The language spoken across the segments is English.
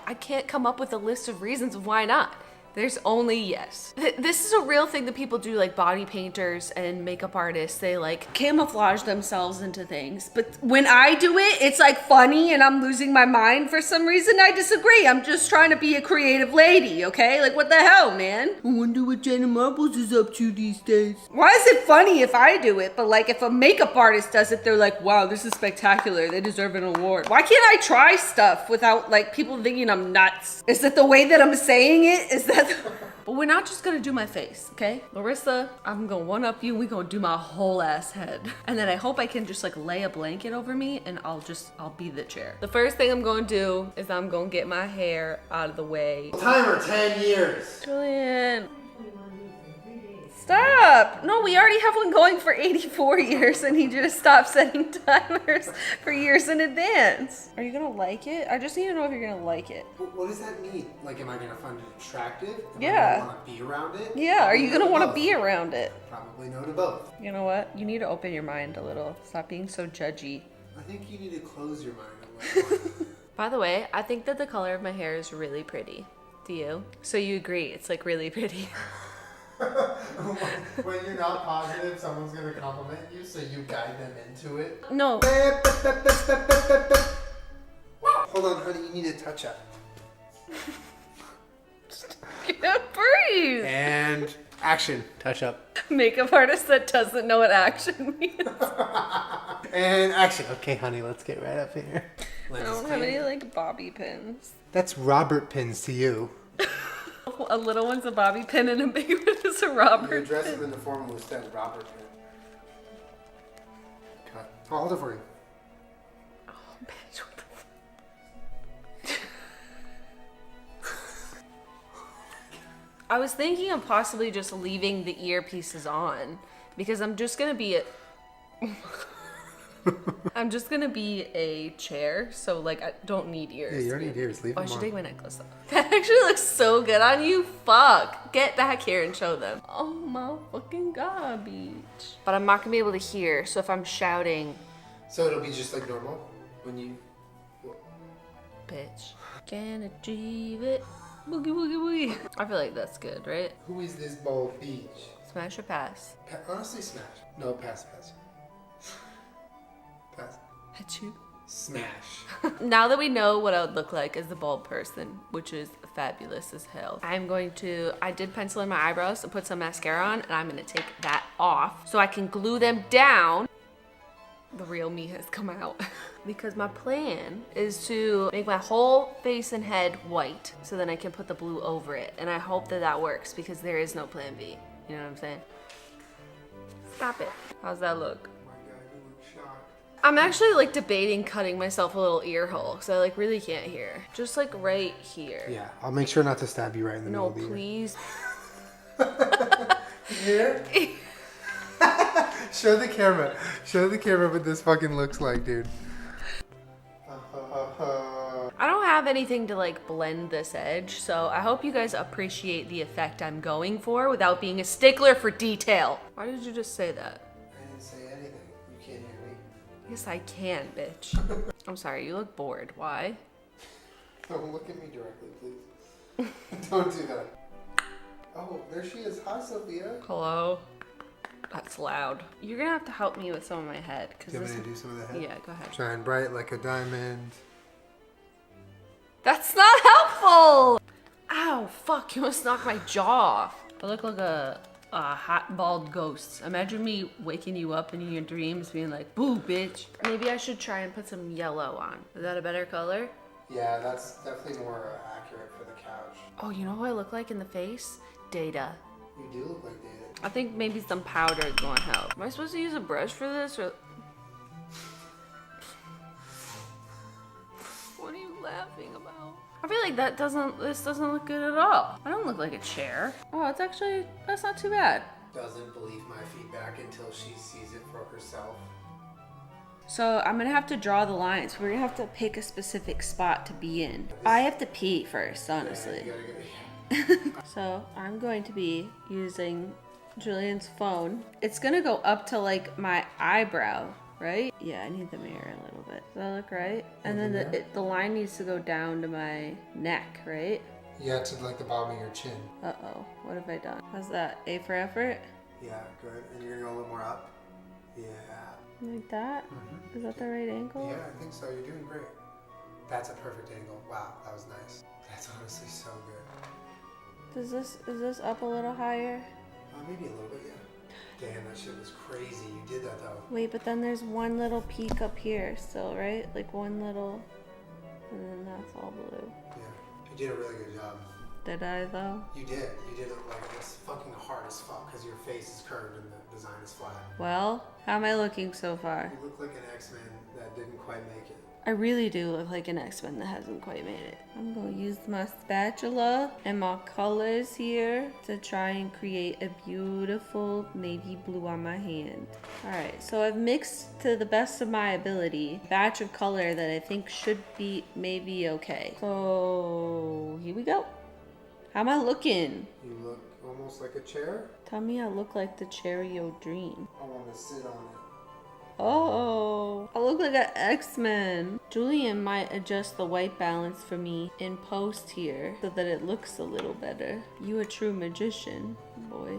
I can't come up with a list of reasons of why not. There's only yes. This is a real thing that people do, like body painters and makeup artists. They like camouflage themselves into things. But when I do it, it's like funny and I'm losing my mind for some reason. I disagree. I'm just trying to be a creative lady, okay? Like what the hell, man? I wonder what Jenna Marbles is up to these days. Why is it funny if I do it? But like if a makeup artist does it, they're like, wow, this is spectacular. They deserve an award. Why can't I try stuff without like people thinking I'm nuts? Is that the way that I'm saying it? Is that but we're not just gonna do my face, okay? Larissa, I'm gonna one up you, we gonna do my whole ass head. And then I hope I can just like lay a blanket over me and I'll be the chair. The first thing I'm gonna do is I'm gonna get my hair out of the way. Timer 10 years. Julian. Stop! No, we already have one going for 84 years and he just stopped setting timers for years in advance. Are you gonna like it? I just need to know if you're gonna like it. What does that mean? Like, am I gonna find it attractive? Am I gonna want to be around it? Yeah, are you gonna want to be around it? Probably no to both. You know what? You need to open your mind a little. Stop being so judgy. I think you need to close your mind a little. By the way, I think that the color of my hair is really pretty. Do you? So you agree it's like really pretty. When you're not positive, someone's gonna compliment you, so you guide them into it. No. Hold on, honey, you need a touch up. Can't breathe. And action. Touch up. Makeup artist that doesn't know what action means. And action. Okay, honey, let's get right up here. I don't have any like bobby pins. That's Robert pins to you. A little one's a bobby pin and a big one is a Robert You dress pin. them in the form of a Robert pin. Cut. I'll hold it for you. Oh, bitch, what the I was thinking of possibly just leaving the earpieces on because I'm just gonna be a chair, so like I don't need ears. Yeah, you don't need ears. Leave Oh, them I should on. take my necklace off. That actually looks so good on you. Fuck. Get back here and show them. Oh my fucking god, bitch. But I'm not gonna be able to hear, so if I'm shouting, So it'll be just like normal when you. bitch, can achieve it. Boogie woogie woogie. I feel like that's good, right? Who is this bald beach? Smash or pass? Honestly, smash. No, pass. Pass. Hit you. Smash. Now that we know what I would look like as the bald person, which is fabulous as hell, I did pencil in my eyebrows and put some mascara on, and I'm gonna take that off so I can glue them down. The real me has come out. Because my plan is to make my whole face and head white so then I can put the blue over it. And I hope that that works because there is no plan B. You know what I'm saying? Stop it. How's that look? Oh my god, you look shocked. I'm actually like debating cutting myself a little ear hole because I like really can't hear. Just like right here. Yeah, I'll make sure not to stab you right in the No, middle of the please. ear. Here? Show the camera. Show the camera what this fucking looks like, dude. I don't have anything to like blend this edge, so I hope you guys appreciate the effect I'm going for without being a stickler for detail. Why did you just say that? I didn't say anything. You can't hear me. Yes, I can, bitch. I'm sorry, you look bored. Why? Don't look at me directly, please. Don't do that. Oh, there she is. Hi, Sophia. Hello? That's loud. You're gonna have to help me with some of my head. Do you want me to do some of the head? Yeah, go ahead. Shine bright like a diamond. That's not helpful! Ow, fuck, you almost knocked my jaw off. I look like a hot bald ghost. Imagine me waking you up in your dreams being like, boo, bitch. Maybe I should try and put some yellow on. Is that a better color? Yeah, that's definitely more accurate for the couch. Oh, you know who I look like in the face? Data. You do look like Data. I think maybe some powder is gonna help. Am I supposed to use a brush for this or? What are you laughing about? I feel like this doesn't look good at all. I don't look like a chair. Oh, that's not too bad. Doesn't believe my feedback until she sees it for herself. So I'm gonna have to draw the lines. We're gonna have to pick a specific spot to be in. I have to pee first, honestly. Yeah, you gotta go. So I'm going to be using Julian's phone. It's gonna go up to like my eyebrow, right? Yeah, I need the mirror a little bit. Does that look right? And then Looking there? the line needs to go down to my neck, right? Yeah, to like the bottom of your chin. Uh-oh, what have I done? How's that? A for effort? Yeah, good. And you're gonna go a little more up. Yeah. Like that? Mm-hmm. Is that the right angle? Yeah, I think so. You're doing great. That's a perfect angle. Wow, that was nice. That's honestly so good. Is this up a little higher? Maybe a little bit, yeah. Damn, that shit was crazy. You did that though. Wait, but then there's one little peak up here still, right? Like one little, and then that's all blue. Yeah, you did a really good job. Did I though? You did. You did it like it's fucking hard as fuck because your face is curved and the design is flat. Well, how am I looking so far? You look like an X-Men that didn't quite make it. I really do look like an X-Men that hasn't quite made it. I'm gonna use my spatula and my colors here to try and create a beautiful navy blue on my hand. Alright, so I've mixed to the best of my ability a batch of color that I think should be maybe okay. So here we go. How am I looking? You look almost like a chair. Tell me I look like the Cheerio Dream. I want to sit on it. Oh, I look like an X-Men. Julian might adjust the white balance for me in post here so that it looks a little better. You a true magician, boy.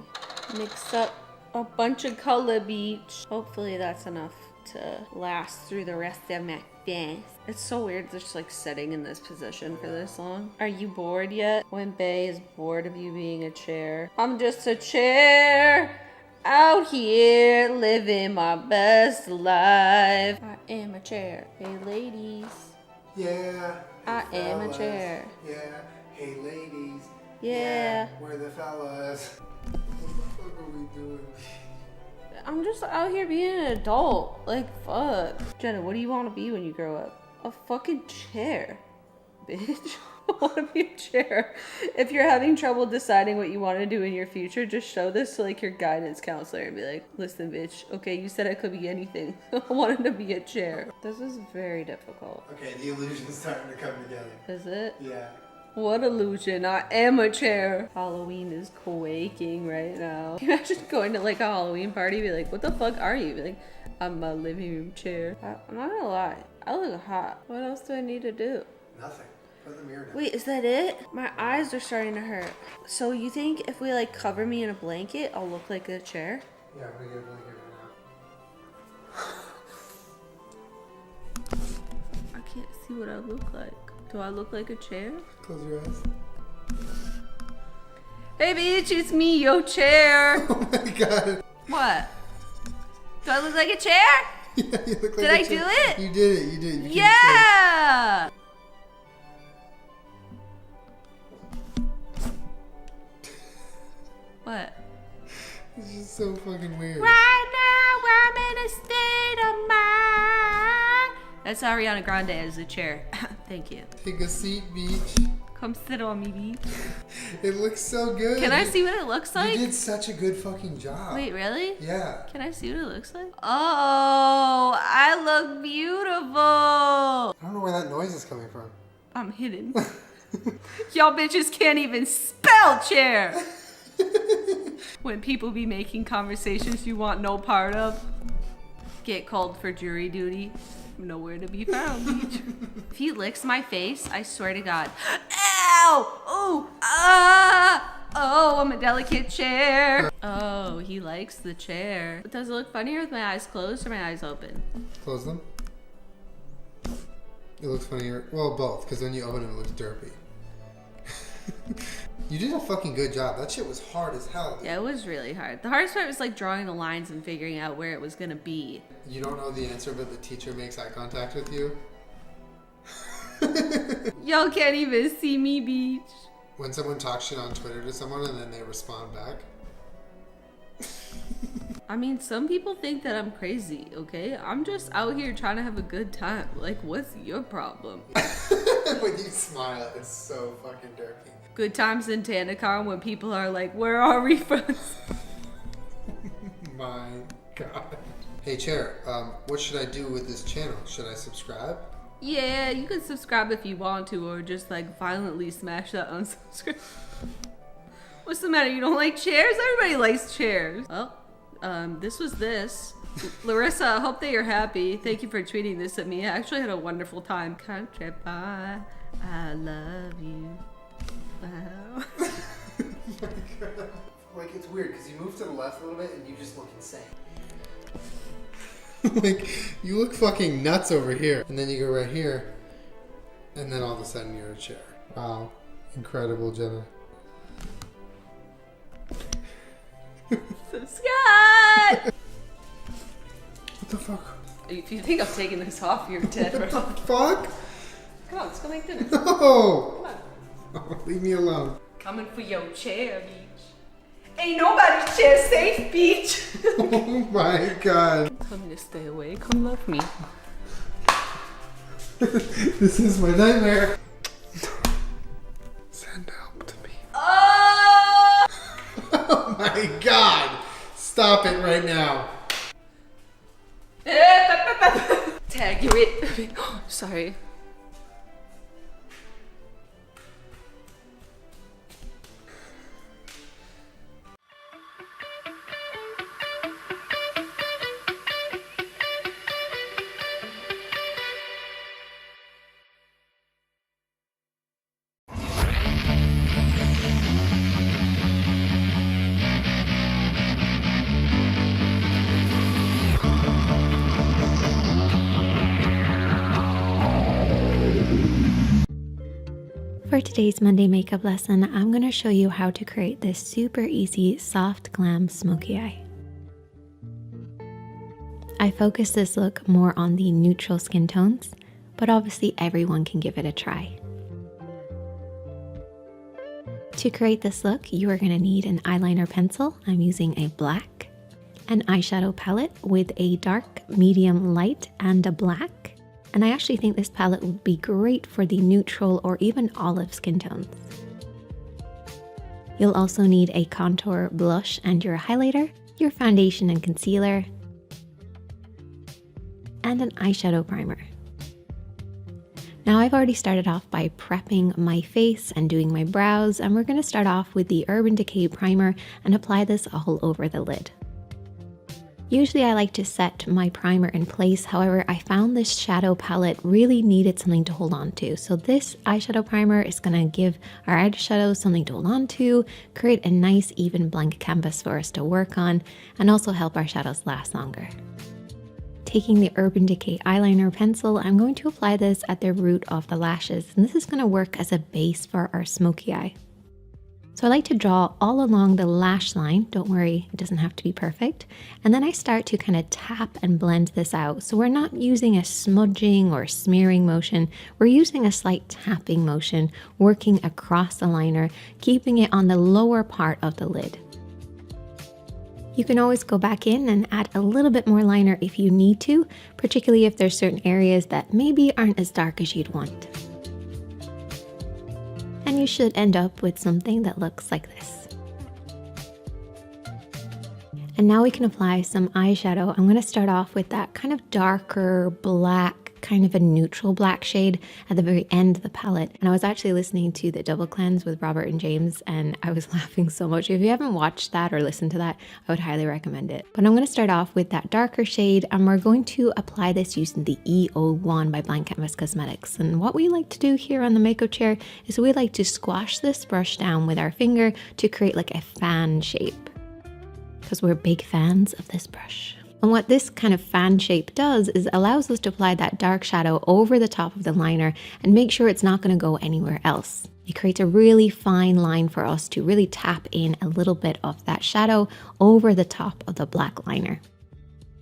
Mix up a bunch of color, beach. Hopefully that's enough to last through the rest of my face. It's so weird just like sitting in this position for this long. Are you bored yet? When Bae is bored of you being a chair. I'm just a chair. Out here living my best life. I am a chair. Hey ladies. Yeah. I hey, am a fellas. chair. Yeah. Hey ladies. Yeah. We're the fellas. What the fuck are we doing? I'm just out here being an adult. Like, fuck. Jenna, what do you want to be when you grow up? A fucking chair, bitch. I want to be a chair. If you're having trouble deciding what you want to do in your future, just show this to like your guidance counselor and be like, listen, bitch, okay, you said I could be anything. I wanted to be a chair. This is very difficult. Okay, the illusion's starting to come together. Is it? Yeah. What illusion? I am a chair. Halloween is quaking right now. Can you imagine going to like a Halloween party and be like, what the fuck are you? Be like, I'm a living room chair. I'm not gonna lie. I look hot. What else do I need to do? Nothing. Put the mirror down. Wait, is that it? My eyes are starting to hurt. So you think if we like cover me in a blanket, I'll look like a chair? Yeah, I'm gonna get a blanket right I can't see what I look like. Do I look like a chair? now. Close your eyes. Hey bitch, it's me, your chair. Oh my god. What? Do I look like a chair? Yeah, you look like Did a I chair. do it? You did it. You did. You Yeah! What? It's just so fucking weird. Right now, I'm in a state of mind. That's Ariana Grande as a chair. Thank you. Take a seat, beach. Come sit on me, beach. It looks so good. Can I see what it looks like? You did such a good fucking job. Wait, really? Yeah. Can I see what it looks like? Oh, I look beautiful. I don't know where that noise is coming from. I'm hidden. Y'all bitches can't even spell chair. When people be making conversations you want no part of, get called for jury duty. Nowhere to be found, beach. If he licks my face, I swear to God. Ow! Ooh! Ah! Oh, I'm a delicate chair. Oh, he likes the chair. But does it look funnier with my eyes closed or my eyes open? Close them. It looks funnier. Well, both, because when you open it, it looks derpy. You did a fucking good job. That shit was hard as hell. Dude. Yeah, it was really hard. The hardest part was like drawing the lines and figuring out where it was gonna be. You don't know the answer, but the teacher makes eye contact with you. Y'all can't even see me, beach. When someone talks shit on Twitter to someone and then they respond back. I mean, some people think that I'm crazy, okay? I'm just out here trying to have a good time. Like, what's your problem? When you smile, it's so fucking derpy. Good times in Tanacon when people are like, where are refunds? My God. Hey, Chair, what should I do with this channel? Should I subscribe? Yeah, you can subscribe if you want to, or just like violently smash that unsubscribe. What's the matter? You don't like chairs? Everybody likes chairs. Well, This was this. Larissa, I hope that you're happy. Thank you for tweeting this at me. I actually had a wonderful time. Country boy, I love you. Wow. Oh my God. Like, it's weird because you move to the left a little bit and you just look insane. Like, you look fucking nuts over here. And then you go right here. And then all of a sudden you're a chair. Wow. Incredible, Jenna. Subscribe! What the fuck? If you think I'm taking this off, you're dead What wrong. the fuck? Come on, let's go make dinner. No! Come on. Oh, leave me alone. Coming for your chair, beach. Ain't nobody's chair safe, beach. Oh my God. Tell me to stay away. Come love me. This is my nightmare. Send help to me. Oh! Oh my God. Stop it right now. Tag you it. Sorry. For today's Monday makeup lesson, I'm going to show you how to create this super easy soft glam smoky eye. I focus this look more on the neutral skin tones, but obviously everyone can give it a try. To create this look, you are going to need an eyeliner pencil. I'm using a black, an eyeshadow palette with a dark, medium, light, and a black. And I actually think this palette would be great for the neutral or even olive skin tones. You'll also need a contour blush and your highlighter, your foundation and concealer, and an eyeshadow primer. Now I've already started off by prepping my face and doing my brows, and we're going to start off with the Urban Decay primer and apply this all over the lid. Usually I like to set my primer in place, however I found this shadow palette really needed something to hold on to. So this eyeshadow primer is going to give our eyeshadows something to hold on to, create a nice even blank canvas for us to work on, and also help our shadows last longer. Taking the Urban Decay eyeliner pencil, I'm going to apply this at the root of the lashes, and this is going to work as a base for our smoky eye. So I like to draw all along the lash line. Don't worry, it doesn't have to be perfect. And then I start to kind of tap and blend this out. So we're not using a smudging or smearing motion. We're using a slight tapping motion, working across the liner, keeping it on the lower part of the lid. You can always go back in and add a little bit more liner if you need to, particularly if there's certain areas that maybe aren't as dark as you'd want. And you should end up with something that looks like this. And now we can apply some eyeshadow. I'm going to start off with that kind of darker black, kind of a neutral black shade at the very end of the palette. And I was actually listening to the Double Cleanse with Robert and James, and I was laughing so much. If you haven't watched that or listened to that, I would highly recommend it. But I'm going to start off with that darker shade, and we're going to apply this using the E01 by Blank Canvas Cosmetics. And what we like to do here on the makeup chair is we like to squash this brush down with our finger to create like a fan shape, because we're big fans of this brush. And what this kind of fan shape does is allows us to apply that dark shadow over the top of the liner and make sure it's not going to go anywhere else. It creates a really fine line for us to really tap in a little bit of that shadow over the top of the black liner.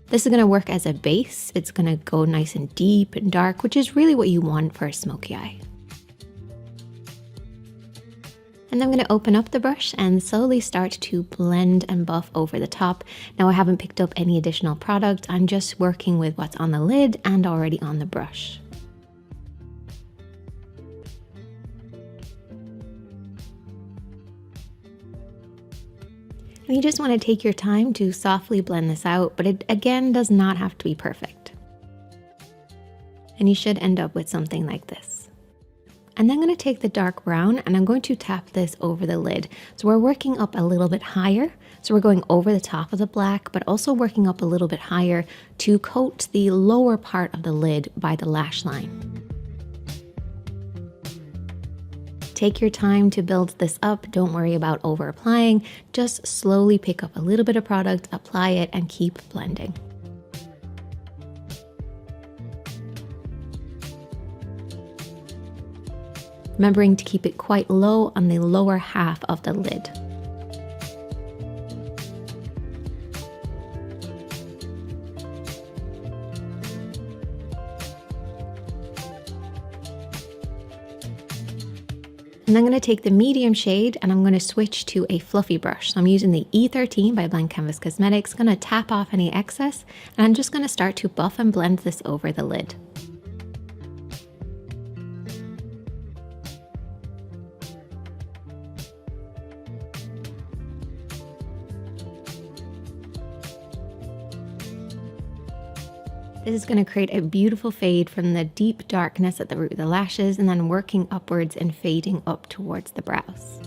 This is going to work as a base. It's going to go nice and deep and dark, which is really what you want for a smoky eye. And I'm going to open up the brush and slowly start to blend and buff over the top. Now I haven't picked up any additional product. I'm just working with what's on the lid and already on the brush. And you just want to take your time to softly blend this out, but it again does not have to be perfect. And you should end up with something like this. And then I'm going to take the dark brown and I'm going to tap this over the lid. So we're working up a little bit higher. So we're going over the top of the black, but also working up a little bit higher to coat the lower part of the lid by the lash line. Take your time to build this up. Don't worry about over applying. Just slowly pick up a little bit of product, apply it, and keep blending. Remembering to keep it quite low on the lower half of the lid. And I'm going to take the medium shade and I'm going to switch to a fluffy brush. So I'm using the E13 by Blank Canvas Cosmetics. I'm going to tap off any excess and I'm just going to start to buff and blend this over the lid. This is going to create a beautiful fade from the deep darkness at the root of the lashes and then working upwards and fading up towards the brows.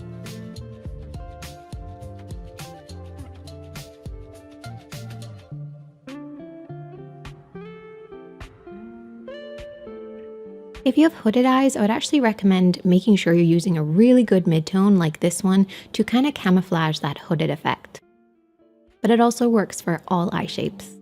If you have hooded eyes, I would actually recommend making sure you're using a really good mid-tone like this one to kind of camouflage that hooded effect. But it also works for all eye shapes.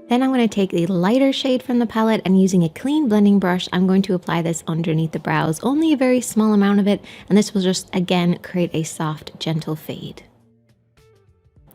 Then I'm going to take the lighter shade from the palette and using a clean blending brush, I'm going to apply this underneath the brows, only a very small amount of it, and this will just, again, create a soft, gentle fade.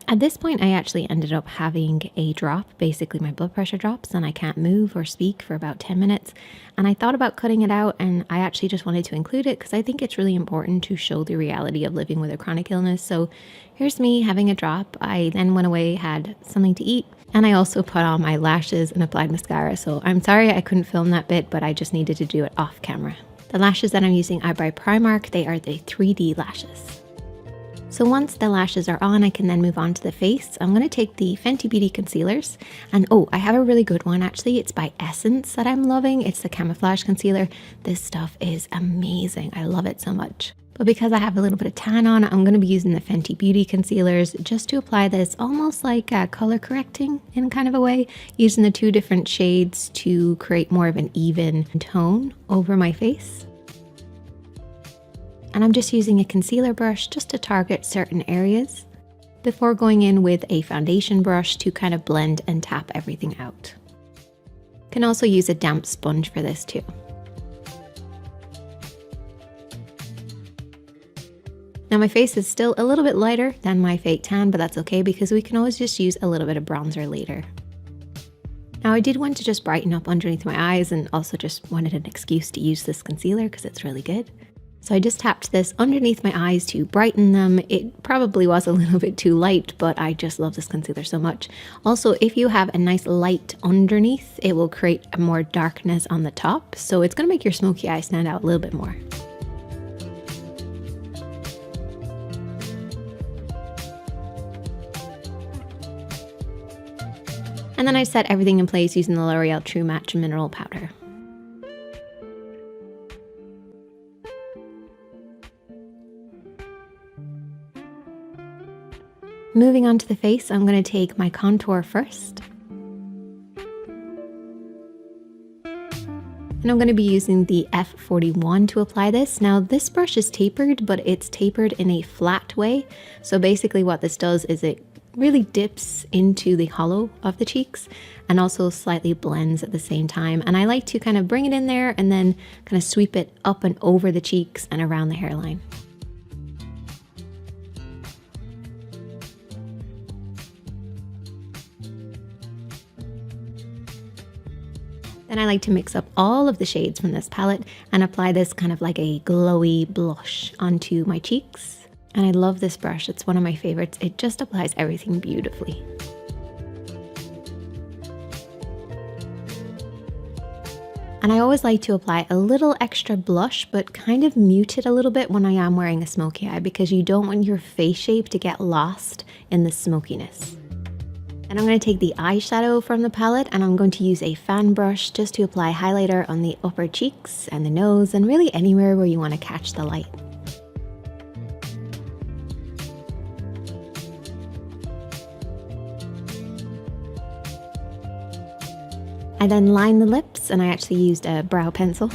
At this point, I actually ended up having a drop, basically my blood pressure drops, and I can't move or speak for about 10 minutes. And I thought about cutting it out, and I actually just wanted to include it because I think it's really important to show the reality of living with a chronic illness. So here's me having a drop. I then went away, had something to eat, and I also put on my lashes and applied mascara. So I'm sorry I couldn't film that bit, but I just needed to do it off camera. The lashes that I'm using are by Primark. They are the 3D lashes. So once the lashes are on, I can then move on to the face. I'm going to take the Fenty Beauty concealers. And oh, I have a really good one actually. It's by Essence that I'm loving. It's the Camouflage Concealer. This stuff is amazing. I love it so much. But because I have a little bit of tan on, I'm going to be using the Fenty Beauty concealers just to apply this almost like color correcting in kind of a way, using the two different shades to create more of an even tone over my face. And I'm just using a concealer brush just to target certain areas before going in with a foundation brush to kind of blend and tap everything out. Can also use a damp sponge for this too. Now my face is still a little bit lighter than my fake tan, but that's okay because we can always just use a little bit of bronzer later. Now I did want to just brighten up underneath my eyes and also just wanted an excuse to use this concealer because it's really good. So I just tapped this underneath my eyes to brighten them. It probably was a little bit too light, but I just love this concealer so much. Also, if you have a nice light underneath, it will create a more darkness on the top. So it's gonna make your smoky eye stand out a little bit more. And then I set everything in place using the L'Oreal True Match Mineral Powder. Moving on to the face, I'm going to take my contour first. And I'm going to be using the F41 to apply this. Now this brush is tapered, but it's tapered in a flat way. So basically what this does is it really dips into the hollow of the cheeks and also slightly blends at the same time. And I like to kind of bring it in there and then kind of sweep it up and over the cheeks and around the hairline. Then I like to mix up all of the shades from this palette and apply this kind of like a glowy blush onto my cheeks. And I love this brush, it's one of my favorites. It just applies everything beautifully. And I always like to apply a little extra blush, but kind of mute it a little bit when I am wearing a smoky eye because you don't want your face shape to get lost in the smokiness. And I'm going to take the eyeshadow from the palette and I'm going to use a fan brush just to apply highlighter on the upper cheeks and the nose and really anywhere where you want to catch the light. I then lined the lips and I actually used a brow pencil.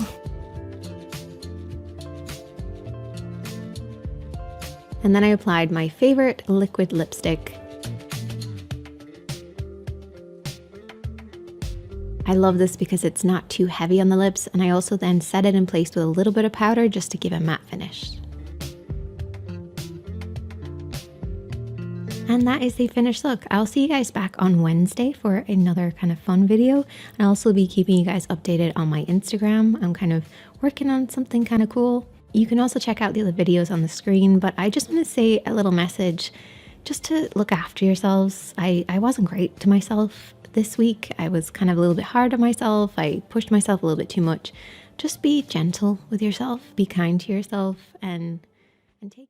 And then I applied my favorite liquid lipstick. I love this because it's not too heavy on the lips, and I also then set it in place with a little bit of powder just to give a matte finish. And that is the finished look. I'll see you guys back on Wednesday for another kind of fun video. And I'll also be keeping you guys updated on my Instagram. I'm kind of working on something kind of cool. You can also check out the other videos on the screen, but I just want to say a little message just to look after yourselves. I wasn't great to myself this week. I was kind of a little bit hard on myself. I pushed myself a little bit too much. Just be gentle with yourself, be kind to yourself, and take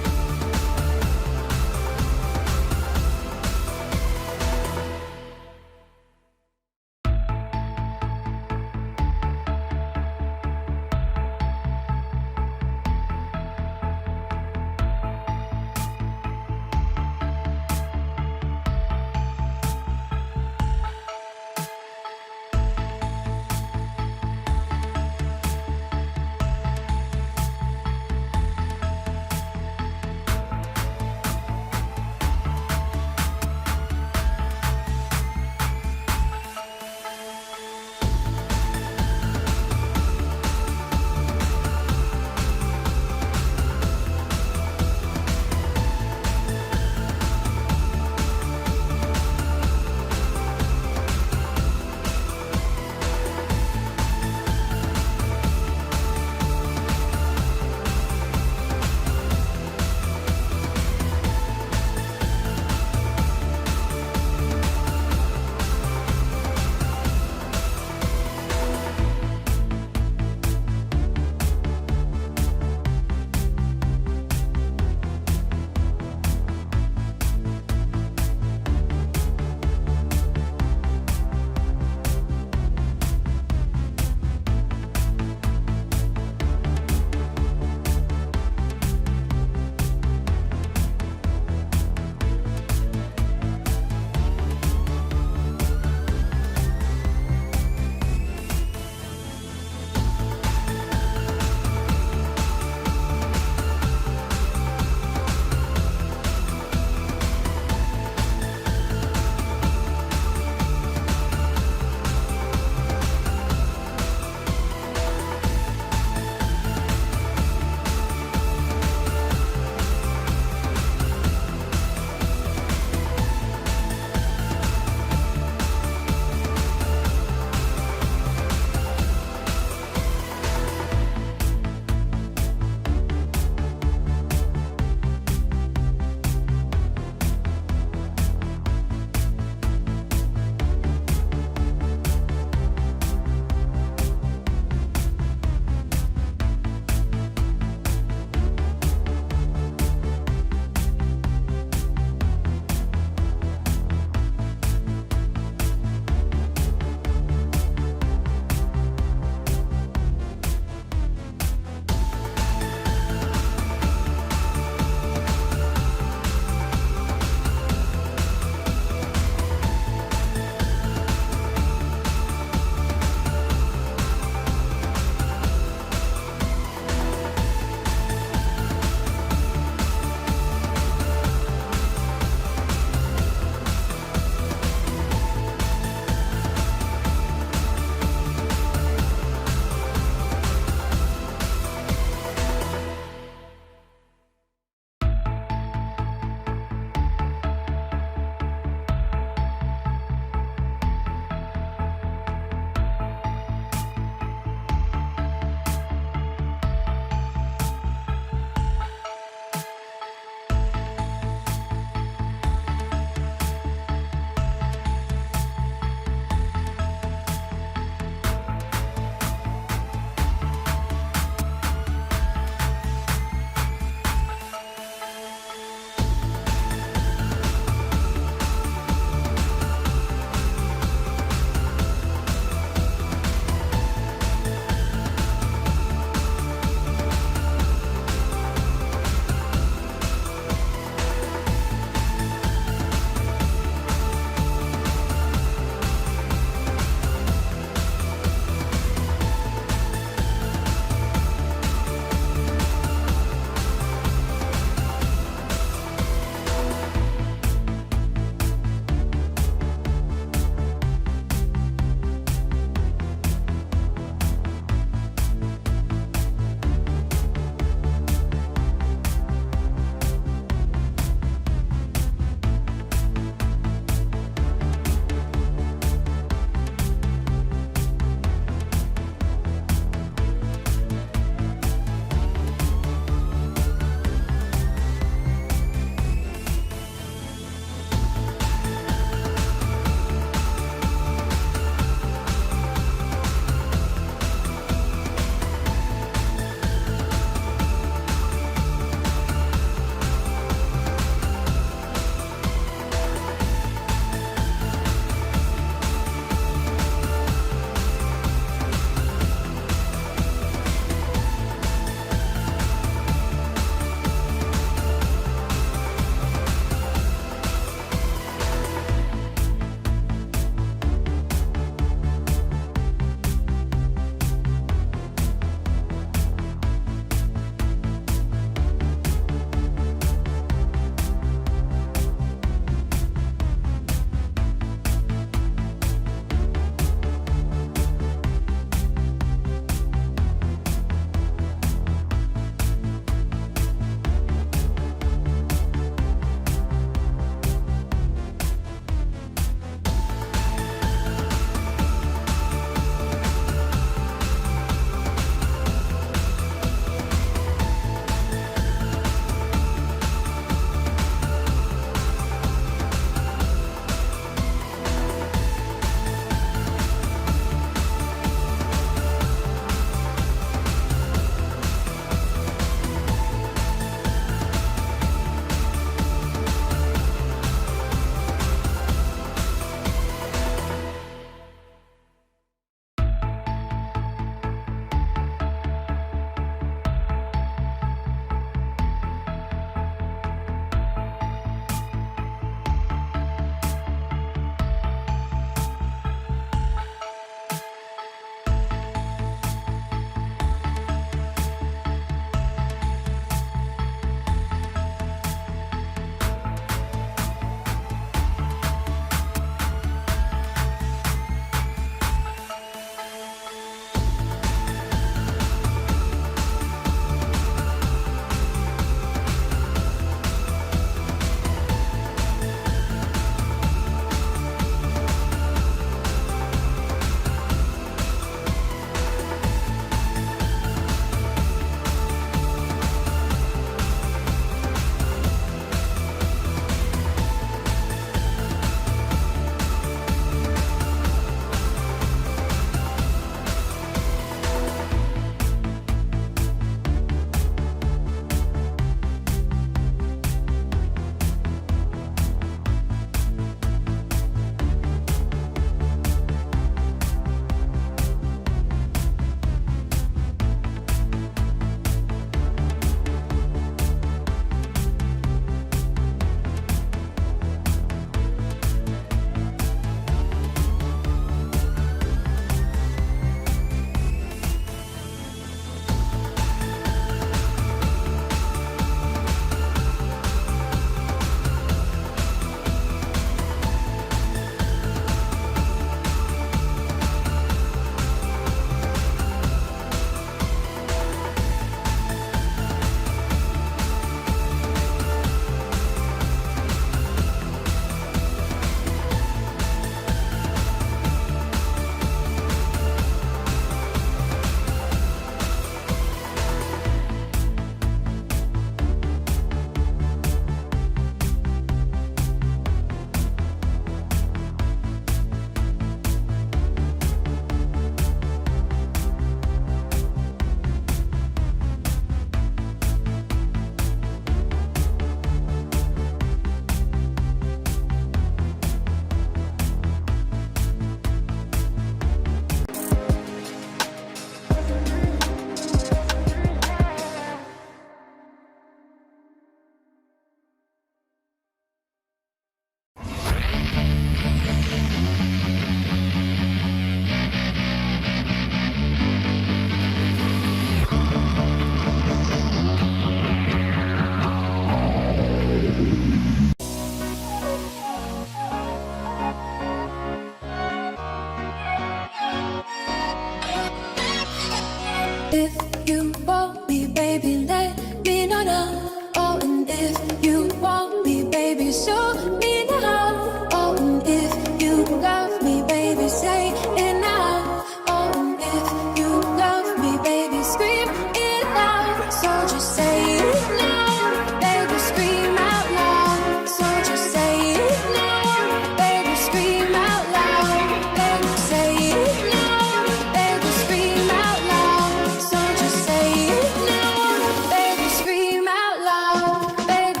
If you want me, baby, let me know now. Oh, and if you want me, baby, show me now. Oh, and if you love me, baby, say it now. Oh, and if you love me, baby, scream it out. So just say it now, baby, scream out loud. So just say it now, baby, scream out loud. Baby, say it now, baby, scream out loud. So just say it now, baby, scream out loud, baby.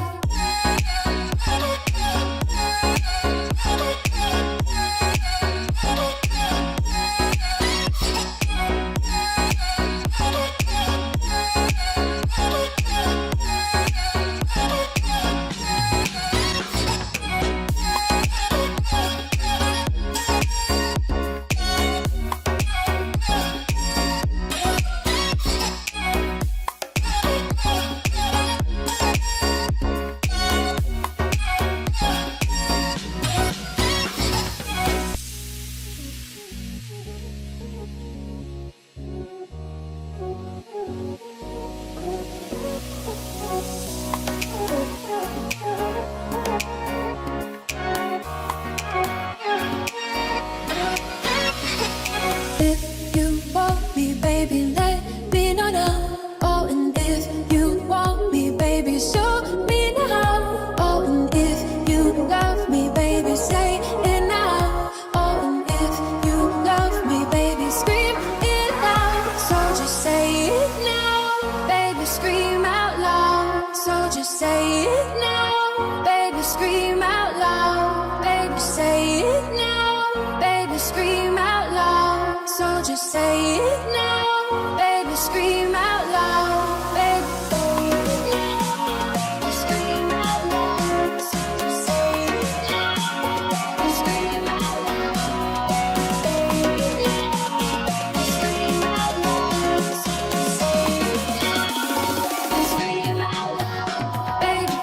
If you want me, baby, let me know now. Oh, and if you want me, baby, show me now. Oh, and if you love me, baby, say it now. Oh, and if you love me, baby, scream it out. So just say it now, baby, scream out loud. So just say it now, baby, scream out loud. Baby, say it now, baby, scream out loud. So just say it now, baby, scream out loud. Baby, scream out loud. So just say it now, baby, scream out loud. Scream out loud. So just say it now, scream out loud. Baby.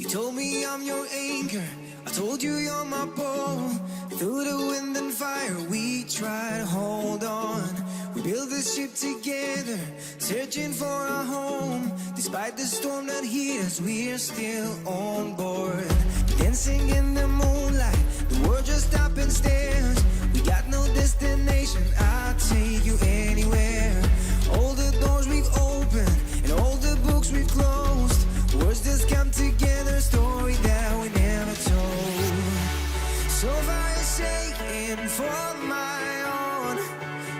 You told me I'm your anchor, I told you you're my pole. Through the wind and fire we try to hold on. We build this ship together, searching for a home. Despite the storm that hit us, we're still on board. Dancing in the moonlight, the world just stopped and stares. We got no destination, I'll take you anywhere. All the doors we've opened and all the books we've closed. Words just come together, story that we never told. So far it's taken for my own.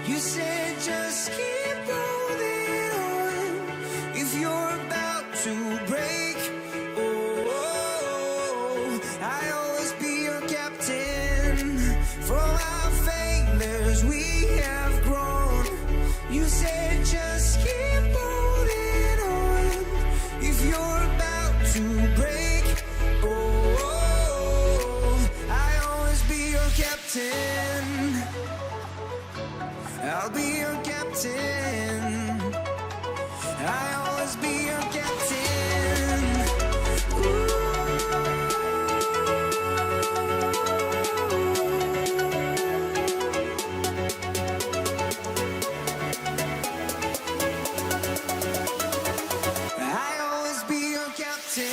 You said just keep holding on. If you're about to break, I'll always be your captain. From our failures we have grown. You said just keep holding on. If you're about to break, I'll always be your captain. I'll be your captain. I'll always be your captain. I'll always be your captain.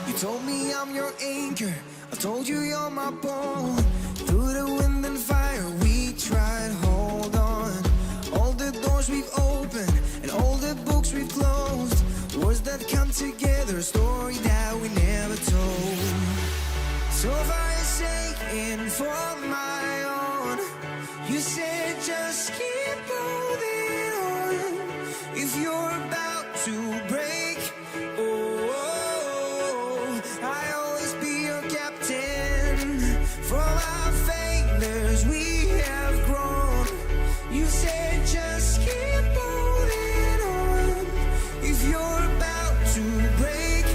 You told me I'm your anchor, I told you you're my pole. Through the wind and fire we try to hold on. All the doors we've opened and all the books we've closed. Words that come together, a story that we never told. So far it's taken for my own. You said just keep holding on. If you're about to break, I'll always be your captain. From our failures we have grown. You said just keep holding on. If you're about to break,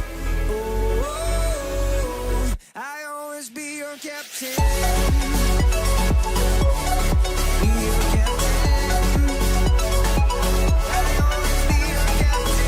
I'll always be your captain. Be your captain. I'll always be your captain.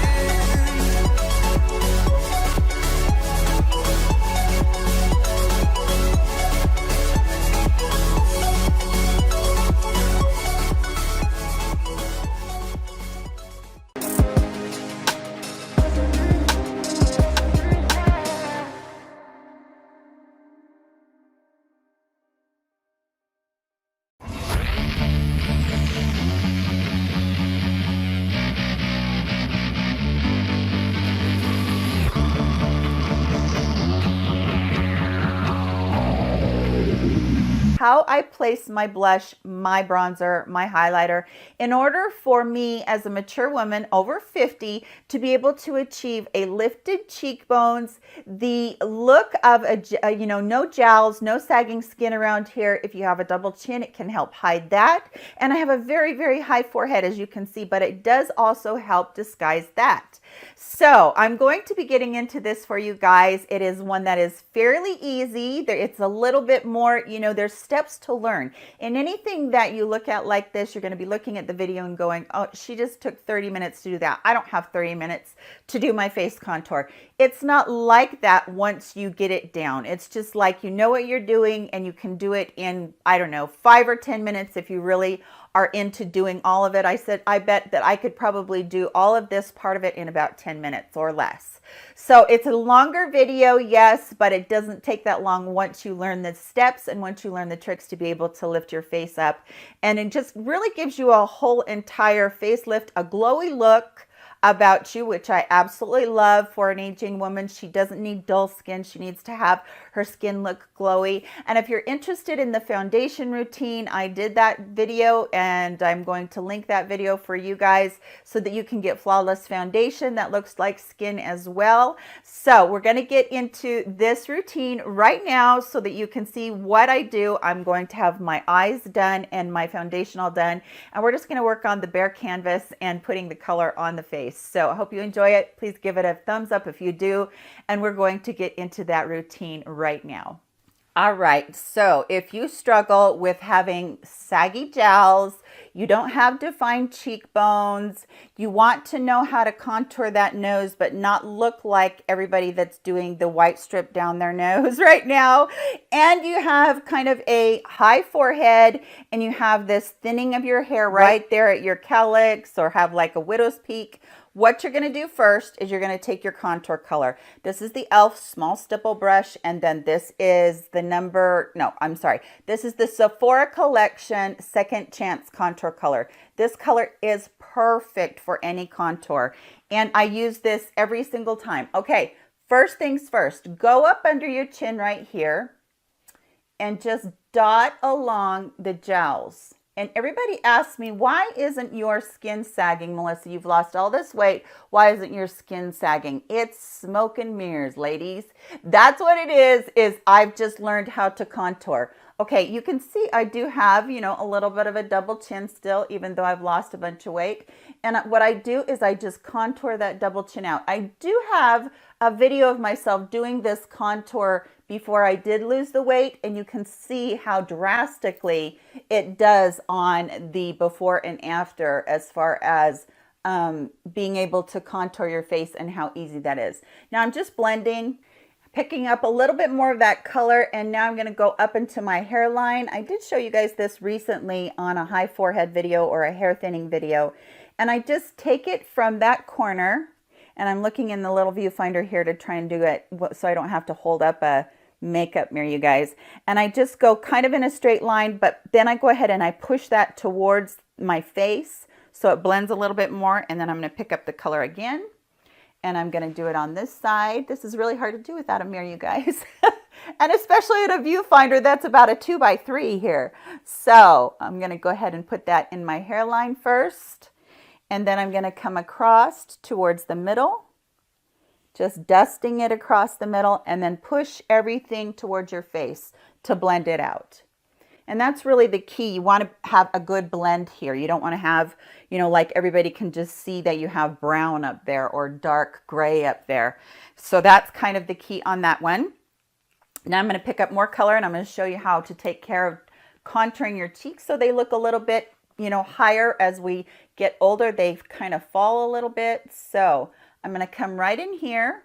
How I place my blush, my bronzer, my highlighter in order for me as a mature woman over 50 to be able to achieve a lifted cheekbones, the look of no jowls, no sagging skin around here. If you have a double chin, it can help hide that. And I have a very, very high forehead, as you can see, but it does also help disguise that. So I'm going to be getting into this for you guys. It is one that is fairly easy. It's a little bit more, there's steps to learn. In anything that you look at like this, you're going to be looking at the video and going, oh, she just took 30 minutes to do that. I don't have 30 minutes to do my face contour. It's not like that once you get it down. It's just like you know what you're doing and you can do it in, I don't know, 5 or 10 minutes if you really are into doing all of it. I bet that I could probably do all of this part of it in about 10 minutes or less. So it's a longer video, yes, but it doesn't take that long once you learn the steps and once you learn the tricks to be able to lift your face up. And it just really gives you a whole entire facelift, a glowy look about you, which I absolutely love for an aging woman. She doesn't need dull skin. She needs to have her skin look glowy. And if you're interested in the foundation routine, I did that video and I'm going to link that video for you guys so that you can get flawless foundation that looks like skin as well. So we're going to get into this routine right now so that you can see what I do. I'm going to have my eyes done and my foundation all done, and we're just going to work on the bare canvas and putting the color on the face. So I hope you enjoy it. Please give it a thumbs up if you do, and we're going to get into that routine right now. All right, so if you struggle with having saggy jowls, you don't have defined cheekbones, you want to know how to contour that nose but not look like everybody that's doing the white strip down their nose right now, and you have kind of a high forehead and you have this thinning of your hair right there at your calyx, or have like a widow's peak, what you're going to do first is you're going to take your contour color. This is the e.l.f. small stipple brush, and then this is this is the Sephora Collection Second Chance contour color. This color is perfect for any contour, and I use this every single time. Okay, first things first, go up under your chin right here and just dot along the jowls. And everybody asks me, why isn't your skin sagging, Melissa? You've lost all this weight. Why isn't your skin sagging? It's smoke and mirrors, ladies. That's what it is I've just learned how to contour. Okay, you can see I do have, a little bit of a double chin still, even though I've lost a bunch of weight. And what I do is I just contour that double chin out. I do have a video of myself doing this contour before I did lose the weight, and you can see how drastically it does on the before and after as far as being able to contour your face and how easy that is. Now I'm just blending, picking up a little bit more of that color, and now I'm going to go up into my hairline. I did show you guys this recently on a high forehead video or a hair thinning video, and I just take it from that corner, and I'm looking in the little viewfinder here to try and do it so I don't have to hold up a makeup mirror, you guys. And I just go kind of in a straight line, but then I go ahead and I push that towards my face so it blends a little bit more, and then I'm going to pick up the color again. And I'm going to do it on this side. This is really hard to do without a mirror, you guys. And especially in a viewfinder that's about a 2x3 here. So I'm going to go ahead and put that in my hairline first. And then I'm going to come across towards the middle. Just dusting it across the middle, and then push everything towards your face to blend it out. And that's really the key. You want to have a good blend here. You don't want to have, like everybody can just see that you have brown up there or dark gray up there. So that's kind of the key on that one. Now I'm going to pick up more color, and I'm going to show you how to take care of contouring your cheeks so they look a little bit, higher. As we get older, they kind of fall a little bit. So I'm going to come right in here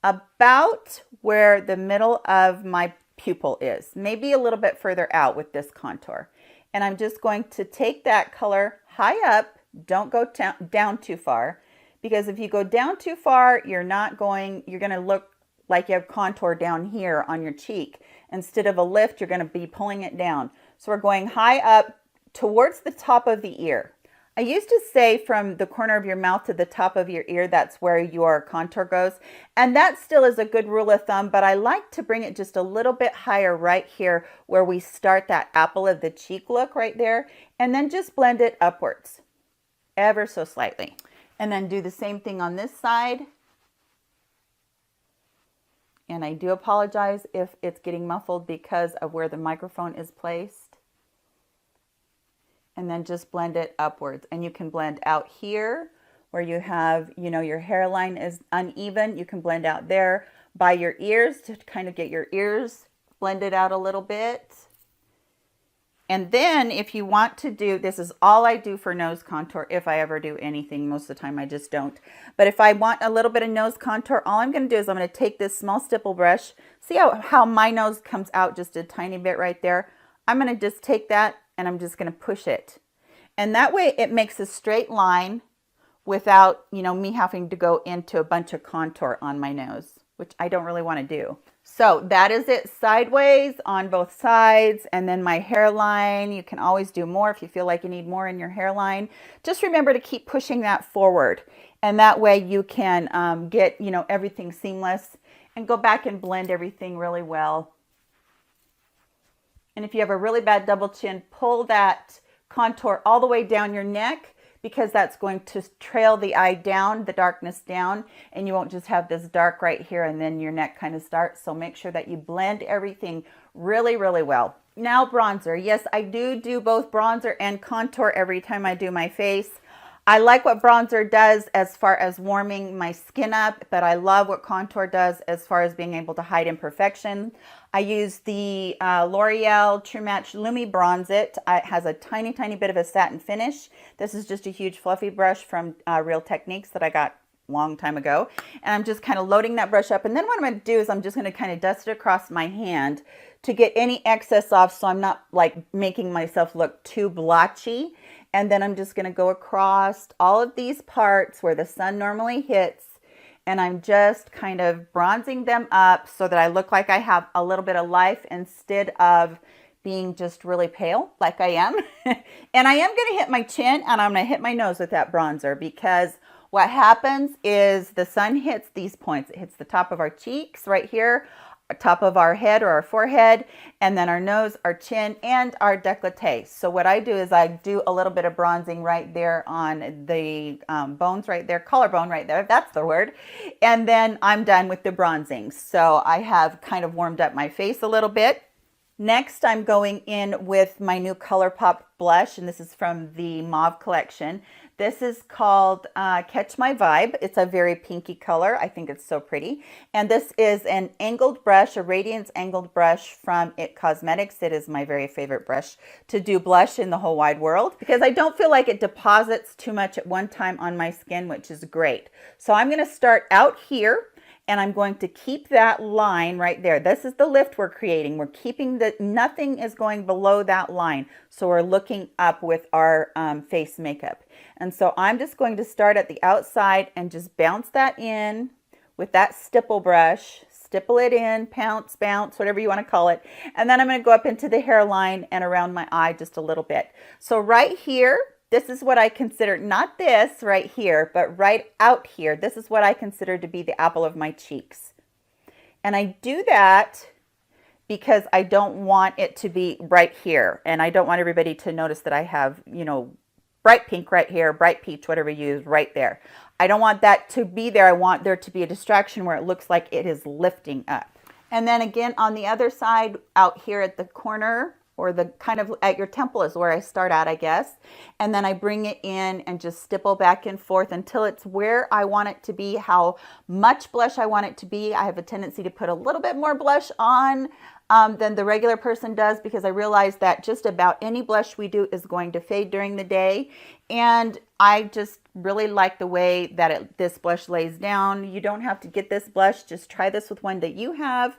about where the middle of my pupil is, maybe a little bit further out with this contour. And I'm just going to take that color high up. Don't go down too far, because if you go down too far, you're going to look like you have contour down here on your cheek. Instead of a lift, you're going to be pulling it down. So we're going high up towards the top of the ear. I used to say from the corner of your mouth to the top of your ear, that's where your contour goes. And that still is a good rule of thumb, but I like to bring it just a little bit higher right here where we start that apple of the cheek look right there. And then just blend it upwards, ever so slightly. And then do the same thing on this side. And I do apologize if it's getting muffled because of where the microphone is placed. And then just blend it upwards. And you can blend out here where you have, your hairline is uneven. You can blend out there by your ears to kind of get your ears blended out a little bit. And then if you want to do, this is all I do for nose contour if I ever do anything. Most of the time I just don't. But if I want a little bit of nose contour, all I'm going to do is I'm going to take this small stipple brush. See how my nose comes out just a tiny bit right there? I'm going to just take that and I'm just going to push it. And that way it makes a straight line without, me having to go into a bunch of contour on my nose, which I don't really want to do. So that is it sideways on both sides. And then my hairline, you can always do more if you feel like you need more in your hairline. Just remember to keep pushing that forward. And that way you can get, everything seamless. and go back and blend everything really well. And if you have a really bad double chin, pull that contour all the way down your neck, because that's going to trail the eye down, the darkness down, and you won't just have this dark right here and then your neck kind of starts. So make sure that you blend everything really, really well. Now bronzer. Yes, I do both bronzer and contour every time I do my face. I like what bronzer does as far as warming my skin up, but I love what contour does as far as being able to hide imperfection. I use the L'Oreal True Match Lumi Bronze It. It has a tiny, tiny bit of a satin finish. This is just a huge fluffy brush from Real Techniques that I got a long time ago. And I'm just kind of loading that brush up. And then what I'm going to do is I'm just going to kind of dust it across my hand to get any excess off, so I'm not like making myself look too blotchy. And then I'm just going to go across all of these parts where the sun normally hits, and I'm just kind of bronzing them up so that I look like I have a little bit of life instead of being just really pale like I am. And I am going to hit my chin and I'm going to hit my nose with that bronzer, because what happens is the sun hits these points. It hits the top of our cheeks right here, top of our head or our forehead, and then our nose, our chin, and our décolleté. So what I do is I do a little bit of bronzing right there on the bones right there, collarbone right there, that's the word. And then I'm done with the bronzing. So I have kind of warmed up my face a little bit. Next, I'm going in with my new ColourPop blush, and this is from the Mauve collection. This is called Catch My Vibe. It's a very pinky color. I think it's so pretty. And this is an angled brush, a Radiance angled brush from IT Cosmetics. It is my very favorite brush to do blush in the whole wide world, because I don't feel like it deposits too much at one time on my skin, which is great. So I'm going to start out here, and I'm going to keep that line right there. This is the lift we're creating. We're keeping the, nothing is going below that line. So we're looking up with our face makeup. And so I'm just going to start at the outside and just bounce that in with that stipple brush. Stipple it in, pounce, bounce, whatever you want to call it. And then I'm going to go up into the hairline and around my eye just a little bit. So right here, this is what I consider, not this right here, but right out here. This is what I consider to be the apple of my cheeks. And I do that because I don't want it to be right here. And I don't want everybody to notice that I have, you know, bright pink right here, bright peach, whatever you use, right there. I don't want that to be there. I want there to be a distraction where it looks like it is lifting up. And then again, on the other side, out here at the corner, or the kind of at your temple is where I start at, I guess. And then I bring it in and just stipple back and forth until it's where I want it to be, how much blush I want it to be. I have a tendency to put a little bit more blush on than the regular person does, because I realize that just about any blush we do is going to fade during the day. And I just really like the way that this blush lays down. You don't have to get this blush. Just try this with one that you have.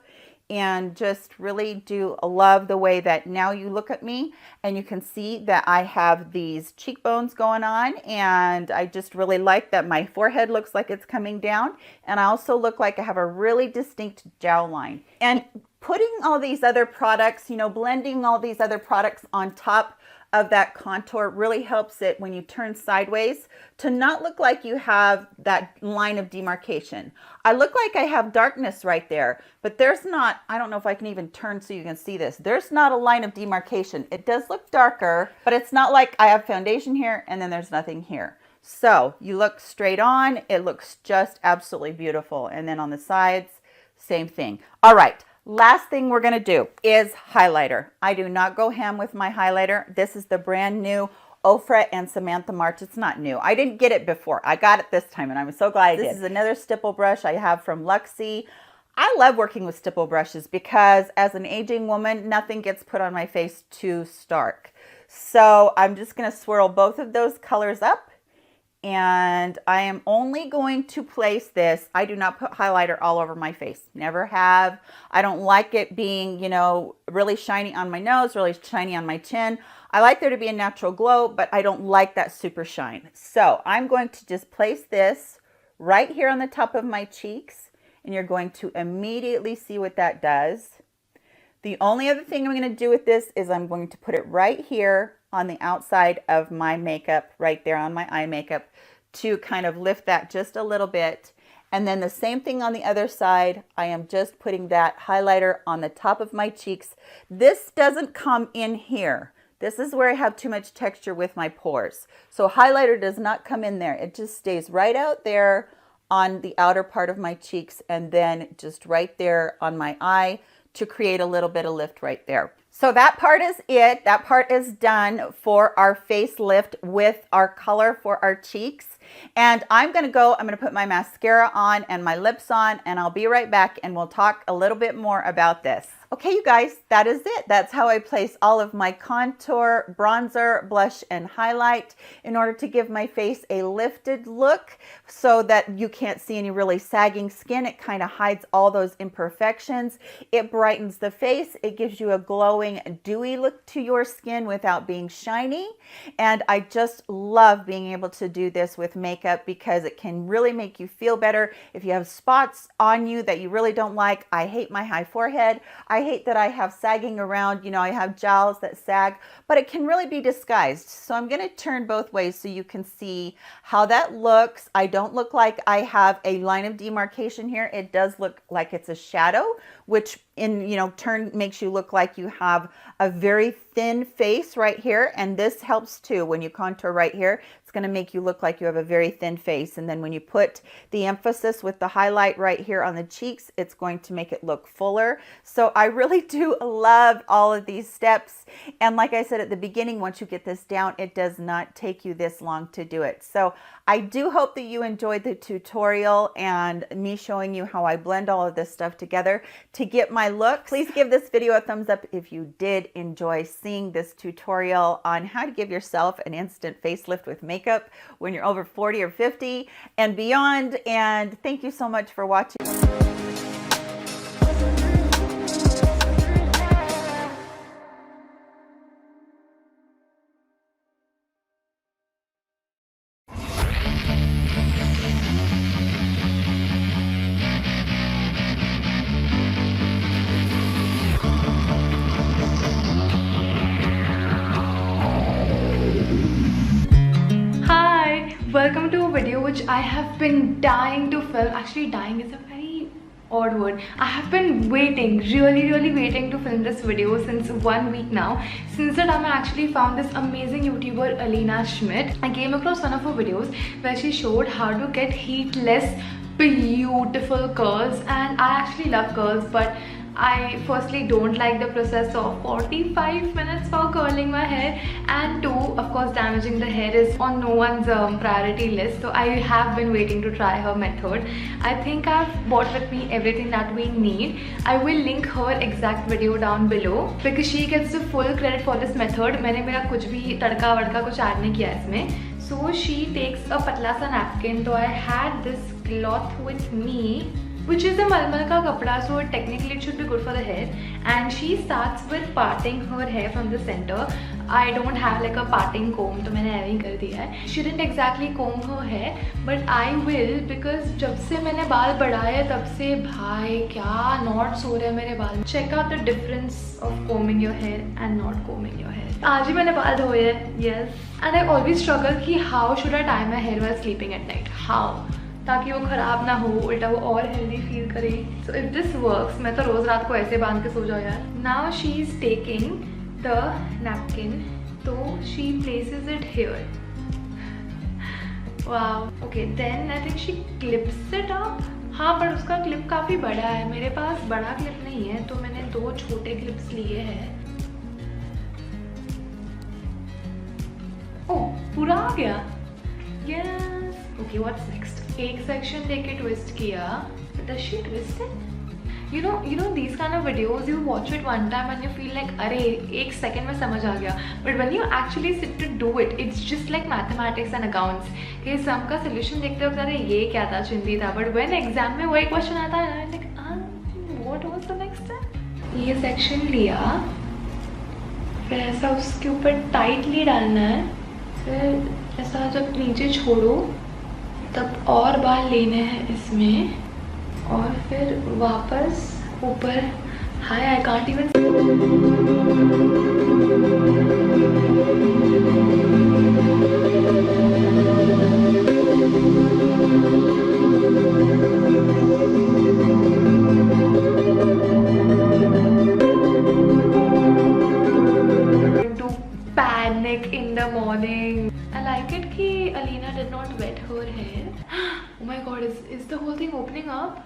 And just really do love the way that now you look at me and you can see that I have these cheekbones going on, and I just really like that my forehead looks like it's coming down, and I also look like I have a really distinct jawline. And putting all these other products, you know, blending all these other products on top of that contour really helps it when you turn sideways to not look like you have that line of demarcation. I look like I have darkness right there, but there's not, I don't know if I can even turn so you can see this. There's not a line of demarcation. It does look darker, but it's not like I have foundation here and then there's nothing here. So you look straight on, it looks just absolutely beautiful. And then on the sides, same thing. All right. Last thing we're going to do is highlighter. I do not go ham with my highlighter. This is the brand new Ofra and Samantha March. It's not new. I didn't get it before. I got it this time and I'm so glad I did. This is another stipple brush I have from Luxie. I love working with stipple brushes because as an aging woman, nothing gets put on my face too stark. So I'm just going to swirl both of those colors up. And I am only going to place this. I do not put highlighter all over my face. Never have. I don't like it being, you know, really shiny on my nose, really shiny on my chin. I like there to be a natural glow, but I don't like that super shine. So I'm going to just place this right here on the top of my cheeks, and you're going to immediately see what that does. The only other thing I'm going to do with this is I'm going to put it right here on the outside of my makeup, right there on my eye makeup, to kind of lift that just a little bit. And then the same thing on the other side. I am just putting that highlighter on the top of my cheeks. This doesn't come in here. This is where I have too much texture with my pores. So highlighter does not come in there. It just stays right out there on the outer part of my cheeks and then just right there on my eye to create a little bit of lift right there. So that part is it. That part is done for our facelift with our color for our cheeks. And I'm gonna put my mascara on and my lips on, and I'll be right back and we'll talk a little bit more about this. Okay, you guys, that is it. That's how I place all of my contour, bronzer, blush, and highlight in order to give my face a lifted look so that you can't see any really sagging skin. It kind of hides all those imperfections. It brightens the face. It gives you a glowing, dewy look to your skin without being shiny. And I just love being able to do this with makeup because it can really make you feel better. If you have spots on you that you really don't like, I hate my high forehead. I hate that I have sagging around, you know, I have jowls that sag, but it can really be disguised. So I'm going to turn both ways so you can see how that looks. I don't look like I have a line of demarcation here. It does look like it's a shadow, which in, you know, turn makes you look like you have a very thin face right here. And this helps too. When you contour right here, it's going to make you look like you have a very thin face. And then when you put the emphasis with the highlight right here on the cheeks, it's going to make it look fuller. So I really do love all of these steps. And like I said at the beginning, once you get this down, it does not take you this long to do it. So I do hope that you enjoyed the tutorial and me showing you how I blend all of this stuff together to get my look. Please give this video a thumbs up if you did enjoy seeing this tutorial on how to give yourself an instant facelift with makeup when you're over 40 or 50 and beyond. And thank you so much for watching. Welcome to a video which I have been dying to film. Actually, dying is a very odd word. I have been waiting, really waiting to film this video since 1 week now. Since the time I actually found this amazing YouTuber Alina Schmidt. I came across one of her videos where she showed how to get heatless, beautiful curls, and I actually love curls, but I firstly don't like the process of 45 minutes for curling my hair, and two, of course, damaging the hair is on no one's priority list. So I have been waiting to try her method. I think I've brought with me everything that we need. I will link her exact video down below because she gets the full credit for this method. मैंने मेरा कुछ भी तड़का वड़का कुछ add नहीं किया इसमें. So she takes a patla sa napkin. So I had this cloth with me, which is a malmal ka kapda, so technically it should be good for the hair. And she starts with parting her hair from the center. I don't have like a parting comb, so मैंने ऐसे ही कर दिया है. She didn't exactly comb her hair, but I will because जब से मैंने बाल बढ़ाए तब से भाई क्या knots हो रहे हैं मेरे बाल. Check out the difference of combing your hair and not combing your hair. आज ही मैंने बाल धोए हैं, yes. And I always struggle कि how should I tie my hair while sleeping at night? How? ताकि वो ख़राब ना हो, उल्टा वो और हेल्दी फील करे. सो इफ दिस वर्क्स, मैं तो रोज़ रात को ऐसे बांध के सो जाऊँ यार. Now she is taking the napkin, तो she places it here. Wow. Okay, then I think she clips it up. हाँ, पर उसका क्लिप काफ़ी बड़ा है. मेरे पास बड़ा क्लिप नहीं है, तो मैंने 2 छोटे क्लिप्स लिए हैं. ओह, पूरा आ गया. यस. Okay, what's next? एक सेक्शन लेके ट्विस्ट किया. Does she twist it? You know these kind of videos, you watch it one time and you feel like अरे एक सेकेंड में समझ आ गया. But when you actually sit to do it, it's just like mathematics and accounts. कि सम का solution देखते हो अरे ये क्या था, चिंदी था. But when एग्जाम में वही क्वेश्चन आता है, like what was the next step? ये सेक्शन लिया, फिर ऐसा उसके ऊपर टाइटली डालना है. फिर ऐसा जब नीचे छोड़ो तब और बाल लेने हैं इसमें, और फिर वापस ऊपर. Hi, I can't even. panic in the morning. I like it कि Alina did not wet her hair. Oh my god, is the whole thing opening up?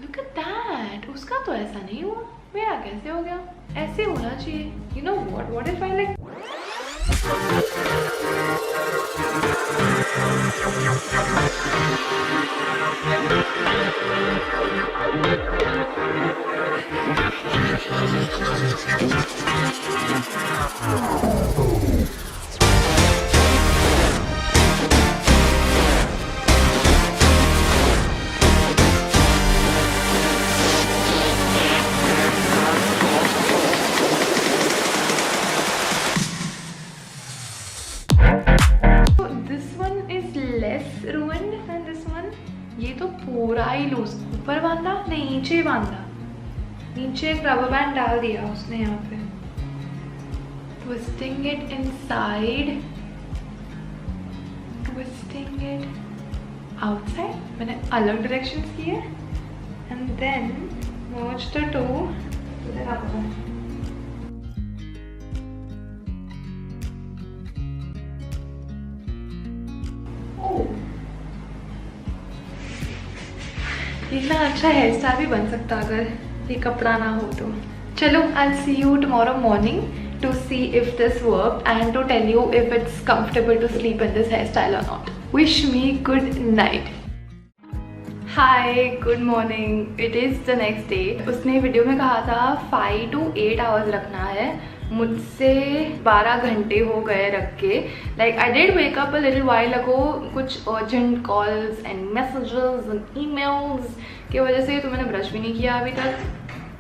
Look at that. उसका तो ऐसा नहीं हुआ. मेरा कैसे हो गया? ऐसे होना चाहिए. You know what? What if I like? ये तो पूरा ही लूज. ऊपर बांधा नहीं, नीचे बांधा. नीचे एक रबर बैंड डाल दिया उसने यहाँ पे. Twisting it inside, twisting it outside. मैंने अलग डायरेक्शंस किए and then merge the two. इतना अच्छा हेयर स्टाइल भी बन सकता अगर ये कपड़ा ना हो तो. चलो, I'll see you tomorrow morning to see if this worked and to tell you if it's comfortable to sleep in this hairstyle or not. Wish me good night. Hi, good morning. It is the next day. उसने video में कहा था 5 to 8 hours रखना है. मुझसे 12 घंटे हो गए रख के. Like I did wake up a little while ago. कुछ urgent calls and messages and emails की वजह से तो मैंने ब्रश भी नहीं किया अभी तक.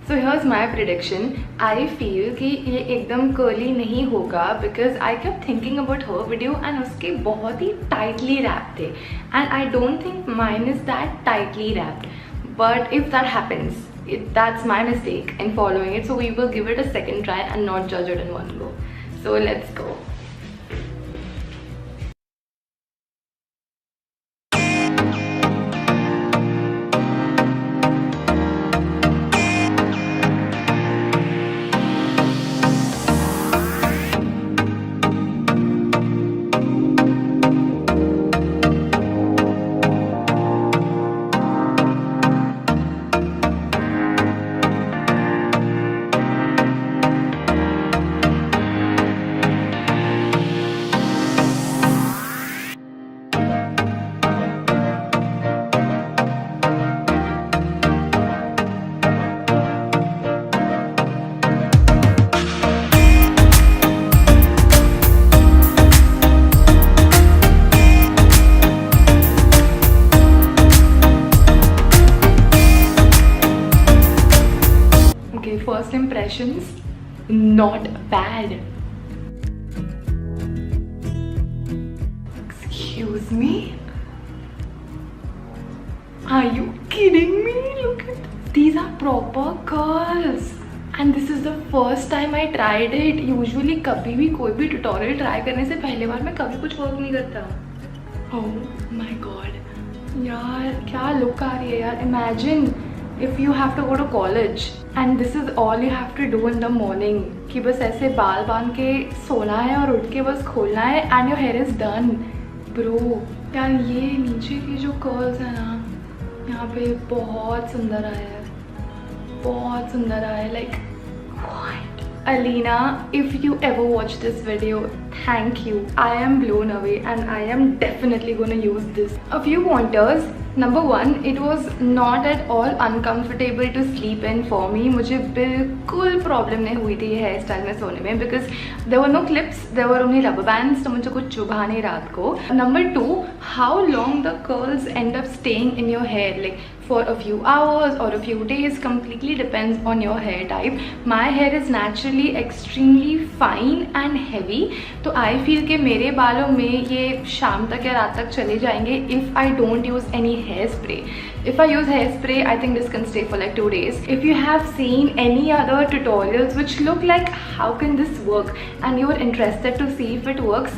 So here's my prediction. I feel कि ये एकदम curly नहीं होगा because I kept thinking about her video and उसके बहुत ही tightly wrapped थे and I don't think mine is that tightly wrapped. But if that happens, that's my mistake in following it. So we will give it a second try and not judge it in one go. So let's go. First impressions, not bad. Excuse me? Are you kidding me? Look at this. These are proper curls. And this is the first time I tried it. Usually कभी भी कोई भी tutorial try करने से पहले बार मैं कभी कुछ work नहीं करता. Oh my god. यार क्या look आ रही है यार. Imagine if you have to go to college and this is all you have to do in the morning कि बस ऐसे बाल बांध के सोना है और उठ के बस खोलना है and your hair is done. Bro, यार ये नीचे की जो कर्ल्स है ना यहाँ पे बहुत सुंदर आया है, बहुत सुंदर आया है. Like what? Alina, if you ever watch this video, thank you. I am blown away and I am definitely gonna use this. A few pointers. Number one, it was not at all uncomfortable to sleep in for me. मुझे बिल्कुल problem नहीं हुई थी ये hair style में सोने में because there were no clips, there were only rubber bands, तो मुझे कुछ चुभा नहीं रात को. Number two, how long the curls end up staying in your hair, like for a few hours or a few days, completely depends on your hair type. My hair is naturally extremely fine and heavy, तो I feel कि मेरे बालों में ये शाम तक या रात तक चले जाएंगे if I don't use any hairspray. If I use hairspray, I think this can stay for like 2 days. If you have seen any other tutorials which look like how can this work and you're interested to see if it works,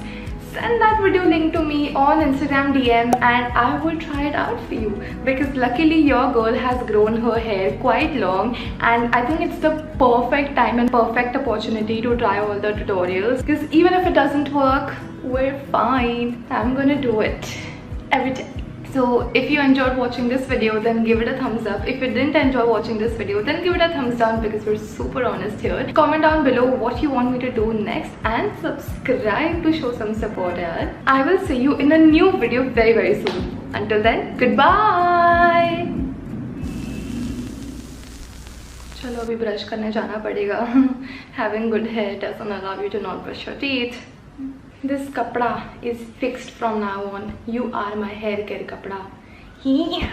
send that video link to me on Instagram DM and I will try it out for you, because luckily your girl has grown her hair quite long and I think it's the perfect time and perfect opportunity to try all the tutorials, because even if it doesn't work, we're fine. I'm gonna do it every day. So if you enjoyed watching this video, then give it a thumbs up. If you didn't enjoy watching this video, then give it a thumbs down, because we're super honest here. Comment down below what you want me to do next and subscribe to show some support here. I will see you in a new video very soon. Until then, goodbye. चलो अभी brush करने जाना पड़ेगा. Having good hair doesn't allow you to not brush your teeth. This kapda is fixed from now on. You are my hair care kapda. Yeah.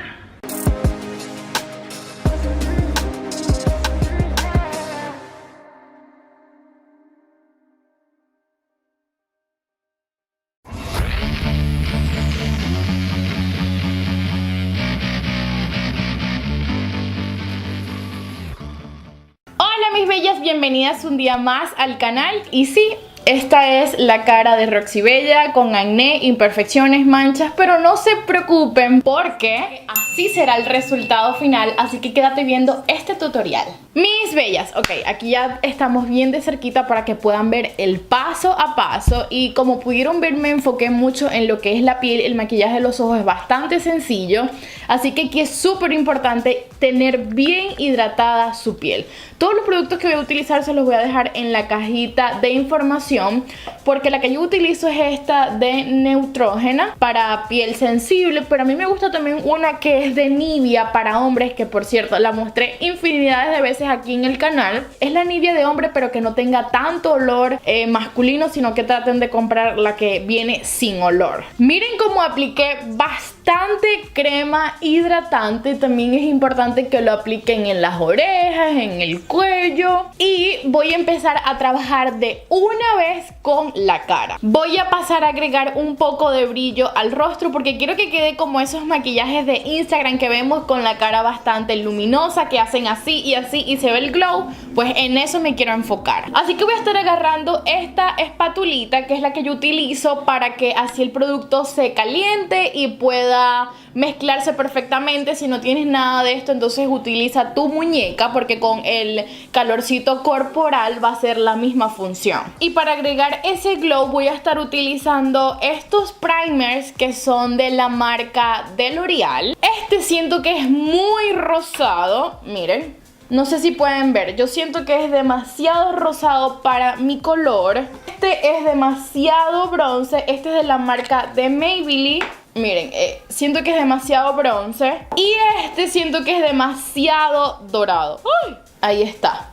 Hola mis bellas, bienvenidas un día más al canal. Y sí, esta es la cara de Roxy Bella con acné, imperfecciones, manchas, pero no se preocupen porque así será el resultado final, así que quédate viendo este tutorial. Mis bellas, ok, aquí ya estamos bien de cerquita para que puedan ver el paso a paso, y como pudieron ver me enfoqué mucho en lo que es la piel. El maquillaje de los ojos es bastante sencillo, así que aquí es súper importante tener bien hidratada su piel. Todos los productos que voy a utilizar se los voy a dejar en la cajita de información, porque la que yo utilizo es esta de Neutrógena para piel sensible, pero a mí me gusta también una que es de Nivea para hombres, que por cierto la mostré infinidades de veces aquí en el canal. Es la Nivea de hombre, pero que no tenga tanto olor masculino, sino que traten de comprar la que viene sin olor. Miren cómo apliqué bastante crema hidratante. También es importante que lo apliquen en las orejas, en el cuello, y voy a empezar a trabajar de una vez con la cara. Voy a pasar a agregar un poco de brillo al rostro, porque quiero que quede como esos maquillajes de Instagram que vemos con la cara bastante luminosa, que hacen así y se ve el glow. Pues en eso me quiero enfocar. Así que voy a estar agarrando esta espatulita, que es la que yo utilizo para que así el producto se caliente y pueda mezclarse perfectamente. Si no tienes nada de esto, entonces utiliza tu muñeca, porque con el calorcito corporal va a ser la misma función. Y para agregar ese glow voy a estar utilizando estos primers que son de la marca de L'Oreal. Este siento que es muy rosado, miren. No sé si pueden ver, yo siento que es demasiado rosado para mi color. Este es demasiado bronce, este es de la marca de Maybelline. Miren, siento que es demasiado bronce. Y este siento que es demasiado dorado. ¡Uy! Ahí está.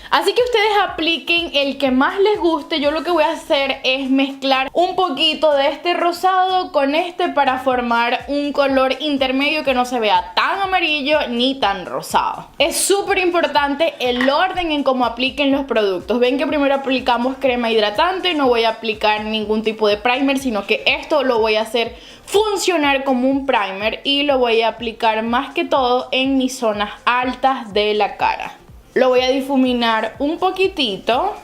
Así que ustedes apliquen el que más les guste. Yo lo que voy a hacer es mezclar un poquito de este rosado con este para formar un color intermedio que no se vea tan amarillo ni tan rosado. Es súper importante el orden en cómo apliquen los productos. Ven que primero aplicamos crema hidratante, no voy a aplicar ningún tipo de primer, sino que esto lo voy a hacer funcionar como un primer y lo voy a aplicar más que todo en mis zonas altas de la cara. Lo voy a difuminar un poquitito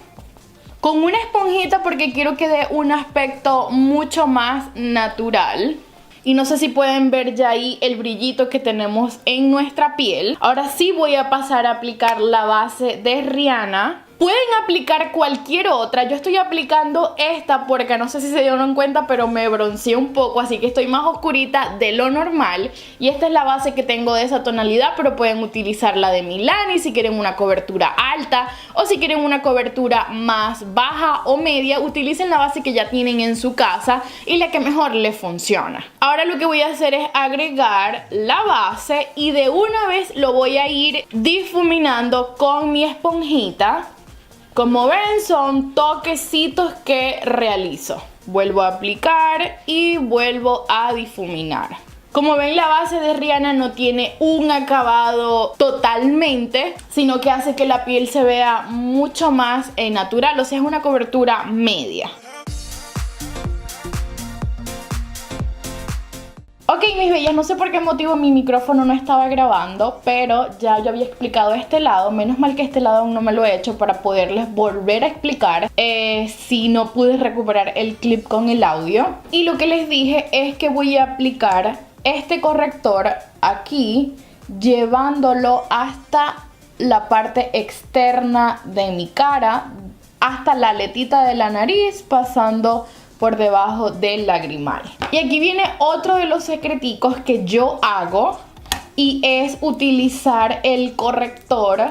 con una esponjita porque quiero que dé un aspecto mucho más natural. Y no sé si pueden ver ya ahí el brillito que tenemos en nuestra piel. Ahora sí voy a pasar a aplicar la base de Rihanna. Pueden aplicar cualquier otra. Yo estoy aplicando esta porque no sé si se dieron cuenta, pero me bronceé un poco, así que estoy más oscurita de lo normal. Y esta es la base que tengo de esa tonalidad, pero pueden utilizar la de Milani si quieren una cobertura alta, o si quieren una cobertura más baja o media, utilicen la base que ya tienen en su casa y la que mejor les funciona. Ahora lo que voy a hacer es agregar la base y de una vez lo voy a ir difuminando con mi esponjita. Como ven, son toquecitos que realizo. Vuelvo a aplicar y vuelvo a difuminar. Como ven, la base de Rihanna no tiene un acabado totalmente, sino que hace que la piel se vea mucho más natural, o sea, es una cobertura media. Ok, mis bellas, no sé por qué motivo mi micrófono no estaba grabando, pero ya yo había explicado este lado. Menos mal que este lado aún no me lo he hecho para poderles volver a explicar si no pude recuperar el clip con el audio. Y lo que les dije es que voy a aplicar este corrector aquí, llevándolo hasta la parte externa de mi cara, hasta la aletita de la nariz, pasando por debajo del lagrimal. Y aquí viene otro de los secreticos que yo hago, y es utilizar el corrector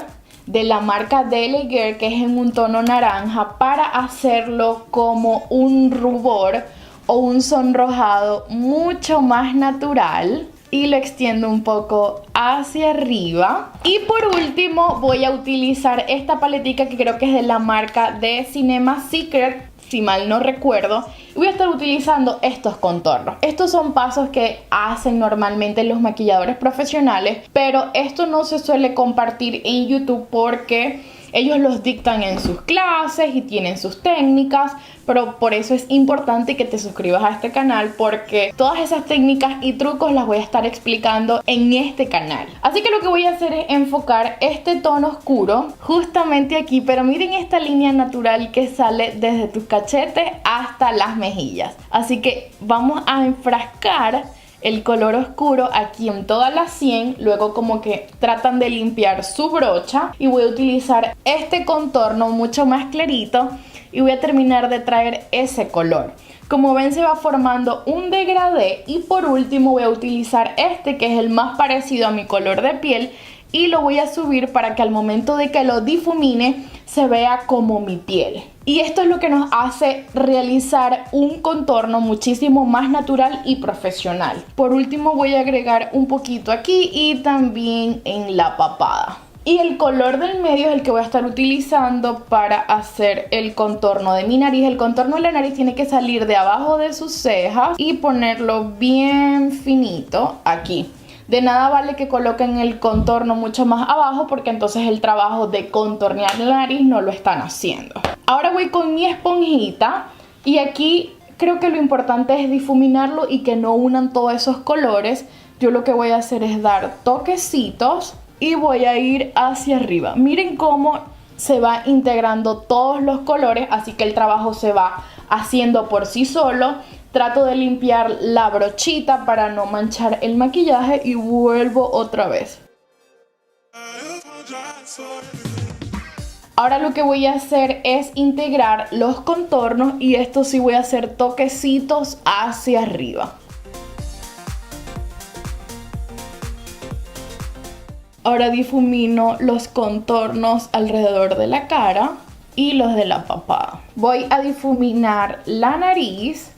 de la marca Daily Girl, que es en un tono naranja, para hacerlo como un rubor o un sonrojado mucho más natural, y lo extiendo un poco hacia arriba. Y por último voy a utilizar esta paletica que creo que es de la marca de Cinema Secret, si mal no recuerdo, y voy a estar utilizando estos contornos. Estos son pasos que hacen normalmente los maquilladores profesionales, pero esto no se suele compartir en YouTube porque ellos los dictan en sus clases y tienen sus técnicas, pero por eso es importante que te suscribas a este canal, porque todas esas técnicas y trucos las voy a estar explicando en este canal. Así que lo que voy a hacer es enfocar este tono oscuro justamente aquí, pero miren esta línea natural que sale desde tus cachetes hasta las mejillas. Así que vamos a enfrascar el color oscuro aquí en toda la sien, luego como que tratan de limpiar su brocha, y voy a utilizar este contorno mucho más clarito y voy a terminar de traer ese color. Como ven, se va formando un degradé, y por último voy a utilizar este que es el más parecido a mi color de piel, y lo voy a subir para que al momento de que lo difumine se vea como mi piel. Y esto es lo que nos hace realizar un contorno muchísimo más natural y profesional. Por último voy a agregar un poquito aquí y también en la papada. Y el color del medio es el que voy a estar utilizando para hacer el contorno de mi nariz. El contorno de la nariz tiene que salir de abajo de sus cejas y ponerlo bien finito aquí. De nada vale que coloquen el contorno mucho más abajo, porque entonces el trabajo de contornear la nariz no lo están haciendo. Ahora voy con mi esponjita, y aquí creo que lo importante es difuminarlo y que no unan todos esos colores. Yo lo que voy a hacer es dar toquecitos y voy a ir hacia arriba. Miren cómo se va integrando todos los colores, así que el trabajo se va haciendo por sí solo. Trato de limpiar la brochita para no manchar el maquillaje y vuelvo otra vez. Ahora lo que voy a hacer es integrar los contornos, y esto sí voy a hacer toquecitos hacia arriba. Ahora difumino los contornos alrededor de la cara y los de la papada. Voy a difuminar la nariz.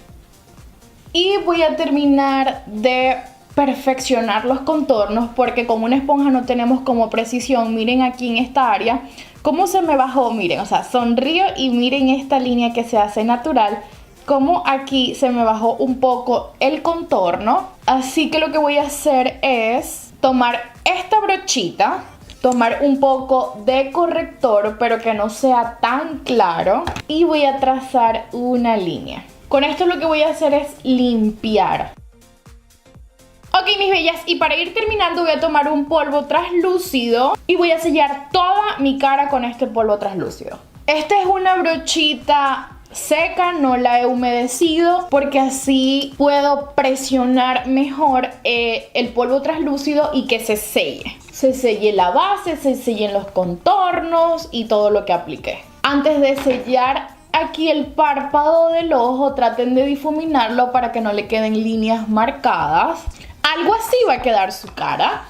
Y voy a terminar de perfeccionar los contornos, porque con una esponja no tenemos como precisión. Miren aquí en esta área cómo se me bajó, miren, o sea, sonrío y miren esta línea que se hace natural, como aquí se me bajó un poco el contorno. Así que lo que voy a hacer es tomar esta brochita, tomar un poco de corrector, pero que no sea tan claro, y voy a trazar una línea. Con esto lo que voy a hacer es limpiar. Ok, mis bellas, y para ir terminando voy a tomar un polvo translúcido y voy a sellar toda mi cara con este polvo translúcido. Esta es una brochita seca, no la he humedecido, porque así puedo presionar mejor el polvo translúcido y que se selle. Se selle la base, se sellen los contornos y todo lo que apliqué. Antes de sellar aquí el párpado del ojo, traten de difuminarlo para que no le queden líneas marcadas. Algo así va a quedar su cara.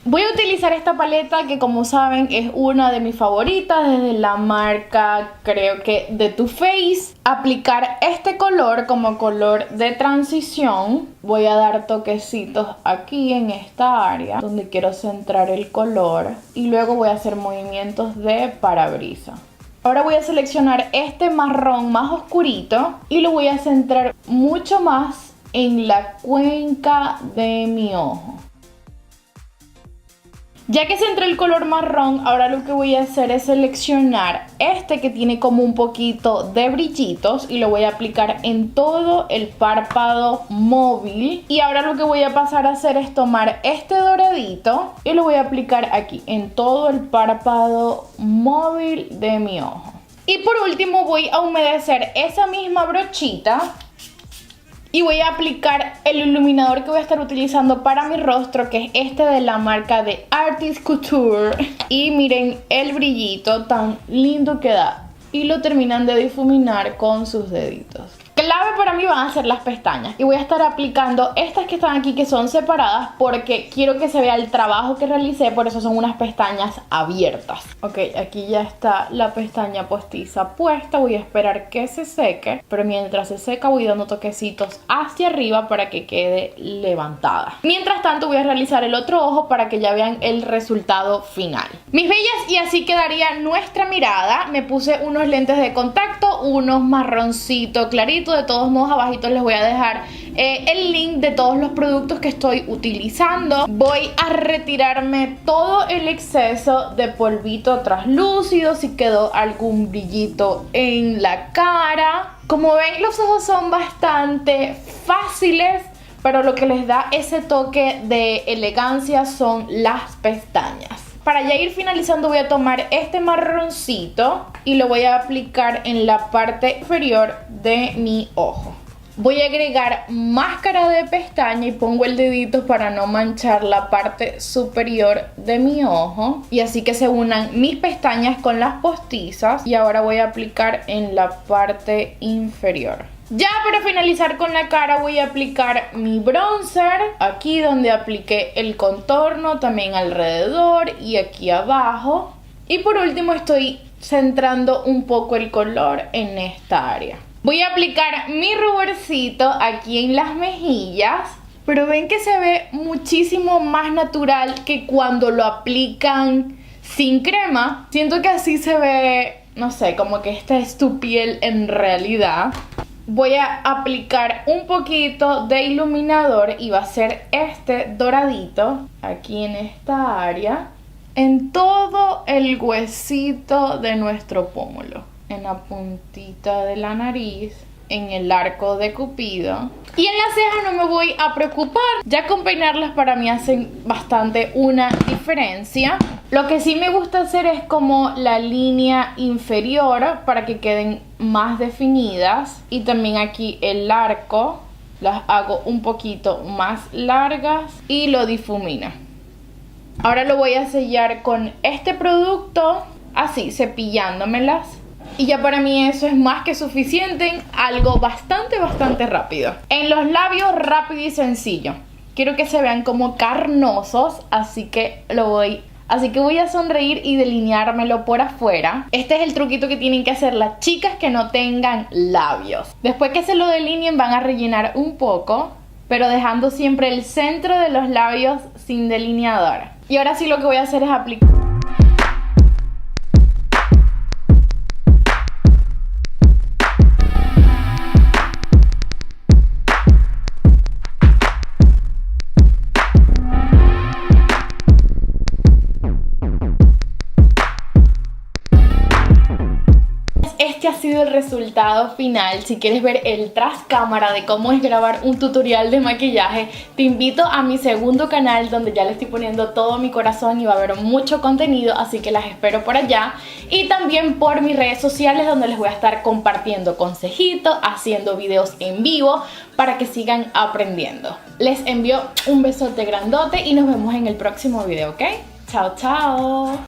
Voy a utilizar esta paleta que, como saben, es una de mis favoritas, desde la marca, creo que de Too Faced. Aplicar este color como color de transición. Voy a dar toquecitos aquí en esta área donde quiero centrar el color, y luego voy a hacer movimientos de parabrisa. Ahora voy a seleccionar este marrón más oscurito y lo voy a centrar mucho más en la cuenca de mi ojo. Ya que se entró el color marrón, ahora lo que voy a hacer es seleccionar este que tiene como un poquito de brillitos y lo voy a aplicar en todo el párpado móvil. Y ahora lo que voy a pasar a hacer es tomar este doradito y lo voy a aplicar aquí en todo el párpado móvil de mi ojo. Y por último voy a humedecer esa misma brochita y voy a aplicar el iluminador que voy a estar utilizando para mi rostro, que es este de la marca de Artist Couture. Y miren el brillito tan lindo que da. Y lo terminan de difuminar con sus deditos. Clave para mí van a ser las pestañas. Y voy a estar aplicando estas que están aquí, que son separadas, porque quiero que se vea el trabajo que realicé. Por eso son unas pestañas abiertas. Ok, aquí ya está la pestaña postiza puesta. Voy a esperar que se seque. Pero mientras se seca voy dando toquecitos hacia arriba para que quede levantada. Mientras tanto voy a realizar el otro ojo para que ya vean el resultado final. Mis bellas, y así quedaría nuestra mirada. Me puse unos lentes de contacto, unos marroncito clarito. De todos modos, abajito les voy a dejar el link de todos los productos que estoy utilizando. Voy a retirarme todo el exceso de polvito translúcido, si quedó algún brillito en la cara. Como ven, los ojos son bastante fáciles, pero lo que les da ese toque de elegancia son las pestañas. Para ya ir finalizando voy a tomar este marroncito y lo voy a aplicar en la parte inferior de mi ojo. Voy a agregar máscara de pestaña y pongo el dedito para no manchar la parte superior de mi ojo. Y así que se unan mis pestañas con las postizas. Y ahora voy a aplicar en la parte inferior. Ya para finalizar con la cara voy a aplicar mi bronzer, aquí donde apliqué el contorno, también alrededor y aquí abajo. Y por último estoy centrando un poco el color en esta área. Voy a aplicar mi ruborcito aquí en las mejillas, pero ven que se ve muchísimo más natural que cuando lo aplican sin crema. Siento que así se ve, no sé, como que esta es tu piel en realidad. Voy a aplicar un poquito de iluminador y va a ser este doradito aquí en esta área, en todo el huesito de nuestro pómulo, en la puntita de la nariz, en el arco de Cupido. Y en las cejas no me voy a preocupar, ya con peinarlas para mí hacen bastante una diferencia. Lo que sí me gusta hacer es como la línea inferior para que queden más definidas. Y también aquí el arco las hago un poquito más largas y lo difumino. Ahora lo voy a sellar con este producto, así cepillándomelas. Y ya para mí eso es más que suficiente, algo bastante rápido. En los labios, rápido y sencillo. Quiero que se vean como carnosos, así que voy a sonreír y delineármelo por afuera. Este es el truquito que tienen que hacer las chicas que no tengan labios. Después que se lo delineen van a rellenar un poco, pero dejando siempre el centro de los labios sin delineador. Y ahora sí lo que voy a hacer es aplicar. Este ha sido el resultado final. Si quieres ver el tras cámara de cómo es grabar un tutorial de maquillaje, te invito a mi segundo canal donde ya le estoy poniendo todo mi corazón y va a haber mucho contenido, así que las espero por allá. Y también por mis redes sociales donde les voy a estar compartiendo consejitos, haciendo videos en vivo para que sigan aprendiendo. Les envío un besote grandote y nos vemos en el próximo video, ¿ok? Chao, chao.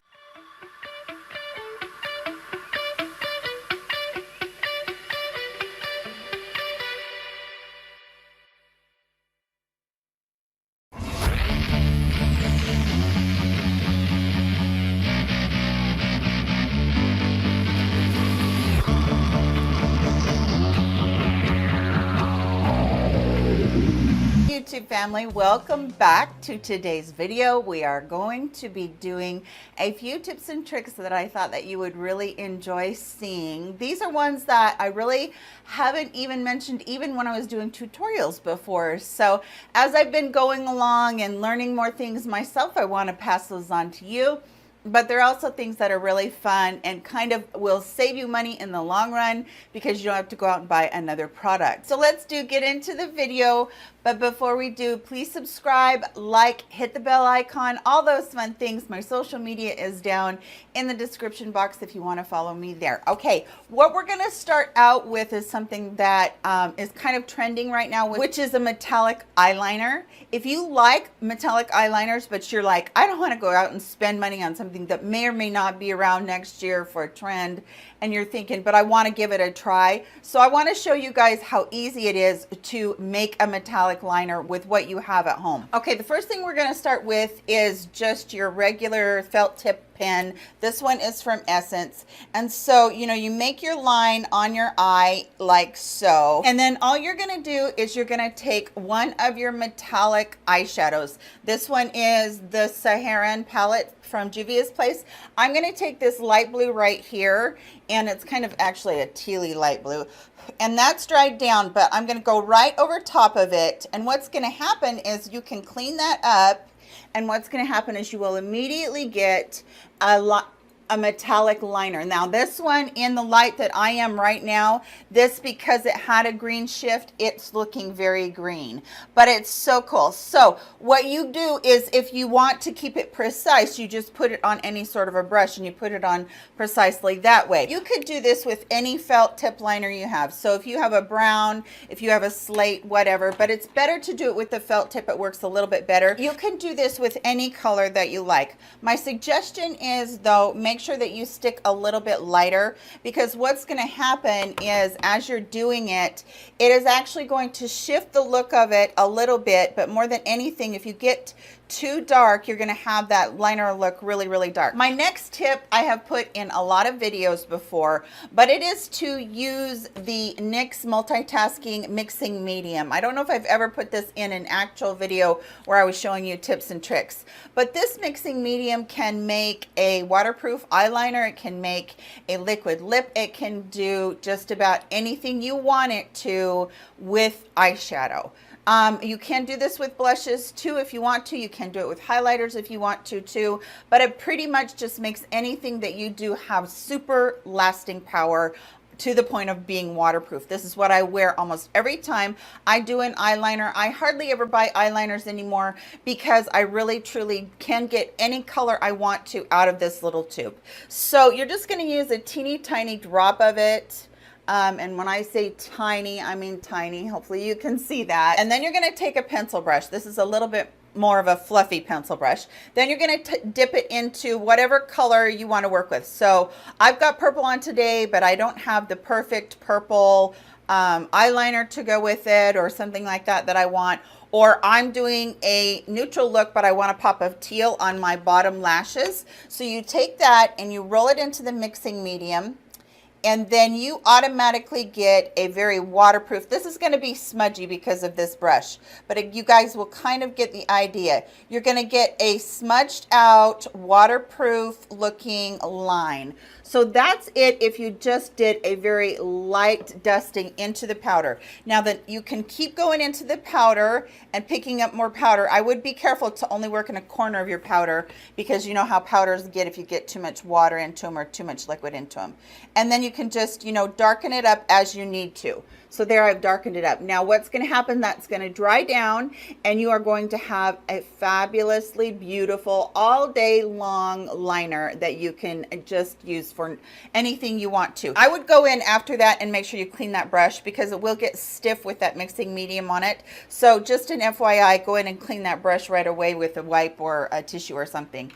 YouTube family, welcome back to today's video. We are going to be doing a few tips and tricks that I thought that you would really enjoy seeing. These are ones that I really haven't even mentioned even when I was doing tutorials before. So as I've been going along and learning more things myself, I want to pass those on to you. But there are also things that are really fun and kind of will save you money in the long run because you don't have to go out and buy another product. So let's get into the video. But before we do, please subscribe, like, hit the bell icon, all those fun things. My social media is down in the description box if you want to follow me there. Okay, what we're going to start out with is something that is kind of trending right now, which is a metallic eyeliner. If you like metallic eyeliners, but you're like, I don't want to go out and spend money on something that may or may not be around next year for a trend, and you're thinking, but I want to give it a try. So I want to show you guys how easy it is to make a metallic liner with what you have at home. Okay, the first thing we're going to start with is just your regular felt tip pen. This one is from Essence. And so, you make your line on your eye like so. And then all you're going to do is you're going to take one of your metallic eyeshadows. This one is the Saharan palette from Juvia's Place. I'm going to take this light blue right here, and it's kind of actually a tealy light blue, and that's dried down, but I'm going to go right over top of it. And what's going to happen is you can clean that up, and what's going to happen is you will immediately get a metallic liner. Now this one in the light that I am right now, this, because it had a green shift, it's looking very green, but it's so cool. So what you do is, if you want to keep it precise, you just put it on any sort of a brush and you put it on precisely that way. You could do this with any felt tip liner you have. So if you have a brown, if you have a slate, whatever, but it's better to do it with the felt tip. It works a little bit better. You can do this with any color that you like. My suggestion is, though, make sure that you stick a little bit lighter, because what's going to happen is, as you're doing it, it is actually going to shift the look of it a little bit. But more than anything, if you get too dark, you're going to have that liner look really, really dark. My next tip I have put in a lot of videos before, but it is to use the NYX multitasking mixing medium. I don't know if I've ever put this in an actual video where I was showing you tips and tricks, but this mixing medium can make a waterproof eyeliner. It can make a liquid lip. It can do just about anything you want it to with eyeshadow. You can do this with blushes too if you want to. You can do it with highlighters if you want to too. But it pretty much just makes anything that you do have super lasting power, to the point of being waterproof. This is what I wear almost every time I do an eyeliner. I hardly ever buy eyeliners anymore because I really truly can get any color I want to out of this little tube. So you're just going to use a teeny tiny drop of it. And when I say tiny, I mean tiny. Hopefully you can see that. And then you're going to take a pencil brush. This is a little bit more of a fluffy pencil brush. Then you're going to dip it into whatever color you want to work with. So I've got purple on today, but I don't have the perfect purple eyeliner to go with it, or something like that I want. Or I'm doing a neutral look, but I want a pop of teal on my bottom lashes. So you take that and you roll it into the mixing medium, and then you automatically get a very waterproof. This is going to be smudgy because of this brush, but you guys will kind of get the idea. You're going to get a smudged out, waterproof looking line. So that's it if you just did a very light dusting into the powder. Now that you can keep going into the powder and picking up more powder, I would be careful to only work in a corner of your powder, because you know how powders get if you get too much water into them or too much liquid into them. And then you can just, darken it up as you need to. So there, I've darkened it up. Now what's going to happen, that's going to dry down, and you are going to have a fabulously beautiful all day long liner that you can just use for anything you want to. I would go in after that and make sure you clean that brush, because it will get stiff with that mixing medium on it. So just an FYI, go in and clean that brush right away with a wipe or a tissue or something.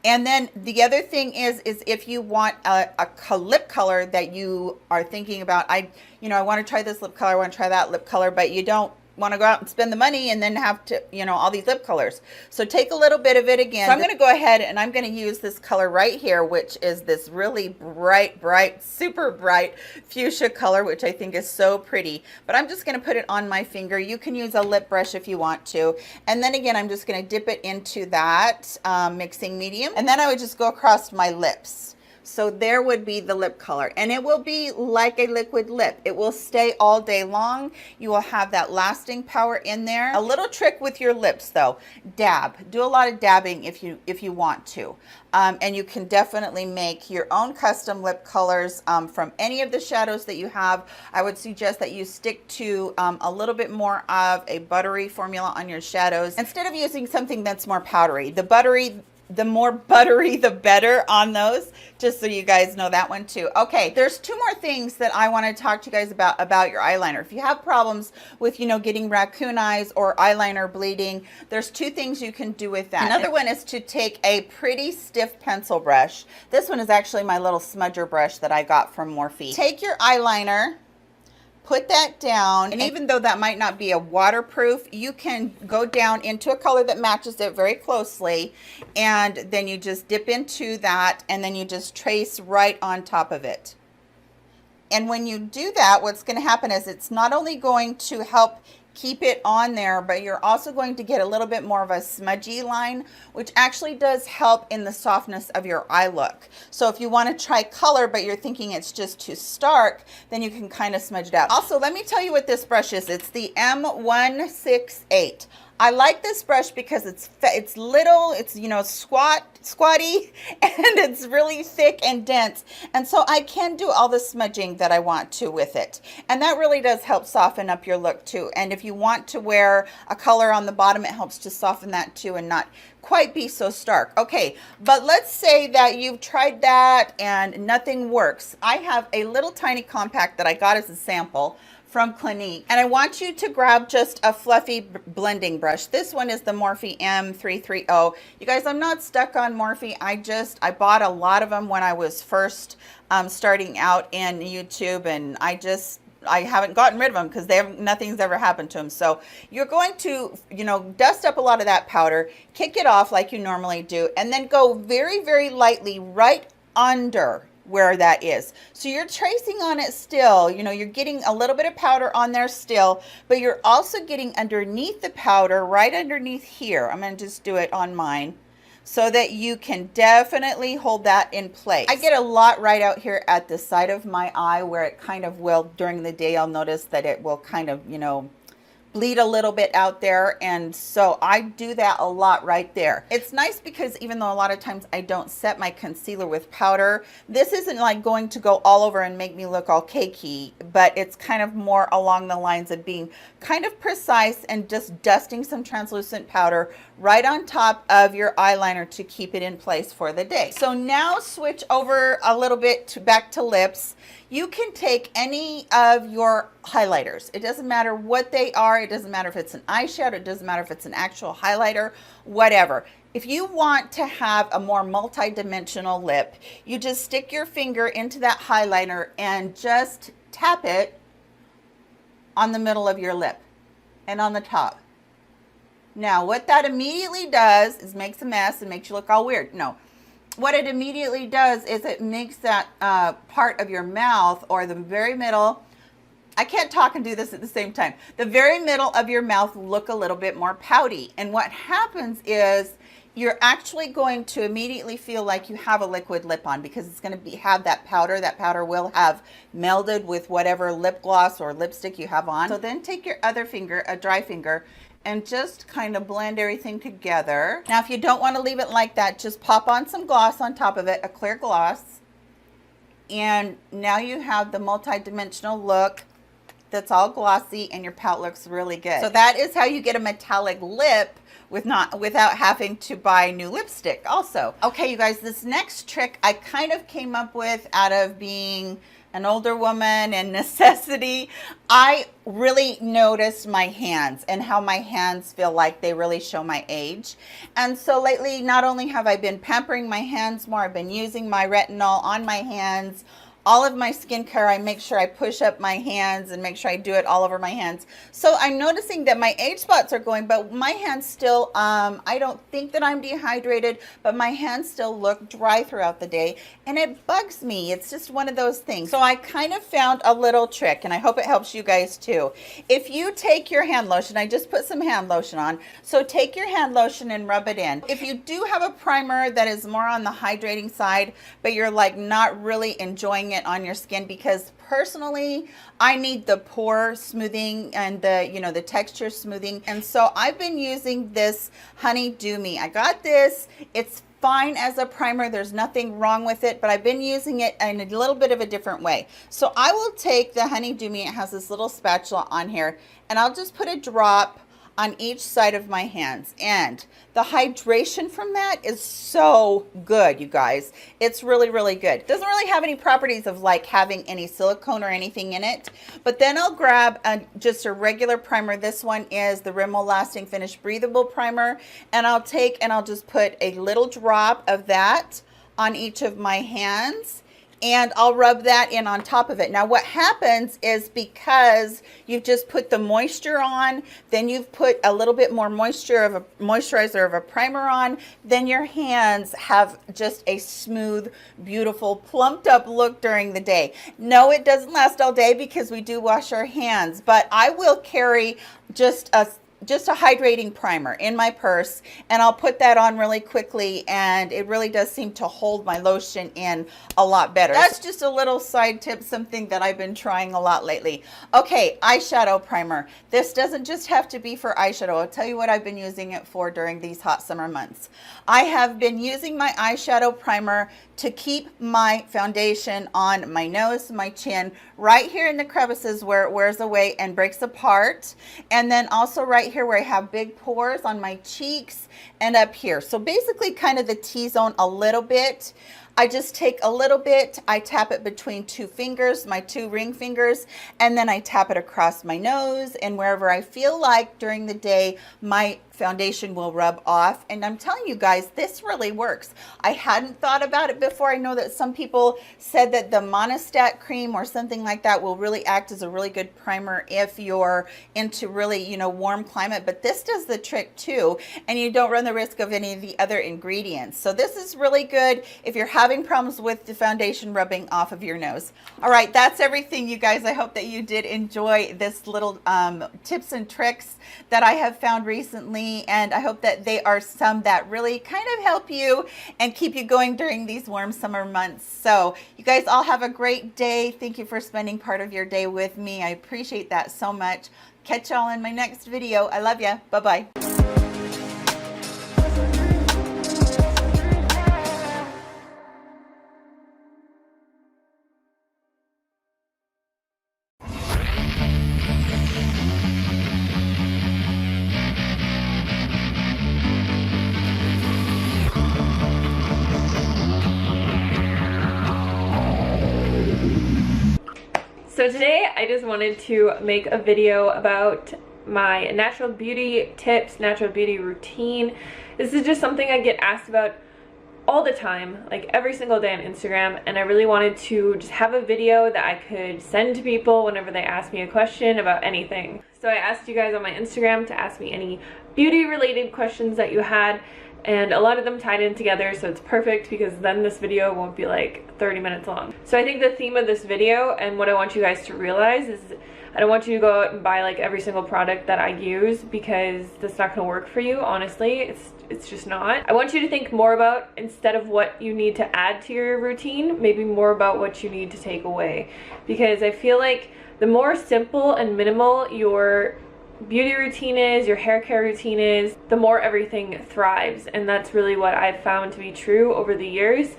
And then the other thing is if you want a lip color that you are thinking about, I want to try this lip color, I want to try that lip color, but you don't want to go out and spend the money and then have to, you know, all these lip colors. So take a little bit of it again. So I'm going to go ahead and I'm going to use this color right here, which is this really bright, super bright fuchsia color, which I think is so pretty. But I'm just going to put it on my finger. You can use a lip brush if you want to. And then again, I'm just going to dip it into that mixing medium. And then I would just go across my lips. So there would be the lip color, and it will be like a liquid lip. It will stay all day long. You will have that lasting power in there. A little trick with your lips though, dab. Do a lot of dabbing if you want to. And you can definitely make your own custom lip colors from any of the shadows that you have. I would suggest that you stick to a little bit more of a buttery formula on your shadows instead of using something that's more powdery. The more buttery, the better on those, just so you guys know that one too. Okay, there's two more things that I want to talk to you guys about your eyeliner. If you have problems with, you know, getting raccoon eyes or eyeliner bleeding, there's two things you can do with that. Another one is to take a pretty stiff pencil brush. This one is actually my little smudger brush that I got from Morphe. Take your eyeliner, put that down, and even though that might not be a waterproof, you can go down into a color that matches it very closely, and then you just dip into that, and then you just trace right on top of it. And when you do that, what's going to happen is it's not only going to help keep it on there, but you're also going to get a little bit more of a smudgy line, which actually does help in the softness of your eye look. So if you want to try color, but you're thinking it's just too stark, then you can kind of smudge it out. Also, let me tell you what this brush is. It's the M168. I like this brush because it's little, it's, you know, squatty, and it's really thick and dense. And so I can do all the smudging that I want to with it. And that really does help soften up your look too. And if you want to wear a color on the bottom, it helps to soften that too and not quite be so stark. Okay, but let's say that you've tried that and nothing works. I have a little tiny compact that I got as a sample from Clinique, and I want you to grab just a fluffy blending brush. This one is the Morphe M330. You guys, I'm not stuck on Morphe. I bought a lot of them when I was first starting out in YouTube, and I haven't gotten rid of them because nothing's ever happened to them. So you're going to, you know, dust up a lot of that powder, kick it off like you normally do, and then go very, very lightly right under where that is. So you're tracing on it still, you know, you're getting a little bit of powder on there still, but you're also getting underneath the powder, right underneath here. I'm going to just do it on mine so that you can definitely hold that in place. I get a lot right out here at the side of my eye where it kind of will, during the day, I'll notice that it will kind of, you know, bleed a little bit out there, and so I do that a lot right there. It's nice because even though a lot of times I don't set my concealer with powder, this isn't like going to go all over and make me look all cakey, but it's kind of more along the lines of being kind of precise and just dusting some translucent powder right on top of your eyeliner to keep it in place for the day. So now switch over a little bit back to lips. You can take any of your highlighters. It doesn't matter what they are. It doesn't matter if it's an eyeshadow. It doesn't matter if it's an actual highlighter, whatever. If you want to have a more multi-dimensional lip, you just stick your finger into that highlighter and just tap it on the middle of your lip and on the top. Now, what that immediately does is makes a mess and makes you look all weird. No. What it immediately does is it makes that part of your mouth, or the very middle, I can't talk and do this at the same time, the very middle of your mouth look a little bit more pouty. And what happens is you're actually going to immediately feel like you have a liquid lip on, because it's going to have that powder. That powder will have melded with whatever lip gloss or lipstick you have on. So then take your other finger, a dry finger, and just kind of blend everything together. Now, if you don't want to leave it like that, just pop on some gloss on top of it, a clear gloss. And now you have the multi-dimensional look that's all glossy, and your palette looks really good. So that is how you get a metallic lip without having to buy new lipstick also. Okay, you guys, this next trick I kind of came up with out of being an older woman and necessity. I really noticed my hands and how my hands feel like they really show my age. And so lately, not only have I been pampering my hands more, I've been using my retinol on my hands all of my skincare, I make sure I push up my hands and make sure I do it all over my hands. So I'm noticing that my age spots are going, but my hands still, I don't think that I'm dehydrated, but my hands still look dry throughout the day, and it bugs me. It's just one of those things. So I kind of found a little trick, and I hope it helps you guys too. If you take your hand lotion, I just put some hand lotion on, so take your hand lotion and rub it in. If you do have a primer that is more on the hydrating side, but you're like not really enjoying it on your skin, because personally I need the pore smoothing and the, you know, the texture smoothing, and so I've been using this Honey Do Me. I got this, it's fine as a primer, there's nothing wrong with it, but I've been using it in a little bit of a different way. So I will take the Honey Do Me, it has this little spatula on here, and I'll just put a drop on each side of my hands, and the hydration from that is so good, you guys. It's really, really good. It doesn't really have any properties of like having any silicone or anything in it, but then I'll grab just a regular primer. This one is the Rimmel Lasting Finish Breathable Primer, and I'll take and I'll just put a little drop of that on each of my hands, and I'll rub that in on top of it. Now what happens is, because you've just put the moisture on, then you've put a little bit more moisture of a moisturizer of a primer on, then your hands have just a smooth, beautiful, plumped up look during the day. No, it doesn't last all day because we do wash our hands, but I will carry just a hydrating primer in my purse, and I'll put that on really quickly, and it really does seem to hold my lotion in a lot better. That's just a little side tip, something that I've been trying a lot lately. Okay, eyeshadow primer. This doesn't just have to be for eyeshadow. I'll tell you what I've been using it for during these hot summer months. I have been using my eyeshadow primer to keep my foundation on my nose, my chin, right here in the crevices where it wears away and breaks apart, and then also right here where I have big pores on my cheeks and up here. So basically kind of the T-zone a little bit. I just take a little bit, I tap it between two fingers, my two ring fingers, and then I tap it across my nose and wherever I feel like during the day my foundation will rub off. And I'm telling you guys, this really works. I hadn't thought about it before. I know that some people said that the Monistat cream or something like that will really act as a really good primer if you're into really, you know, warm climate, but this does the trick too, and you don't run the risk of any of the other ingredients. So this is really good if you're having problems with the foundation rubbing off of your nose. All right, that's everything, you guys. I hope that you did enjoy this little tips and tricks that I have found recently, and I hope that they are some that really kind of help you and keep you going during these warm summer months. So you guys all have a great day. Thank you for spending part of your day with me. I appreciate that so much. Catch y'all in my next video. I love ya. Bye-bye. So today I just wanted to make a video about my natural beauty tips, natural beauty routine. This is just something I get asked about all the time, like every single day on Instagram, and I really wanted to just have a video that I could send to people whenever they ask me a question about anything. So I asked you guys on my Instagram to ask me any beauty related questions that you had, and a lot of them tied in together, so it's perfect because then this video won't be like 30 minutes long. So I think the theme of this video and what I want you guys to realize is I don't want you to go out and buy like every single product that I use, because that's not going to work for you. Honestly, it's just not. I want you to think more about, instead of what you need to add to your routine, maybe more about what you need to take away, because I feel like the more simple and minimal your beauty routine is, your hair care routine is, the more everything thrives. And that's really what I've found to be true over the years,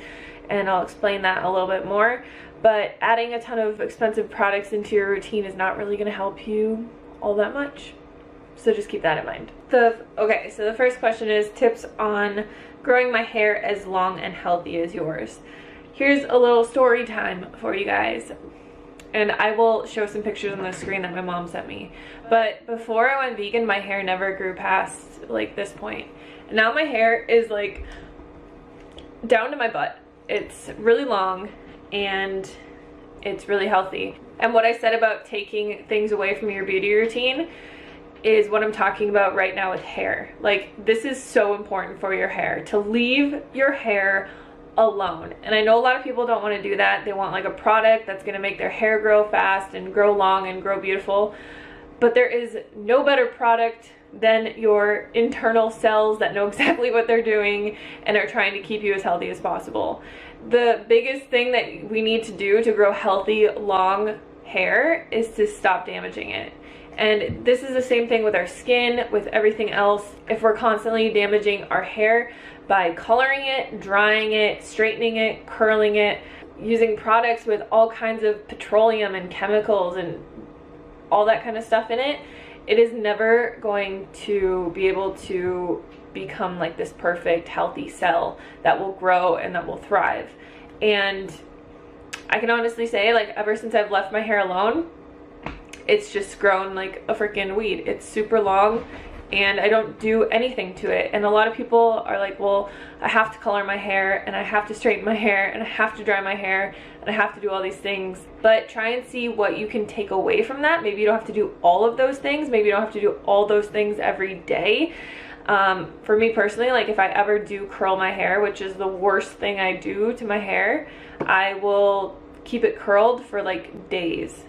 and I'll explain that a little bit more. But adding a ton of expensive products into your routine is not really going to help you all that much, so just keep that in mind. Okay, so the first question is tips on growing my hair as long and healthy as yours. Here's a little story time for you guys, and I will show some pictures on the screen that my mom sent me. But before I went vegan, my hair never grew past like this point. And now my hair is like down to my butt. It's really long, and it's really healthy. And what I said about taking things away from your beauty routine is what I'm talking about right now with hair. Like, this is so important for your hair, to leave your hair alone. And I know a lot of people don't want to do that. They want like a product that's going to make their hair grow fast and grow long and grow beautiful. But there is no better product than your internal cells that know exactly what they're doing and are trying to keep you as healthy as possible. The biggest thing that we need to do to grow healthy, long hair is to stop damaging it. And this is the same thing with our skin, with everything else. If we're constantly damaging our hair by coloring it, drying it, straightening it, curling it, using products with all kinds of petroleum and chemicals and all that kind of stuff in it, it is never going to be able to become like this perfect healthy cell that will grow and that will thrive. And I can honestly say, like, ever since I've left my hair alone, it's just grown like a freaking weed. It's super long and I don't do anything to it. And a lot of people are like, well, I have to color my hair and I have to straighten my hair and I have to dry my hair and I have to do all these things. But try and see what you can take away from that. Maybe you don't have to do all of those things. Maybe you don't have to do all those things every day. For me personally, like, if I ever do curl my hair, which is the worst thing I do to my hair, I will keep it curled for like days.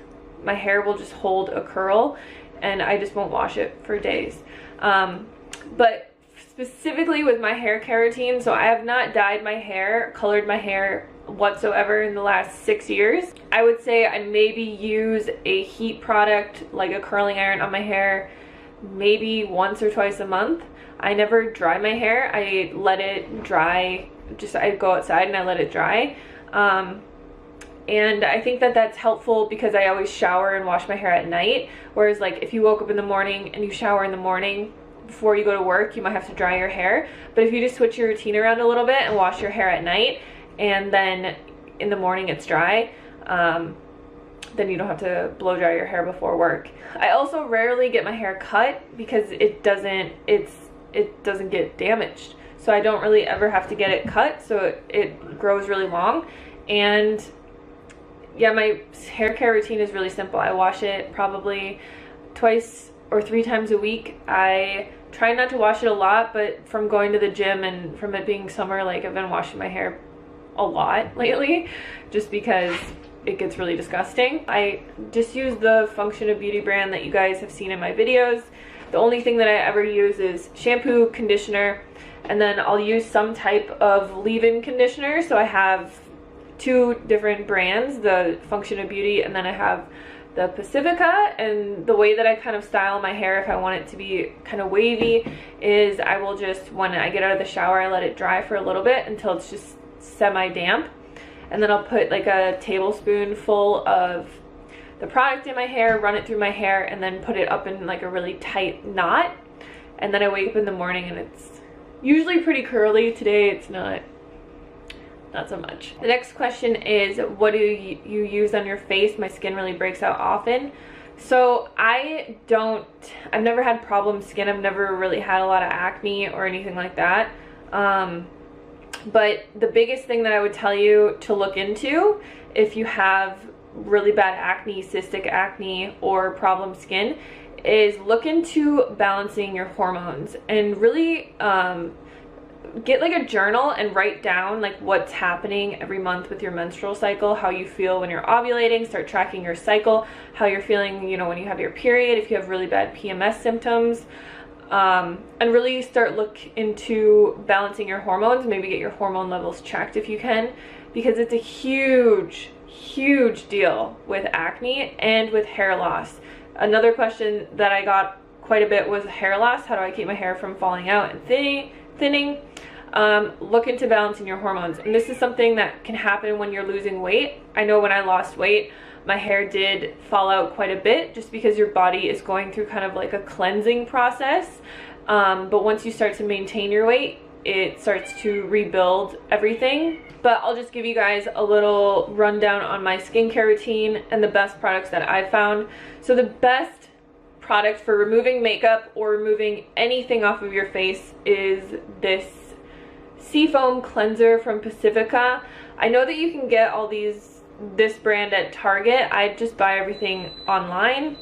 My hair will just hold a curl and I just won't wash it for days. But specifically with my hair care routine, so I have not dyed my hair, colored my hair whatsoever in the last 6 years. I would say I maybe use a heat product like a curling iron on my hair maybe once or twice a month. I never dry my hair. I let it dry. I go outside and I let it dry. And I think that that's helpful because I always shower and wash my hair at night. Whereas, like, if you woke up in the morning and you shower in the morning before you go to work, you might have to dry your hair. But if you just switch your routine around a little bit and wash your hair at night and then in the morning it's dry, then you don't have to blow dry your hair before work. I also rarely get my hair cut because it doesn't get damaged. So I don't really ever have to get it cut, so it grows really long. And yeah, my hair care routine is really simple. I wash it probably twice or 3 times a week. I try not to wash it a lot, but from going to the gym and from it being summer, like, I've been washing my hair a lot lately just because it gets really disgusting. I just use the Function of Beauty brand that you guys have seen in my videos. The only thing that I ever use is shampoo, conditioner, and then I'll use some type of leave-in conditioner. So I have 2 different brands, the Function of Beauty, and then I have the Pacifica. And the way that I kind of style my hair, if I want it to be kind of wavy, is I will just, when I get out of the shower, I let it dry for a little bit until it's just semi-damp, and then I'll put like a tablespoon full of the product in my hair, run it through my hair, and then put it up in like a really tight knot. And then I wake up in the morning and it's usually pretty curly. Today it's not so much. The next question is, what do you use on your face? My skin really breaks out often. So I've never had problem skin. I've never really had a lot of acne or anything like that. But the biggest thing that I would tell you to look into if you have really bad acne, cystic acne, or problem skin, is look into balancing your hormones and really get like a journal and write down like what's happening every month with your menstrual cycle, how you feel when you're ovulating, start tracking your cycle, how you're feeling, you know, when you have your period, if you have really bad PMS symptoms, and really start look into balancing your hormones. Maybe get your hormone levels checked if you can, because it's a huge deal with acne and with hair loss. Another question that I got quite a bit was hair loss. How do I keep my hair from falling out and thinning? Look into balancing your hormones. And this is something that can happen when you're losing weight. I know when I lost weight, my hair did fall out quite a bit just because your body is going through kind of like a cleansing process. But once you start to maintain your weight, it starts to rebuild everything. But I'll just give you guys a little rundown on my skincare routine and the best products that I've found. So the best product for removing makeup or removing anything off of your face is this Seafoam cleanser from Pacifica. I know that you can get all these this brand at Target. I just buy everything online.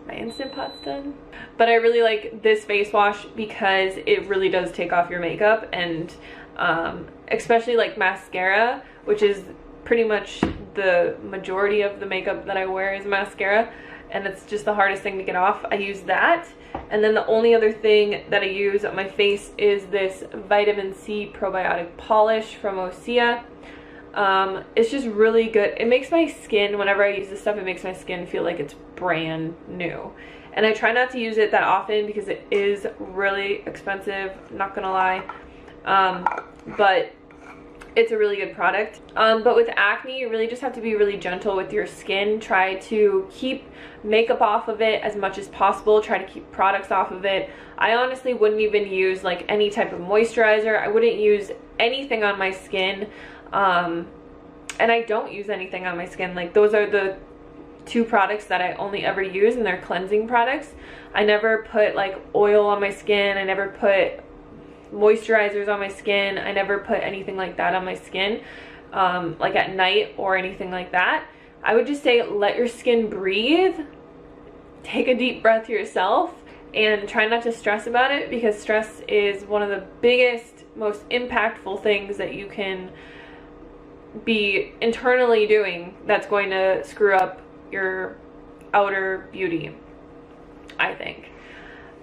My Instant Pot's done. But I really like this face wash because it really does take off your makeup, and especially like mascara, which is pretty much the majority of the makeup that I wear is mascara, and it's just the hardest thing to get off. I use that. And then the only other thing that I use on my face is this vitamin C probiotic polish from Osea. It's just really good. It makes my skin, whenever I use this stuff, it makes my skin feel like it's brand new. And I try not to use it that often because it is really expensive, not gonna lie. But it's a really good product. But with acne, you really just have to be really gentle with your skin. Try to keep makeup off of it as much as possible. Try to keep products off of it. I honestly wouldn't even use like any type of moisturizer. I wouldn't use anything on my skin. And I don't use anything on my skin. Like, those are the 2 products that I only ever use, and they're cleansing products. I never put like oil on my skin. I never put moisturizers on my skin. I never put anything like that on my skin, like at night or anything like that. I would just say let your skin breathe, take a deep breath yourself, and try not to stress about it, because stress is one of the biggest, most impactful things that you can be internally doing that's going to screw up your outer beauty, I think.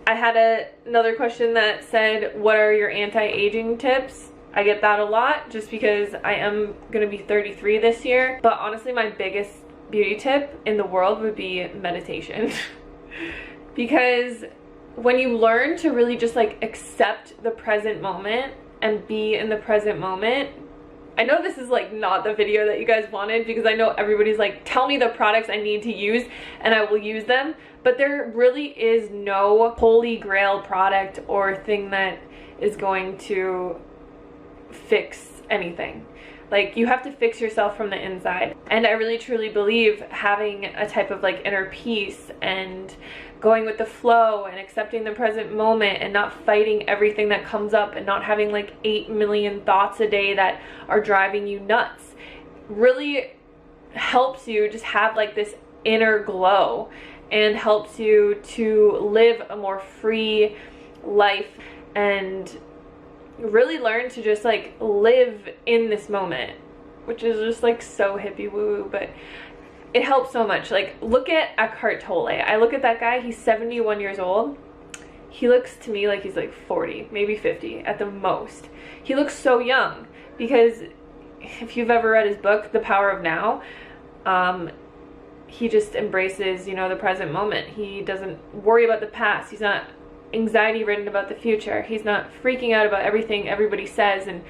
I had another question that said, what are your anti-aging tips? I get that a lot just because I am going to be 33 this year. But honestly, my biggest beauty tip in the world would be meditation. Because when you learn to really just like accept the present moment and be in the present moment, I know this is like not the video that you guys wanted, because I know everybody's like, tell me the products I need to use and I will use them. But there really is no holy grail product or thing that is going to fix anything. Like, you have to fix yourself from the inside. And I really truly believe having a type of like inner peace and going with the flow and accepting the present moment and not fighting everything that comes up and not having like 8 million thoughts a day that are driving you nuts really helps you just have like this inner glow, and helps you to live a more free life and really learn to just like live in this moment, which is just like so hippie woo-woo, but it helps so much. Like, look at Eckhart Tolle. I look at that guy, he's 71 years old. He looks to me like he's like 40, maybe 50 at the most. He looks so young, because if you've ever read his book, The Power of Now, he just embraces, you know, the present moment. He doesn't worry about the past. He's not anxiety ridden about the future. He's not freaking out about everything everybody says and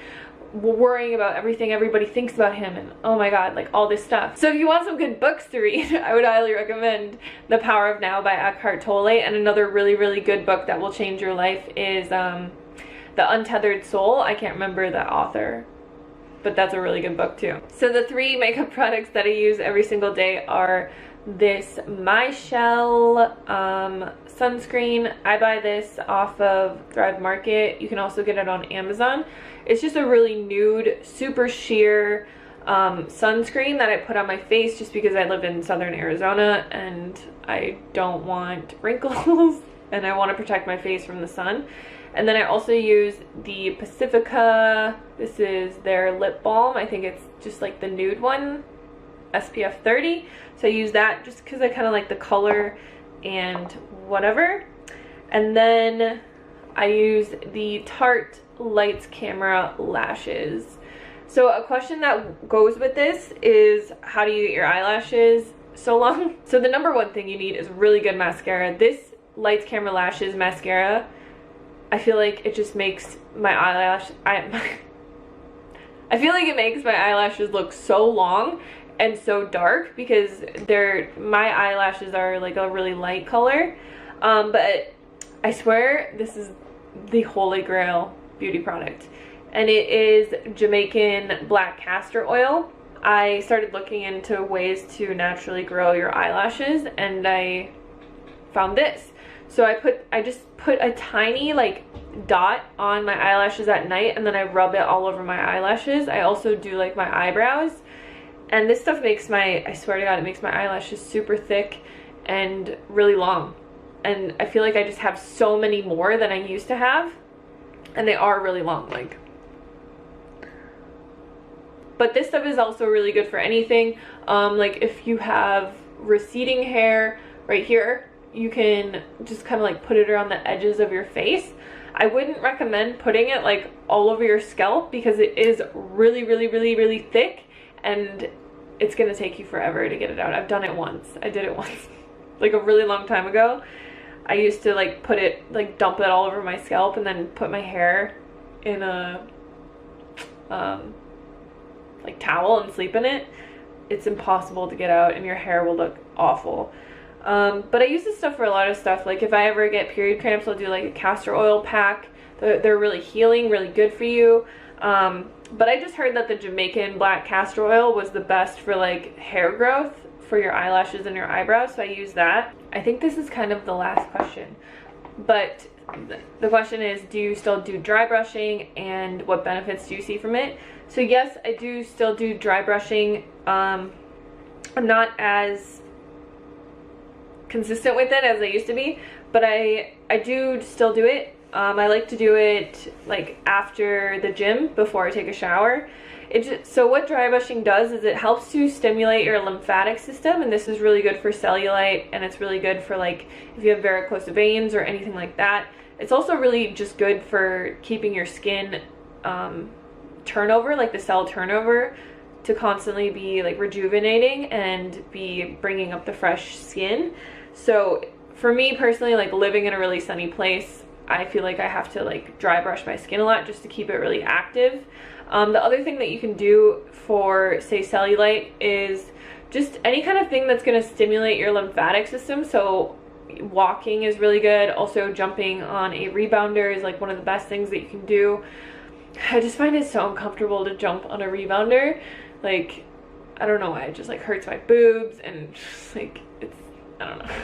worrying about everything everybody thinks about him, and oh my god, like all this stuff. So if you want some good books to read, I would highly recommend The Power of Now by Eckhart Tolle. And another really, really good book that will change your life is The Untethered Soul. I can't remember the author, but that's a really good book too. So the 3 makeup products that I use every single day are this My Shell sunscreen. I buy this off of Thrive Market. You can also get it on Amazon. It's just a really nude, super sheer sunscreen that I put on my face just because I live in southern Arizona and I don't want wrinkles and I want to protect my face from the sun. And then I also use the Pacifica. This is their lip balm. I think it's just like the nude one, SPF 30. So I use that just because I kind of like the color and whatever. And then I use the Tarte Lights Camera lashes. So a question that goes with this is, how do you get your eyelashes so long? So the number one thing you need is really good mascara. This Lights Camera Lashes mascara, I feel like it just makes my I feel like it makes my eyelashes look so long and so dark, because my eyelashes are like a really light color. But I swear this is the holy grail beauty product, and it is Jamaican black castor oil. I started looking into ways to naturally grow your eyelashes, and I found this. So I just put a tiny like dot on my eyelashes at night, and then I rub it all over my eyelashes. I also do like my eyebrows, And this stuff makes I swear to God, it makes my eyelashes super thick and really long. And I feel like I just have so many more than I used to have. And they are really long, like. But this stuff is also really good for anything. Like if you have receding hair right here, you can just kind of like put it around the edges of your face. I wouldn't recommend putting it like all over your scalp because it is really, really, really, really thick, and it's gonna take you forever to get it out. I've done it once. I did it once, like a really long time ago. I used to like put it, like dump it all over my scalp and then put my hair in a like towel and sleep in it. It's impossible to get out and your hair will look awful. But I use this stuff for a lot of stuff. Like if I ever get period cramps, I'll do like a castor oil pack. They're really healing, really good for you. But I just heard that the Jamaican black castor oil was the best for like hair growth for your eyelashes and your eyebrows, so I use that. I think this is kind of the last question, but the question is, do you still do dry brushing and what benefits do you see from it? So yes, I do still do dry brushing. I'm not as consistent with it as I used to be, but I do still do it. I like to do it like after the gym before I take a shower. So what dry brushing does is it helps to stimulate your lymphatic system, and this is really good for cellulite, and it's really good for like if you have varicose veins or anything like that. It's also really just good for keeping your skin turnover, like the cell turnover, to constantly be like rejuvenating and be bringing up the fresh skin. So for me personally, like living in a really sunny place, I feel like I have to like dry brush my skin a lot just to keep it really active. The other thing that you can do for, say, cellulite is just any kind of thing that's going to stimulate your lymphatic system. So walking is really good. Also jumping on a rebounder is like one of the best things that you can do. I just find it so uncomfortable to jump on a rebounder. Like, I don't know why, it just like hurts my boobs and just like, it's, I don't know.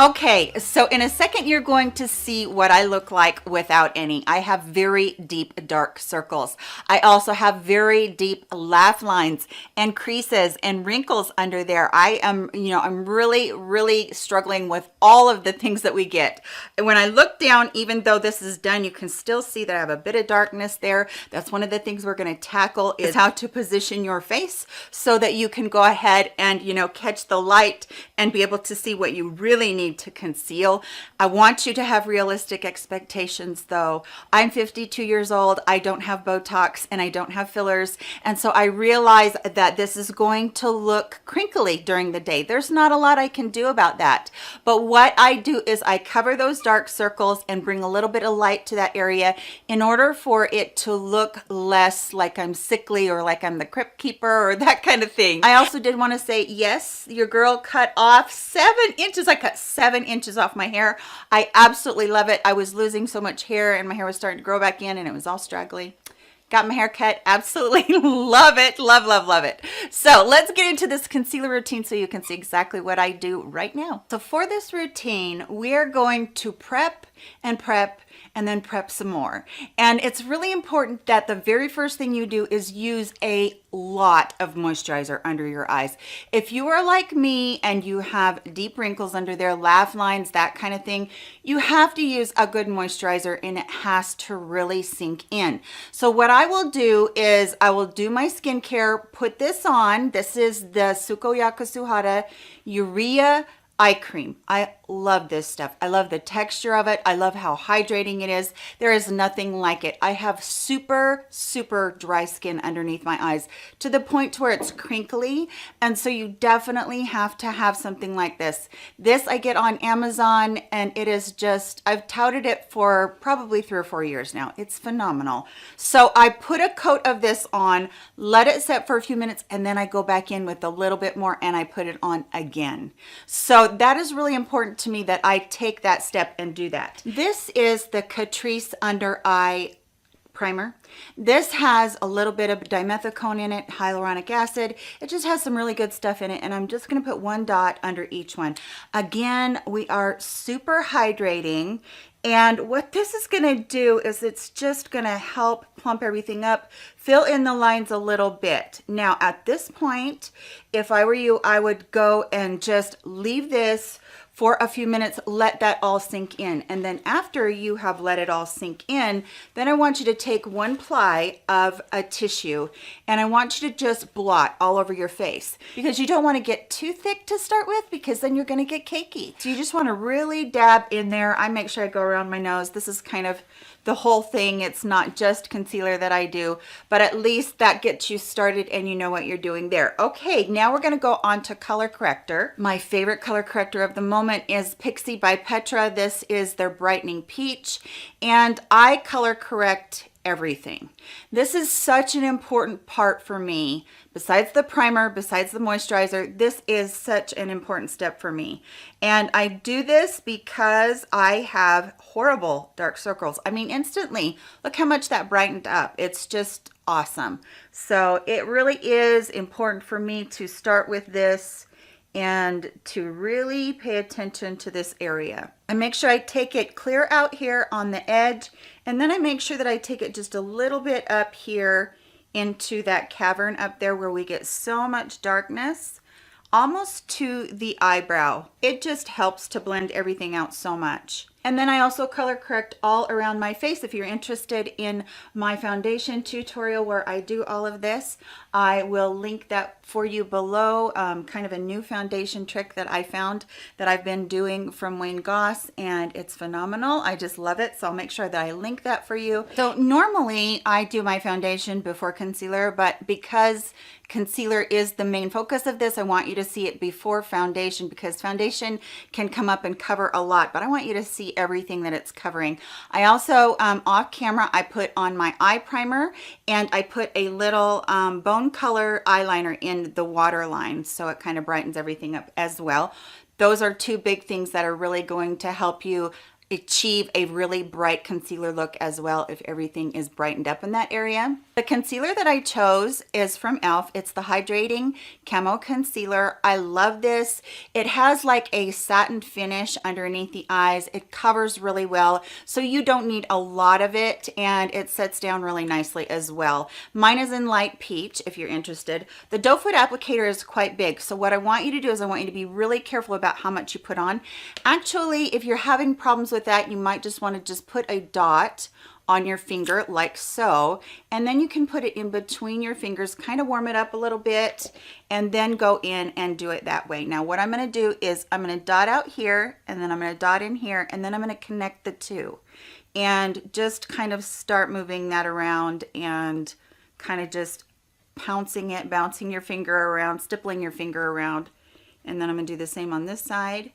Okay, so in a second you're going to see what I look like without any. I have very deep dark circles. I also have very deep laugh lines and creases and wrinkles under there. I am, I'm really struggling with all of the things that we get. And when I look down, even though this is done, you can still see that I have a bit of darkness there. That's one of the things we're going to tackle, is how to position your face so that you can go ahead and, catch the light and be able to see what you really need to conceal. I want you to have realistic expectations though. I'm 52 years old. I don't have Botox and I don't have fillers. And so I realize that this is going to look crinkly during the day. There's not a lot I can do about that. But what I do is I cover those dark circles and bring a little bit of light to that area in order for it to look less like I'm sickly or like I'm the crypt keeper or that kind of thing. I also did want to say, yes, your girl cut off 7 inches. I cut 7 inches off my hair. I absolutely love it. I was losing so much hair and my hair was starting to grow back in and it was all straggly. Got my hair cut. Absolutely love it. Love it. So let's get into this concealer routine so you can see exactly what I do right now. So for this routine, we're going to prep and prep and then prep some more. And it's really important that the very first thing you do is use a lot of moisturizer under your eyes. If you are like me and you have deep wrinkles under there, laugh lines, that kind of thing, you have to use a good moisturizer and it has to really sink in. So what I will do is I will do my skincare, put this on. This is the Sukoyaka Suhara Urea Eye Cream. I love this stuff. I love the texture of it. I love how hydrating it is. There is nothing like it. I have super dry skin underneath my eyes to the point where it's crinkly. And so you definitely have to have something like this. This I get on Amazon and it is just, I've touted it for probably 3 or 4 years now. It's phenomenal. So I put a coat of this on, let it set for a few minutes, and then I go back in with a little bit more and I put it on again. So that is really important to me that I take that step and do that. This is the Catrice Under Eye Primer. This has a little bit of dimethicone in it, hyaluronic acid. It just has some really good stuff in it, and I'm just going to put 1 dot under each one. Again, we are super hydrating, and what this is going to do is it's just going to help plump everything up, fill in the lines a little bit. Now, at this point, if I were you, I would go and just leave this for a few minutes, let that all sink in. And then after you have let it all sink in, then I want you to take 1 ply of a tissue and I want you to just blot all over your face, because you don't want to get too thick to start with, because then you're going to get cakey. So you just want to really dab in there. I make sure I go around my nose. This is kind of the whole thing. It's not just concealer that I do, but at least that gets you started and you know what you're doing there. Okay, now we're going to go on to color corrector. My favorite color corrector of the moment is Pixi by Petra. This is their Brightening Peach, and I color correct everything. This is such an important part for me. Besides the primer, besides the moisturizer, this is such an important step for me. And I do this because I have horrible dark circles. I mean, instantly, look how much that brightened up. It's just awesome. So it really is important for me to start with this and to really pay attention to this area. I make sure I take it clear out here on the edge, and then I make sure that I take it just a little bit up here into that cavern up there where we get so much darkness, almost to the eyebrow. It just helps to blend everything out so much. And then I also color correct all around my face. If you're interested in my foundation tutorial where I do all of this, I will link that for you below. Kind of a new foundation trick that I found that I've been doing from Wayne Goss, and it's phenomenal. I just love it. So I'll make sure that I link that for you. So normally I do my foundation before concealer, but because concealer is the main focus of this, I want you to see it before foundation, because foundation can come up and cover a lot, but I want you to see everything that it's covering. I also, off camera, I put on my eye primer, and I put a little bone color eyeliner in the waterline, so it kind of brightens everything up as well. Those are 2 big things that are really going to help you achieve a really bright concealer look as well if everything is brightened up in that area. The concealer that I chose is from e.l.f. It's the Hydrating Camo Concealer. I love this. It has like a satin finish underneath the eyes. It covers really well, so you don't need a lot of it, and it sets down really nicely as well. Mine is in light peach if you're interested. The doe foot applicator is quite big, so what I want you to do is I want you to be really careful about how much you put on. Actually, if you're having problems with that, you might just want to just put a dot on your finger like so, and then you can put it in between your fingers, kind of warm it up a little bit, and then go in and do it that way. Now what I'm going to do is I'm going to dot out here, and then I'm going to dot in here, and then I'm going to connect the 2 and just kind of start moving that around and kind of just pouncing it, bouncing your finger around, stippling your finger around, and then I'm going to do the same on this side.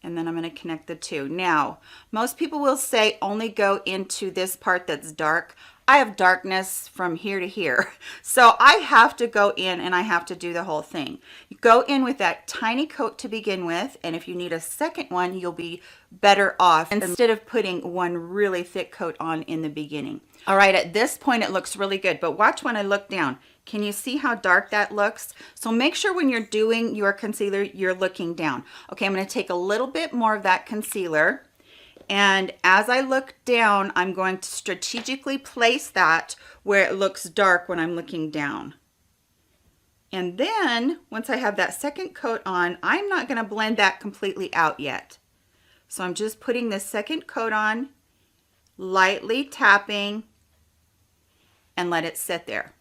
And then I'm going to connect the 2. Now, most people will say only go into this part that's dark. I have darkness from here to here. So I have to go in and I have to do the whole thing. You go in with that tiny coat to begin with, and if you need a second one, you'll be better off instead of putting one really thick coat on in the beginning. All right, at this point it looks really good, but watch when I look down. Can you see how dark that looks? So make sure when you're doing your concealer, you're looking down. Okay, I'm going to take a little bit more of that concealer, and as I look down, I'm going to strategically place that where it looks dark when I'm looking down. And then once I have that second coat on, I'm not going to blend that completely out yet. So I'm just putting the second coat on, lightly tapping, and let it sit there.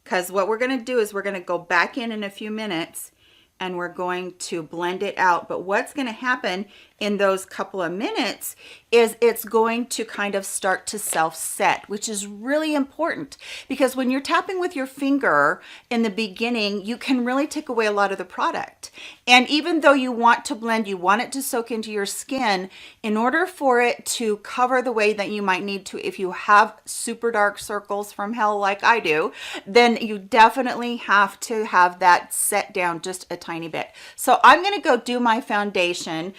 Because what we're going to do is we're going to go back in a few minutes and we're going to blend it out. But what's going to happen in those couple of minutes is it's going to kind of start to self-set, which is really important because when you're tapping with your finger in the beginning, you can really take away a lot of the product. And even though you want to blend, you want it to soak into your skin, in order for it to cover the way that you might need to, if you have super dark circles from hell like I do, then you definitely have to have that set down just a tiny bit. So I'm going to go do my foundation.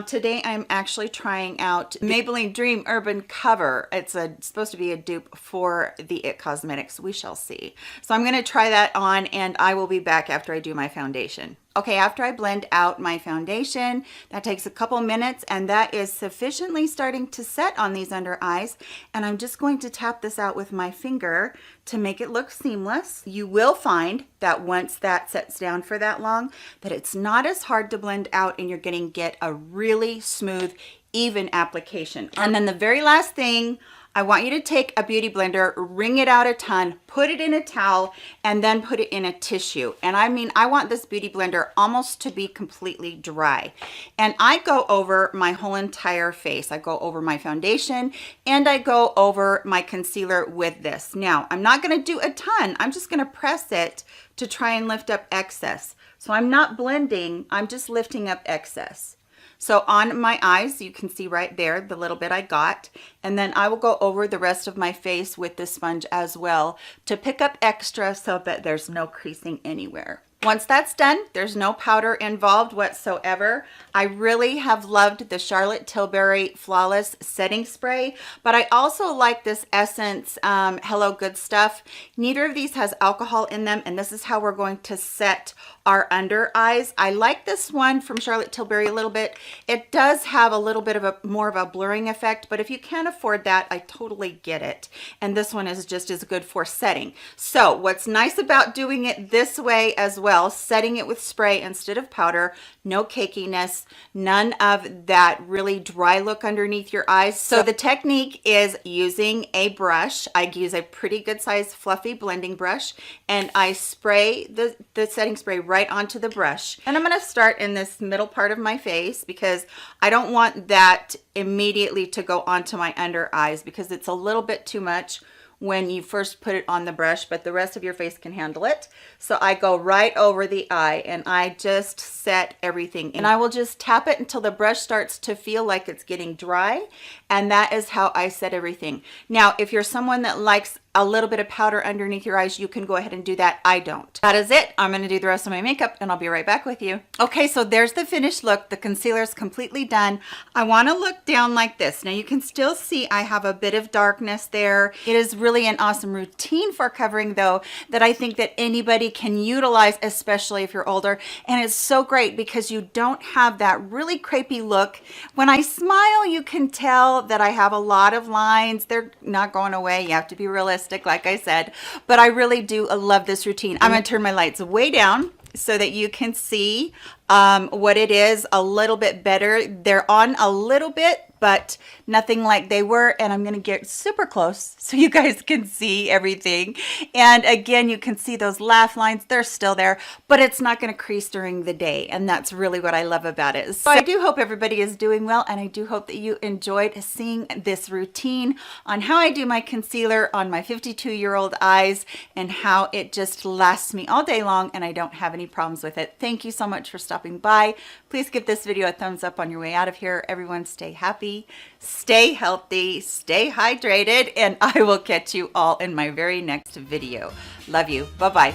Today I'm actually trying out Maybelline Dream Urban Cover. It's supposed to be a dupe for the IT Cosmetics. We shall see. So I'm going to try that on and I will be back after I do my foundation. Okay, after I blend out my foundation, that takes a couple minutes and that is sufficiently starting to set on these under eyes. And I'm just going to tap this out with my finger to make it look seamless. You will find that once that sets down for that long, that it's not as hard to blend out and you're going to get a really smooth, even application. And then the very last thing, I want you to take a beauty blender, wring it out a ton, put it in a towel, and then put it in a tissue. And I mean, I want this beauty blender almost to be completely dry. And I go over my whole entire face. I go over my foundation and I go over my concealer with this. Now, I'm not gonna do a ton. I'm just gonna press it to try and lift up excess. So I'm not blending, I'm just lifting up excess. So on my eyes, you can see right there the little bit I got, and then I will go over the rest of my face with this sponge as well to pick up extra so that there's no creasing anywhere. Once that's done, there's no powder involved whatsoever. I really have loved the Charlotte Tilbury Flawless Setting Spray, but I also like this Essence Hello Good Stuff. Neither of these has alcohol in them, and this is how we're going to set our under eyes. I like this one from Charlotte Tilbury a little bit. It does have a little bit of more of a blurring effect, but if you can't afford that, I totally get it. And this one is just as good for setting. So what's nice about doing it this way as well, setting it with spray instead of powder, no cakiness, none of that really dry look underneath your eyes. So the technique is using a brush. I use a pretty good size fluffy blending brush and I spray the setting spray right onto the brush. And I'm going to start in this middle part of my face because I don't want that immediately to go onto my under eyes because it's a little bit too much when you first put it on the brush, but the rest of your face can handle it. So I go right over the eye and I just set everything. And I will just tap it until the brush starts to feel like it's getting dry. And that is how I set everything. Now, if you're someone that likes a little bit of powder underneath your eyes, you can go ahead and do that. I don't. That is it. I'm going to do the rest of my makeup and I'll be right back with you. Okay, so there's the finished look. The concealer is completely done. I want to look down like this. Now you can still see I have a bit of darkness there. It is really an awesome routine for covering though that I think that anybody can utilize, especially if you're older. And it's so great because you don't have that really crepey look. When I smile, you can tell that I have a lot of lines. They're not going away. You have to be realistic, like I said, but I really do love this routine. I'm going to turn my lights way down so that you can see what it is a little bit better. They're on a little bit, but nothing like they were. And I'm going to get super close so you guys can see everything. And again, you can see those laugh lines. They're still there, but it's not going to crease during the day. And that's really what I love about it. So I do hope everybody is doing well. And I do hope that you enjoyed seeing this routine on how I do my concealer on my 52-year-old eyes and how it just lasts me all day long and I don't have any problems with it. Thank you so much for stopping by. Please give this video a thumbs up on your way out of here. Everyone stay happy, stay healthy, stay hydrated, and I will catch you all in my very next video. Love you. Bye-bye.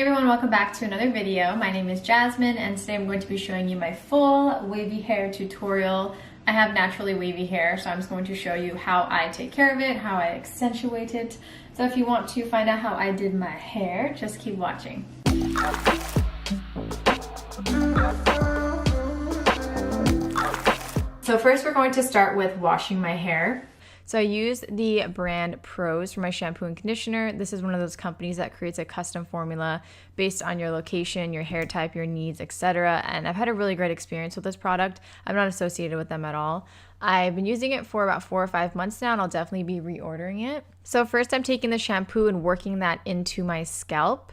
everyone, welcome back to another video. My name is Jasmine and today I'm going to be showing you my full wavy hair tutorial. I have naturally wavy hair, so I'm just going to show you how I take care of it, how I accentuate it. So if you want to find out how I did my hair, just keep watching. So first we're going to start with washing my hair. So I used the brand Pros for my shampoo and conditioner. This is one of those companies that creates a custom formula based on your location, your hair type, your needs, etc. And I've had a really great experience with this product. I'm not associated with them at all. I've been using it for about 4 or 5 months now, and I'll definitely be reordering it. So first I'm taking the shampoo and working that into my scalp.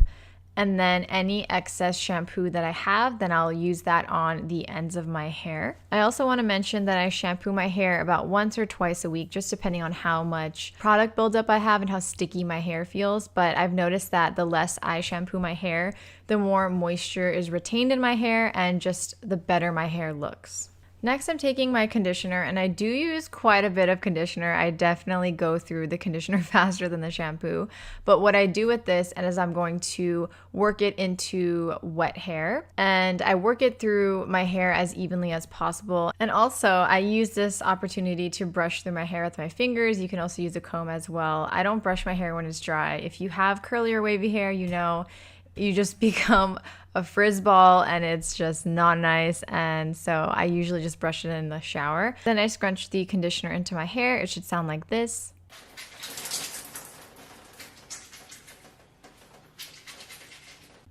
And then any excess shampoo that I have, then I'll use that on the ends of my hair. I also want to mention that I shampoo my hair about once or twice a week, just depending on how much product buildup I have and how sticky my hair feels. But I've noticed that the less I shampoo my hair, the more moisture is retained in my hair and just the better my hair looks. Next, I'm taking my conditioner, and I do use quite a bit of conditioner. I definitely go through the conditioner faster than the shampoo. But what I do with this is I'm going to work it into wet hair, and I work it through my hair as evenly as possible. And also, I use this opportunity to brush through my hair with my fingers. You can also use a comb as well. I don't brush my hair when it's dry. If you have curly or wavy hair, you know, you just become a frizz ball and it's just not nice, and so I usually just brush it in the shower. Then I scrunch the conditioner into my hair. It should sound like this.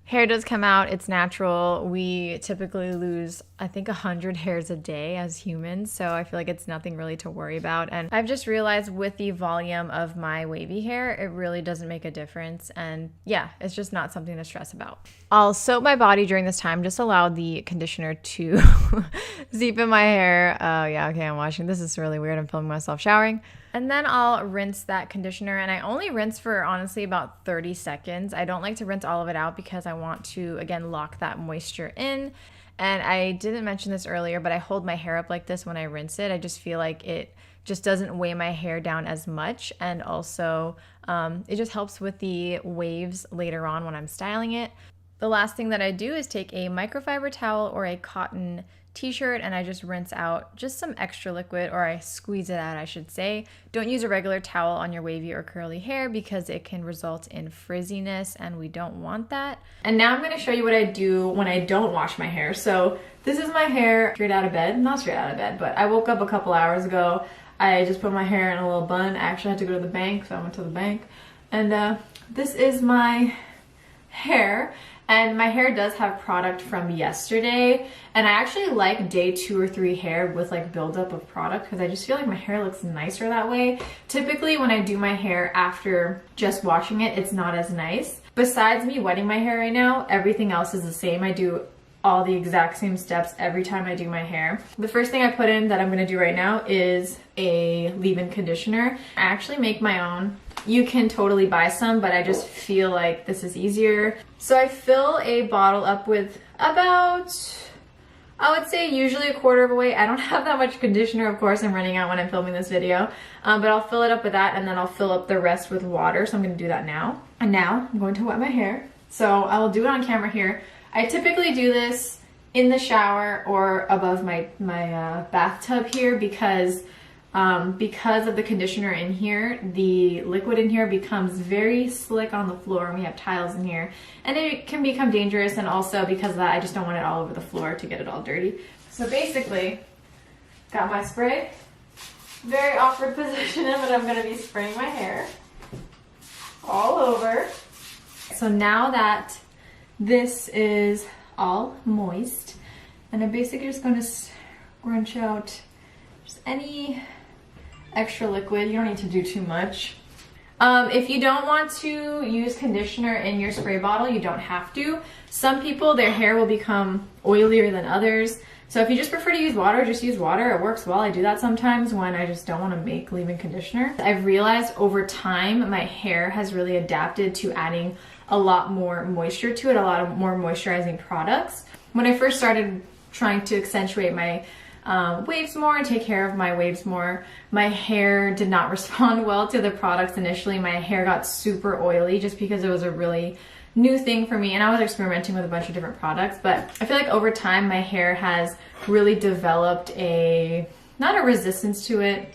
Hair does come out, it's natural. We typically lose, I think, 100 hairs a day as humans, so I feel like it's nothing really to worry about. And I've just realized with the volume of my wavy hair, it really doesn't make a difference. And yeah, it's just not something to stress about. I'll soap my body during this time, just allow the conditioner to seep in my hair. Oh yeah, okay, I'm washing. This is really weird. I'm filming myself showering. And then I'll rinse that conditioner, and I only rinse for honestly about 30 seconds. I don't like to rinse all of it out because I want to, again, lock that moisture in. And I didn't mention this earlier, but I hold my hair up like this when I rinse it. I just feel like it just doesn't weigh my hair down as much, and also it just helps with the waves later on when I'm styling it. The last thing that I do is take a microfiber towel or a cotton t-shirt, and I just rinse out just some extra liquid, or I squeeze it out, I should say. Don't use a regular towel on your wavy or curly hair because it can result in frizziness, and we don't want that. And now I'm going to show you what I do when I don't wash my hair. So this is my hair straight out of bed. Not straight out of bed, but I woke up a couple hours ago. I just put my hair in a little bun. I actually had to go to the bank, so I went to the bank. And this is my hair. And my hair does have product from yesterday, and I actually like day 2 or 3 hair with like buildup of product because I just feel like my hair looks nicer that way. Typically when I do my hair after just washing it, it's not as nice. Besides me wetting my hair right now, everything else is the same. I do all the exact same steps every time I do my hair. The first thing I put in that I'm gonna do right now is a leave-in conditioner. I actually make my own. You can totally buy some, but I just feel like this is easier. So I fill a bottle up with about, I would say usually a quarter of a weight. I don't have that much conditioner, of course. I'm running out when I'm filming this video, but I'll fill it up with that, and then I'll fill up the rest with water. So I'm gonna do that now. And now I'm going to wet my hair. So I will do it on camera here. I typically do this in the shower or above my bathtub here because of the conditioner in here, the liquid in here becomes very slick on the floor, and we have tiles in here, and it can become dangerous. And also because of that, I just don't want it all over the floor to get it all dirty. So basically, got my spray. Very awkward position, but I'm gonna be spraying my hair all over. So now that this is all moist, and I'm basically just gonna scrunch out just any extra liquid. You don't need to do too much. If you don't want to use conditioner in your spray bottle, you don't have to. Some people, their hair will become oilier than others. So if you just prefer to use water, just use water. It works well. I do that sometimes when I just don't want to make leave-in conditioner. I've realized over time my hair has really adapted to adding a lot more moisture to it, a lot of more moisturizing products. When I first started trying to accentuate my waves more and take care of my waves more, my hair did not respond well to the products initially. My hair got super oily just because it was a really new thing for me, and I was experimenting with a bunch of different products, but I feel like over time my hair has really developed not a resistance to it.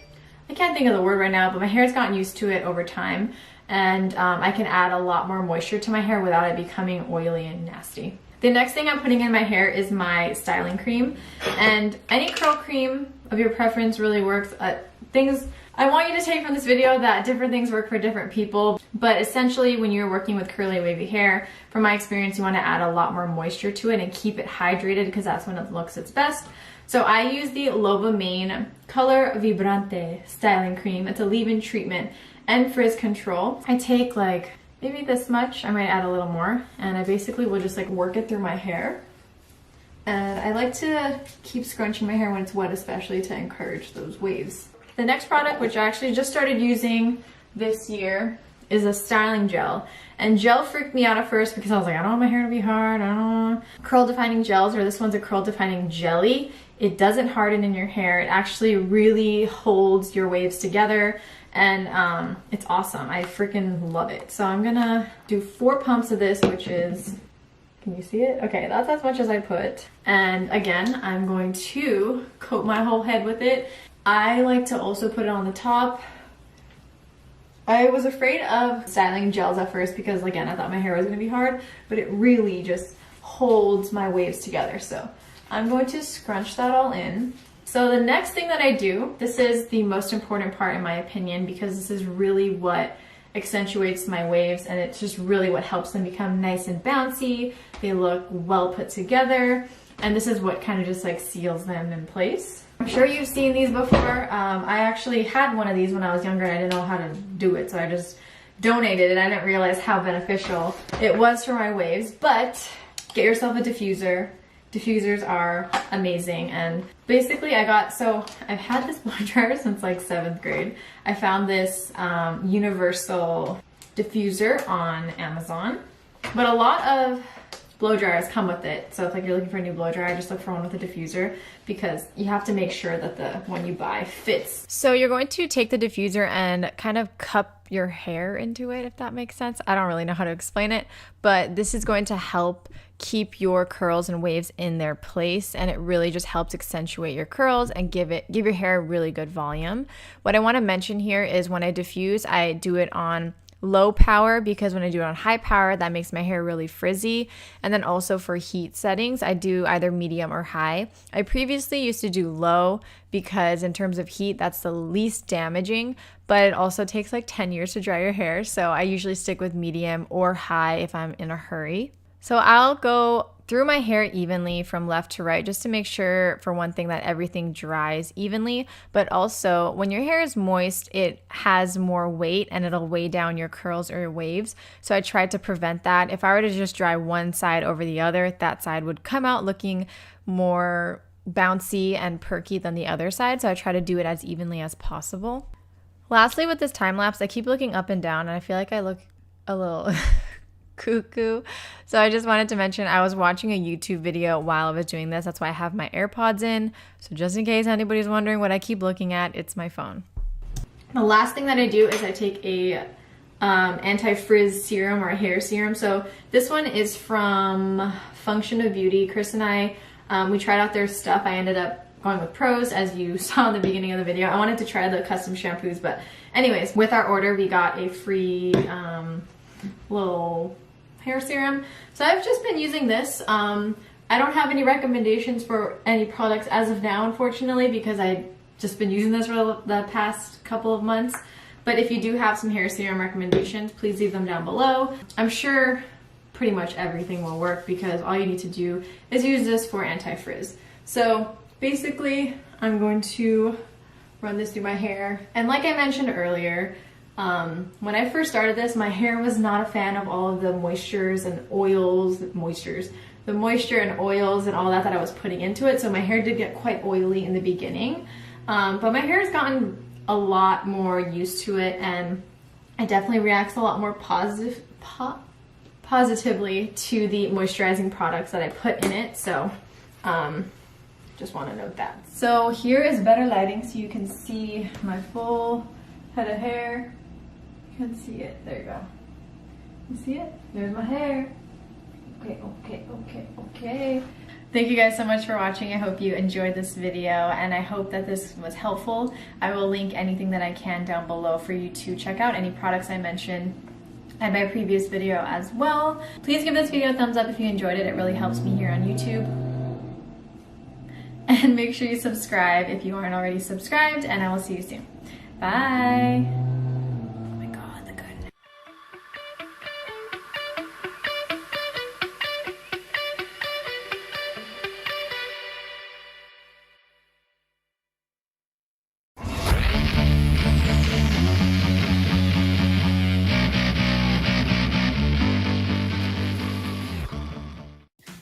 I can't think of the word right now, but my hair's gotten used to it over time, and I can add a lot more moisture to my hair without it becoming oily and nasty. The next thing I'm putting in my hair is my styling cream, and any curl cream of your preference really works. Things I want you to take from this video that different things work for different people, but essentially when you're working with curly wavy hair, from my experience, you want to add a lot more moisture to it and keep it hydrated because that's when it looks its best. So I use the Loba Mane Color Vibrante styling cream. It's a leave-in treatment and frizz control. I take like maybe this much, I might add a little more, and I basically will just like work it through my hair. And I like to keep scrunching my hair when it's wet, especially to encourage those waves. The next product, which I actually just started using this year, is a styling gel. And gel freaked me out at first because I was like, I don't want my hair to be hard, I don't want curl defining gels, or this one's a curl defining jelly. It doesn't harden in your hair. It actually really holds your waves together, and it's awesome. I freaking love it. So I'm gonna do 4 pumps of this, which is, can you see it? Okay, that's as much as I put. And again, I'm going to coat my whole head with it. I like to also put it on the top. I was afraid of styling gels at first because, again, I thought my hair was gonna be hard, but it really just holds my waves together. So I'm going to scrunch that all in. So the next thing that I do, this is the most important part in my opinion, because this is really what accentuates my waves, and it's just really what helps them become nice and bouncy. They look well put together, and this is what kind of just like seals them in place. I'm sure you've seen these before. I actually had one of these when I was younger and I didn't know how to do it, so I just donated it. I didn't realize how beneficial it was for my waves, but get yourself a diffuser. Diffusers are amazing, and basically I've had this blow dryer since like 7th grade. I found this universal diffuser on Amazon, but a lot of blow dryers come with it. So if like you're looking for a new blow dryer, just look for one with a diffuser, because you have to make sure that the one you buy fits. So you're going to take the diffuser and kind of cup your hair into it, if that makes sense. I don't really know how to explain it, but this is going to help keep your curls and waves in their place, and it really just helps accentuate your curls and give your hair really good volume. What I want to mention here is when I diffuse, I do it on low power, because when I do it on high power, that makes my hair really frizzy. And then also for heat settings, I do either medium or high. I previously used to do low because in terms of heat, that's the least damaging, but it also takes like 10 years to dry your hair. So I usually stick with medium or high if I'm in a hurry. So I'll go through my hair evenly from left to right, just to make sure, for one thing, that everything dries evenly. But also, when your hair is moist, it has more weight and it'll weigh down your curls or your waves. So I tried to prevent that. If I were to just dry one side over the other, that side would come out looking more bouncy and perky than the other side. So I try to do it as evenly as possible. Lastly, with this time lapse, I keep looking up and down, and I feel like I look a little cuckoo. So I just wanted to mention I was watching a YouTube video while I was doing this. That's why I have my AirPods in. So just in case anybody's wondering what I keep looking at, it's my phone. The last thing that I do is I take a anti-frizz serum or a hair serum. So this one is from Function of Beauty. Chris and I, we tried out their stuff. I ended up going with Pros, as you saw in the beginning of the video. I wanted to try the custom shampoos, but anyways, with our order, we got a free little hair serum. So I've just been using this. I don't have any recommendations for any products as of now, unfortunately, because I've just been using this for the past couple of months. But if you do have some hair serum recommendations, please leave them down below. I'm sure pretty much everything will work, because all you need to do is use this for anti-frizz. So basically, I'm going to run this through my hair. And like I mentioned earlier, when I first started this, my hair was not a fan of all of the moistures and oils, the moisture and oils and all that I was putting into it. So my hair did get quite oily in the beginning, but my hair has gotten a lot more used to it, and it definitely reacts a lot more positively to the moisturizing products that I put in it. So just want to note that. So here is better lighting so you can see my full head of hair. You can see it, there you go. You see it? There's my hair. Okay. Thank you guys so much for watching. I hope you enjoyed this video and I hope that this was helpful. I will link anything that I can down below for you to check out, any products I mentioned and my previous video as well. Please give this video a thumbs up if you enjoyed it. It really helps me here on YouTube. And make sure you subscribe if you aren't already subscribed, and I will see you soon. Bye. Oh my God, the goodness.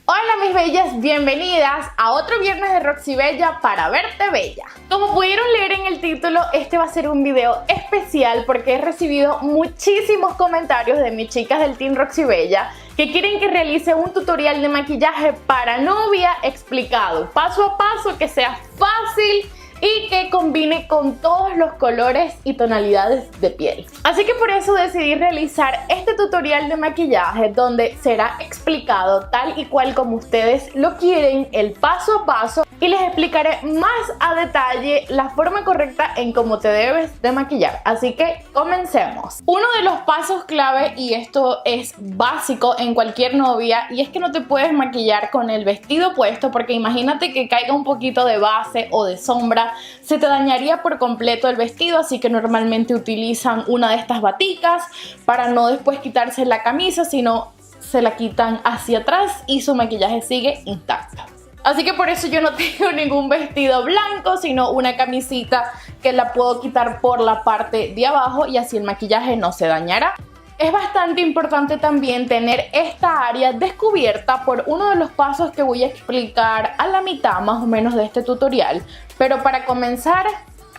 Hola mis bellas, bienvenidas a otro viernes de Roxy Bella para verte bella. Como pudieron leer en el título, este va a ser un video especial porque he recibido muchísimos comentarios de mis chicas del Team Roxy Bella que quieren que realice un tutorial de maquillaje para novia explicado paso a paso, que sea fácil y que combine con todos los colores y tonalidades de piel. Así que por eso decidí realizar este tutorial de maquillaje donde será explicado tal y cual como ustedes lo quieren, el paso a paso, y les explicaré más a detalle la forma correcta en cómo te debes de maquillar. Así que comencemos. Uno de los pasos clave, y esto es básico en cualquier novia, y es que no te puedes maquillar con el vestido puesto, porque imagínate que caiga un poquito de base o de sombra, se te dañaría por completo el vestido. Así que normalmente utilizan una de estas baticas para no después quitarse la camisa, sino se la quitan hacia atrás y su maquillaje sigue intacto. Así que por eso yo no tengo ningún vestido blanco, sino una camisita que la puedo quitar por la parte de abajo y así el maquillaje no se dañará. Es bastante importante también tener esta área descubierta por uno de los pasos que voy a explicar a la mitad más o menos de este tutorial. Pero para comenzar,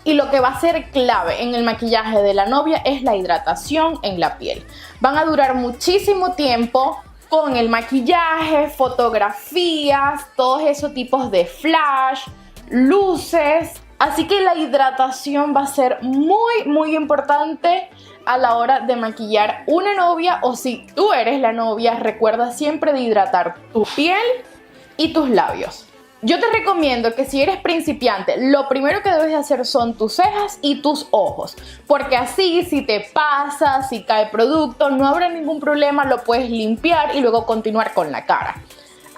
y lo que va a ser clave en el maquillaje de la novia, es la hidratación en la piel. Van a durar muchísimo tiempo con el maquillaje, fotografías, todos esos tipos de flash, luces. Así que la hidratación va a ser muy importante a la hora de maquillar una novia, o si tú eres la novia, recuerda siempre de hidratar tu piel y tus labios. Yo te recomiendo que si eres principiante, lo primero que debes de hacer son tus cejas y tus ojos, porque así si te pasa, si cae producto, no habrá ningún problema, lo puedes limpiar y luego continuar con la cara.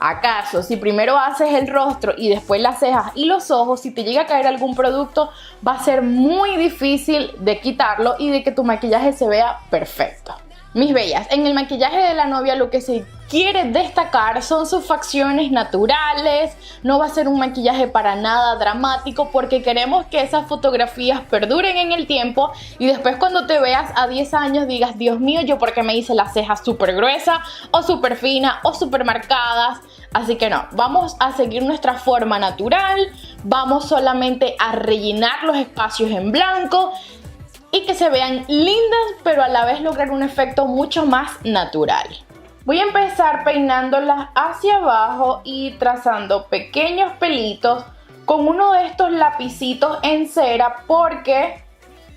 ¿Acaso si primero haces el rostro y después las cejas y los ojos, si te llega a caer algún producto, va a ser muy difícil de quitarlo y de que tu maquillaje se vea perfecto? Mis bellas, en el maquillaje de la novia lo que se quiere destacar son sus facciones naturales. No va a ser un maquillaje para nada dramático, porque queremos que esas fotografías perduren en el tiempo y después cuando te veas a 10 años digas: Dios mío, yo porque me hice las cejas súper gruesas o súper finas o súper marcadas. Así que no, vamos a seguir nuestra forma natural, vamos solamente a rellenar los espacios en blanco y que se vean lindas, pero a la vez lograr un efecto mucho más natural. Voy a empezar peinándolas hacia abajo y trazando pequeños pelitos con uno de estos lapicitos en cera, porque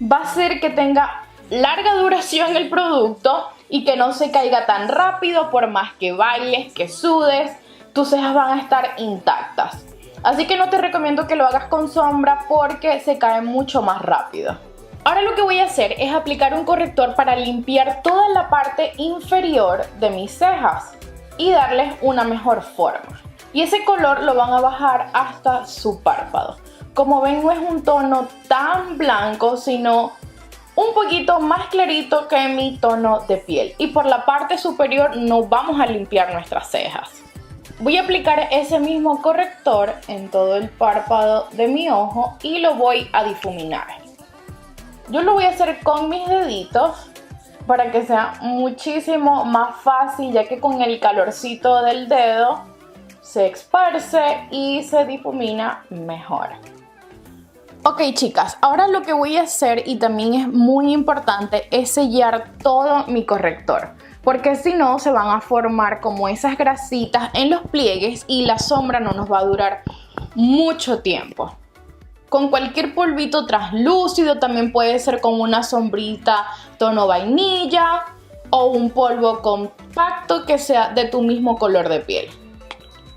va a hacer que tenga larga duración el producto y que no se caiga tan rápido. Por más que bailes, que sudes, tus cejas van a estar intactas. Así que no te recomiendo que lo hagas con sombra porque se cae mucho más rápido. Ahora lo que voy a hacer es aplicar un corrector para limpiar toda la parte inferior de mis cejas y darles una mejor forma. Y ese color lo van a bajar hasta su párpado. Como ven, no es un tono tan blanco, sino un poquito más clarito que mi tono de piel. Y por la parte superior no vamos a limpiar nuestras cejas. Voy a aplicar ese mismo corrector en todo el párpado de mi ojo y lo voy a difuminar. Yo lo voy a hacer con mis deditos para que sea muchísimo más fácil, ya que con el calorcito del dedo se esparce y se difumina mejor. Ok chicas, ahora lo que voy a hacer, y también es muy importante, es sellar todo mi corrector, porque si no se van a formar como esas grasitas en los pliegues y la sombra no nos va a durar mucho tiempo. Con cualquier polvito translúcido, también puede ser con una sombrita tono vainilla, o un polvo compacto que sea de tu mismo color de piel.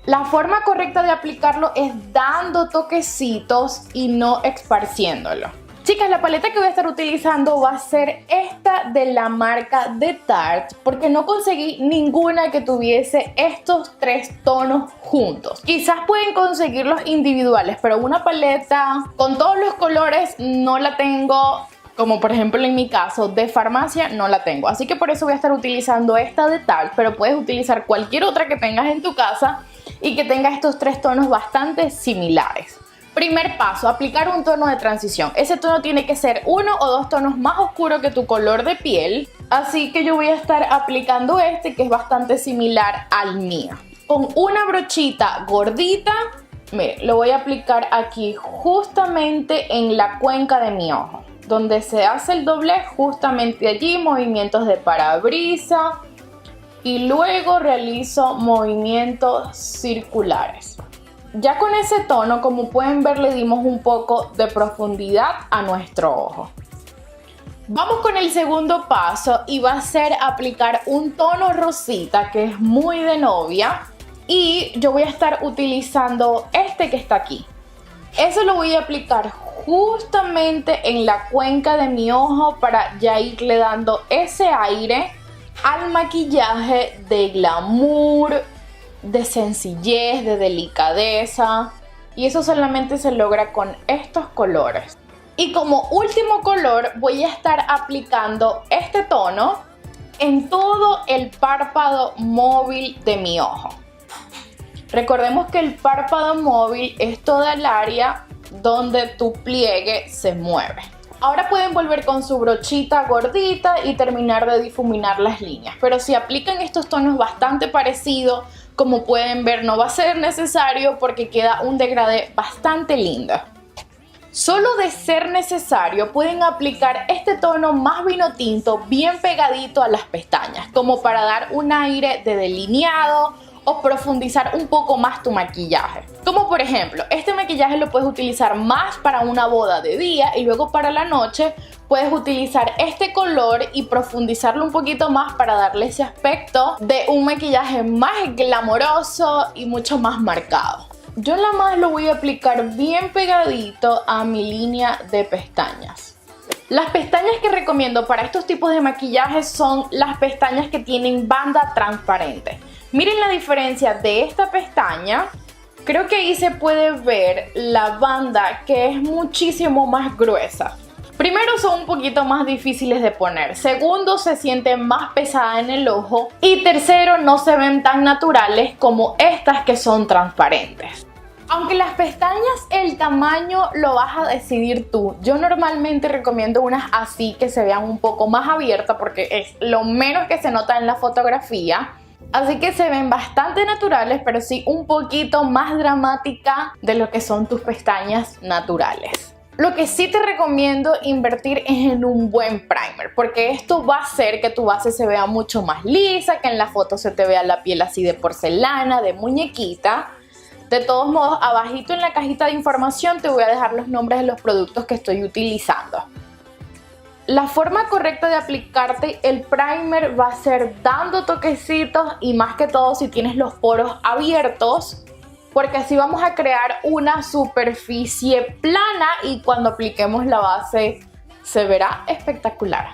La forma correcta de aplicarlo es dando toquecitos y no esparciéndolo. Chicas, la paleta que voy a estar utilizando va a ser esta de la marca de Tarte, porque no conseguí ninguna que tuviese estos tres tonos juntos. Quizás pueden conseguirlos individuales, pero una paleta con todos los colores no la tengo, como por ejemplo en mi caso de farmacia no la tengo. Así que por eso voy a estar utilizando esta de Tarte, pero puedes utilizar cualquier otra que tengas en tu casa y que tenga estos tres tonos bastante similares. Primer paso, aplicar un tono de transición. Ese tono tiene que ser 1 o 2 tonos más oscuro que tu color de piel. Así que yo voy a estar aplicando este que es bastante similar al mío. Con una brochita gordita, mire, lo voy a aplicar aquí justamente en la cuenca de mi ojo. Donde se hace el doblez, justamente allí, movimientos de parabrisa. Y luego realizo movimientos circulares. Ya con ese tono, como pueden ver, le dimos un poco de profundidad a nuestro ojo. Vamos con el segundo paso y va a ser aplicar un tono rosita que es muy de novia. Y yo voy a estar utilizando este que está aquí. Eso lo voy a aplicar justamente en la cuenca de mi ojo para ya irle dando ese aire al maquillaje de glamour, de sencillez, de delicadeza, y eso solamente se logra con estos colores. Y como último color voy a estar aplicando este tono en todo el párpado móvil de mi ojo. Recordemos que el párpado móvil es toda el área donde tu pliegue se mueve. Ahora pueden volver con su brochita gordita y terminar de difuminar las líneas, pero si aplican estos tonos bastante parecidos, como pueden ver, no va a ser necesario porque queda un degradé bastante lindo. Solo de ser necesario pueden aplicar este tono más vino tinto bien pegadito a las pestañas, como para dar un aire de delineado o profundizar un poco más tu maquillaje. Como por ejemplo, este maquillaje lo puedes utilizar más para una boda de día y luego para la noche puedes utilizar este color y profundizarlo un poquito más para darle ese aspecto de un maquillaje más glamoroso y mucho más marcado. Yo nada más lo voy a aplicar bien pegadito a mi línea de pestañas. Las pestañas que recomiendo para estos tipos de maquillajes son las pestañas que tienen banda transparente. Miren la diferencia de esta pestaña. Creo que ahí se puede ver la banda que es muchísimo más gruesa. Primero, son un poquito más difíciles de poner. Segundo, se siente más pesada en el ojo. Y tercero, no se ven tan naturales como estas que son transparentes. Aunque las pestañas, el tamaño lo vas a decidir tú. Yo normalmente recomiendo unas así que se vean un poco más abiertas porque es lo menos que se nota en la fotografía. Así que se ven bastante naturales, pero sí un poquito más dramática de lo que son tus pestañas naturales. Lo que sí te recomiendo invertir es en un buen primer, porque esto va a hacer que tu base se vea mucho más lisa, que en la foto se te vea la piel así de porcelana, de muñequita. De todos modos, abajito en la cajita de información te voy a dejar los nombres de los productos que estoy utilizando. La forma correcta de aplicarte el primer va a ser dando toquecitos y más que todo si tienes los poros abiertos, porque así vamos a crear una superficie plana y cuando apliquemos la base se verá espectacular.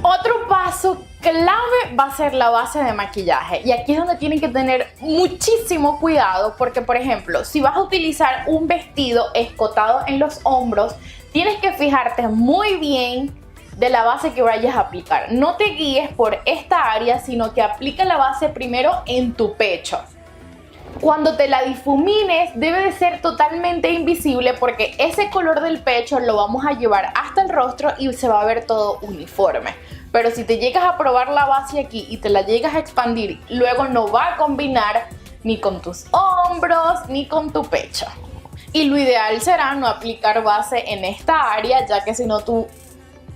Otro paso clave va a ser la base de maquillaje y aquí es donde tienen que tener muchísimo cuidado porque, por ejemplo, si vas a utilizar un vestido escotado en los hombros, tienes que fijarte muy bien de la base que vayas a aplicar. No te guíes por esta área, sino que aplica la base primero en tu pecho. Cuando te la difumines debe de ser totalmente invisible porque ese color del pecho lo vamos a llevar hasta el rostro y se va a ver todo uniforme. Pero si te llegas a probar la base aquí y te la llegas a expandir, luego no va a combinar ni con tus hombros ni con tu pecho. Y lo ideal será no aplicar base en esta área, ya que si no tu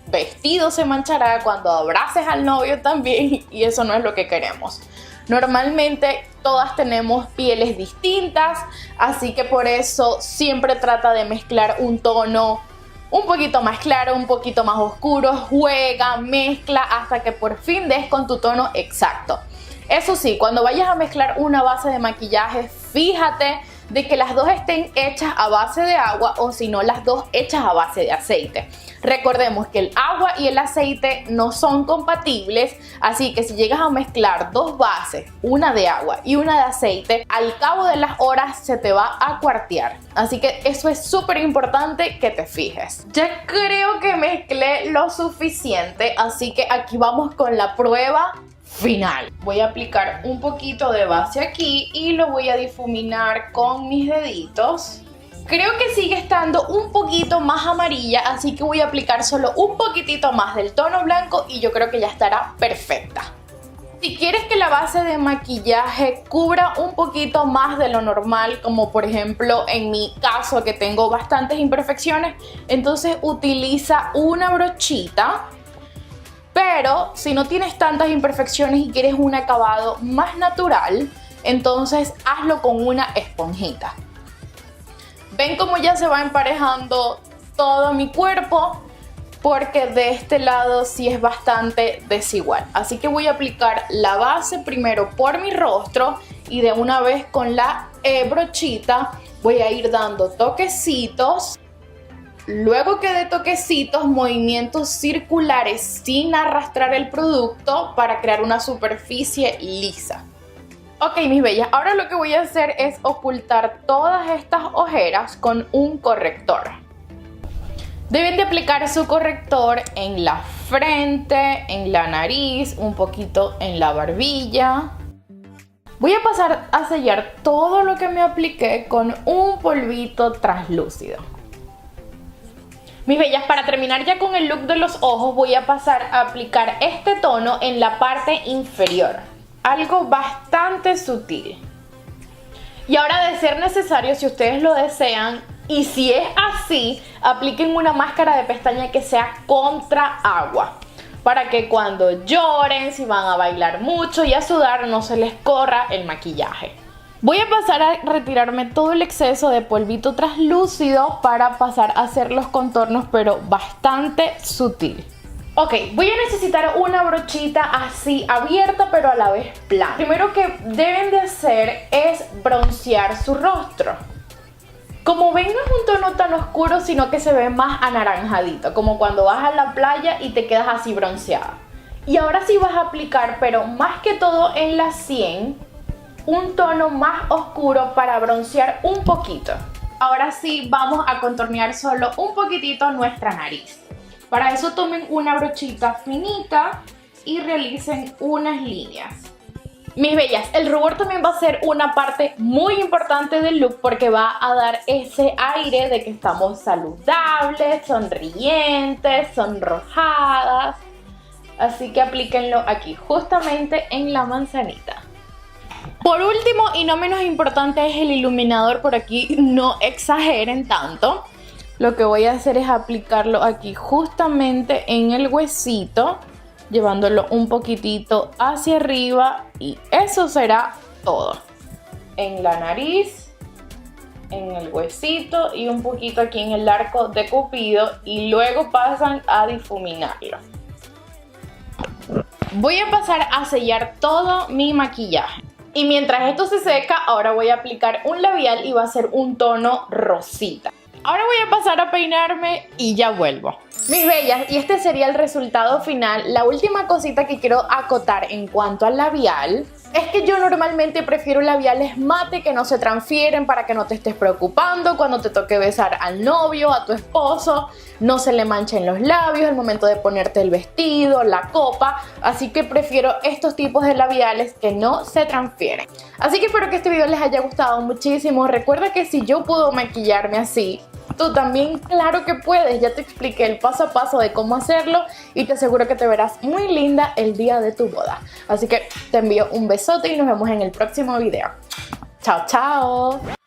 vestido se manchará cuando abraces al novio también y eso no es lo que queremos. Normalmente todas tenemos pieles distintas, así que por eso siempre trata de mezclar un tono un poquito más claro, un poquito más oscuro, juega, mezcla hasta que por fin des con tu tono exacto. Eso sí, cuando vayas a mezclar una base de maquillaje, fíjate de que las dos estén hechas a base de agua o si no las dos hechas a base de aceite. Recordemos que el agua y el aceite no son compatibles, así que si llegas a mezclar dos bases, una de agua y una de aceite, al cabo de las horas se te va a cuartear. Así que eso es súper importante que te fijes. Ya creo que mezclé lo suficiente, así que aquí vamos con la prueba final. Voy a aplicar un poquito de base aquí y lo voy a difuminar con mis deditos. Creo que sigue estando un poquito más amarilla, así que voy a aplicar solo un poquitito más del tono blanco y yo creo que ya estará perfecta. Si quieres que la base de maquillaje cubra un poquito más de lo normal, como por ejemplo en mi caso que tengo bastantes imperfecciones, entonces utiliza una brochita. Pero si no tienes tantas imperfecciones y quieres un acabado más natural, entonces hazlo con una esponjita. ¿Ven cómo ya se va emparejando todo mi cuerpo? Porque de este lado sí es bastante desigual. Así que voy a aplicar la base primero por mi rostro y de una vez con la brochita voy a ir dando toquecitos. Luego que dé toquecitos, movimientos circulares sin arrastrar el producto para crear una superficie lisa. Ok, mis bellas, ahora lo que voy a hacer es ocultar todas estas ojeras con un corrector. Deben de aplicar su corrector en la frente, en la nariz, un poquito en la barbilla. Voy a pasar a sellar todo lo que me apliqué con un polvito translúcido. Mis bellas, para terminar ya con el look de los ojos, voy a pasar a aplicar este tono en la parte inferior. Algo bastante sutil. Y ahora, de ser necesario, si ustedes lo desean, y si es así, apliquen una máscara de pestaña que sea contra agua. Para que cuando lloren, si van a bailar mucho y a sudar, no se les corra el maquillaje. Voy a pasar a retirarme todo el exceso de polvito translúcido para pasar a hacer los contornos, pero bastante sutil. Ok, voy a necesitar una brochita así abierta pero a la vez plana. Primero que deben de hacer es broncear su rostro. Como ven, no es un tono tan oscuro, sino que se ve más anaranjadito, como cuando vas a la playa y te quedas así bronceada. Y ahora sí vas a aplicar, pero más que todo en la sien, un tono más oscuro para broncear un poquito. Ahora sí vamos a contornear solo un poquitito nuestra nariz. Para eso tomen una brochita finita y realicen unas líneas. Mis bellas, el rubor también va a ser una parte muy importante del look porque va a dar ese aire de que estamos saludables, sonrientes, sonrojadas. Así que aplíquenlo aquí, justamente en la manzanita. Por último y no menos importante es el iluminador. Por aquí no exageren tanto. Lo que voy a hacer es aplicarlo aquí justamente en el huesito, llevándolo un poquitito hacia arriba y eso será todo. En la nariz, en el huesito y un poquito aquí en el arco de Cupido y luego pasan a difuminarlo. Voy a pasar a sellar todo mi maquillaje. Y mientras esto se seca, ahora voy a aplicar un labial y va a ser un tono rosita. Ahora voy a pasar a peinarme y ya vuelvo. Mis bellas, y este sería el resultado final. La última cosita que quiero acotar en cuanto al labial es que yo normalmente prefiero labiales mate que no se transfieren para que no te estés preocupando cuando te toque besar al novio, a tu esposo, no se le manchen los labios al momento de ponerte el vestido, la copa, así que prefiero estos tipos de labiales que no se transfieren. Así que espero que este video les haya gustado muchísimo. Recuerda que si yo puedo maquillarme así, tú también, claro que puedes. Ya te expliqué el paso a paso de cómo hacerlo y te aseguro que te verás muy linda el día de tu boda. Así que te envío un besote y nos vemos en el próximo video. Chao, chao.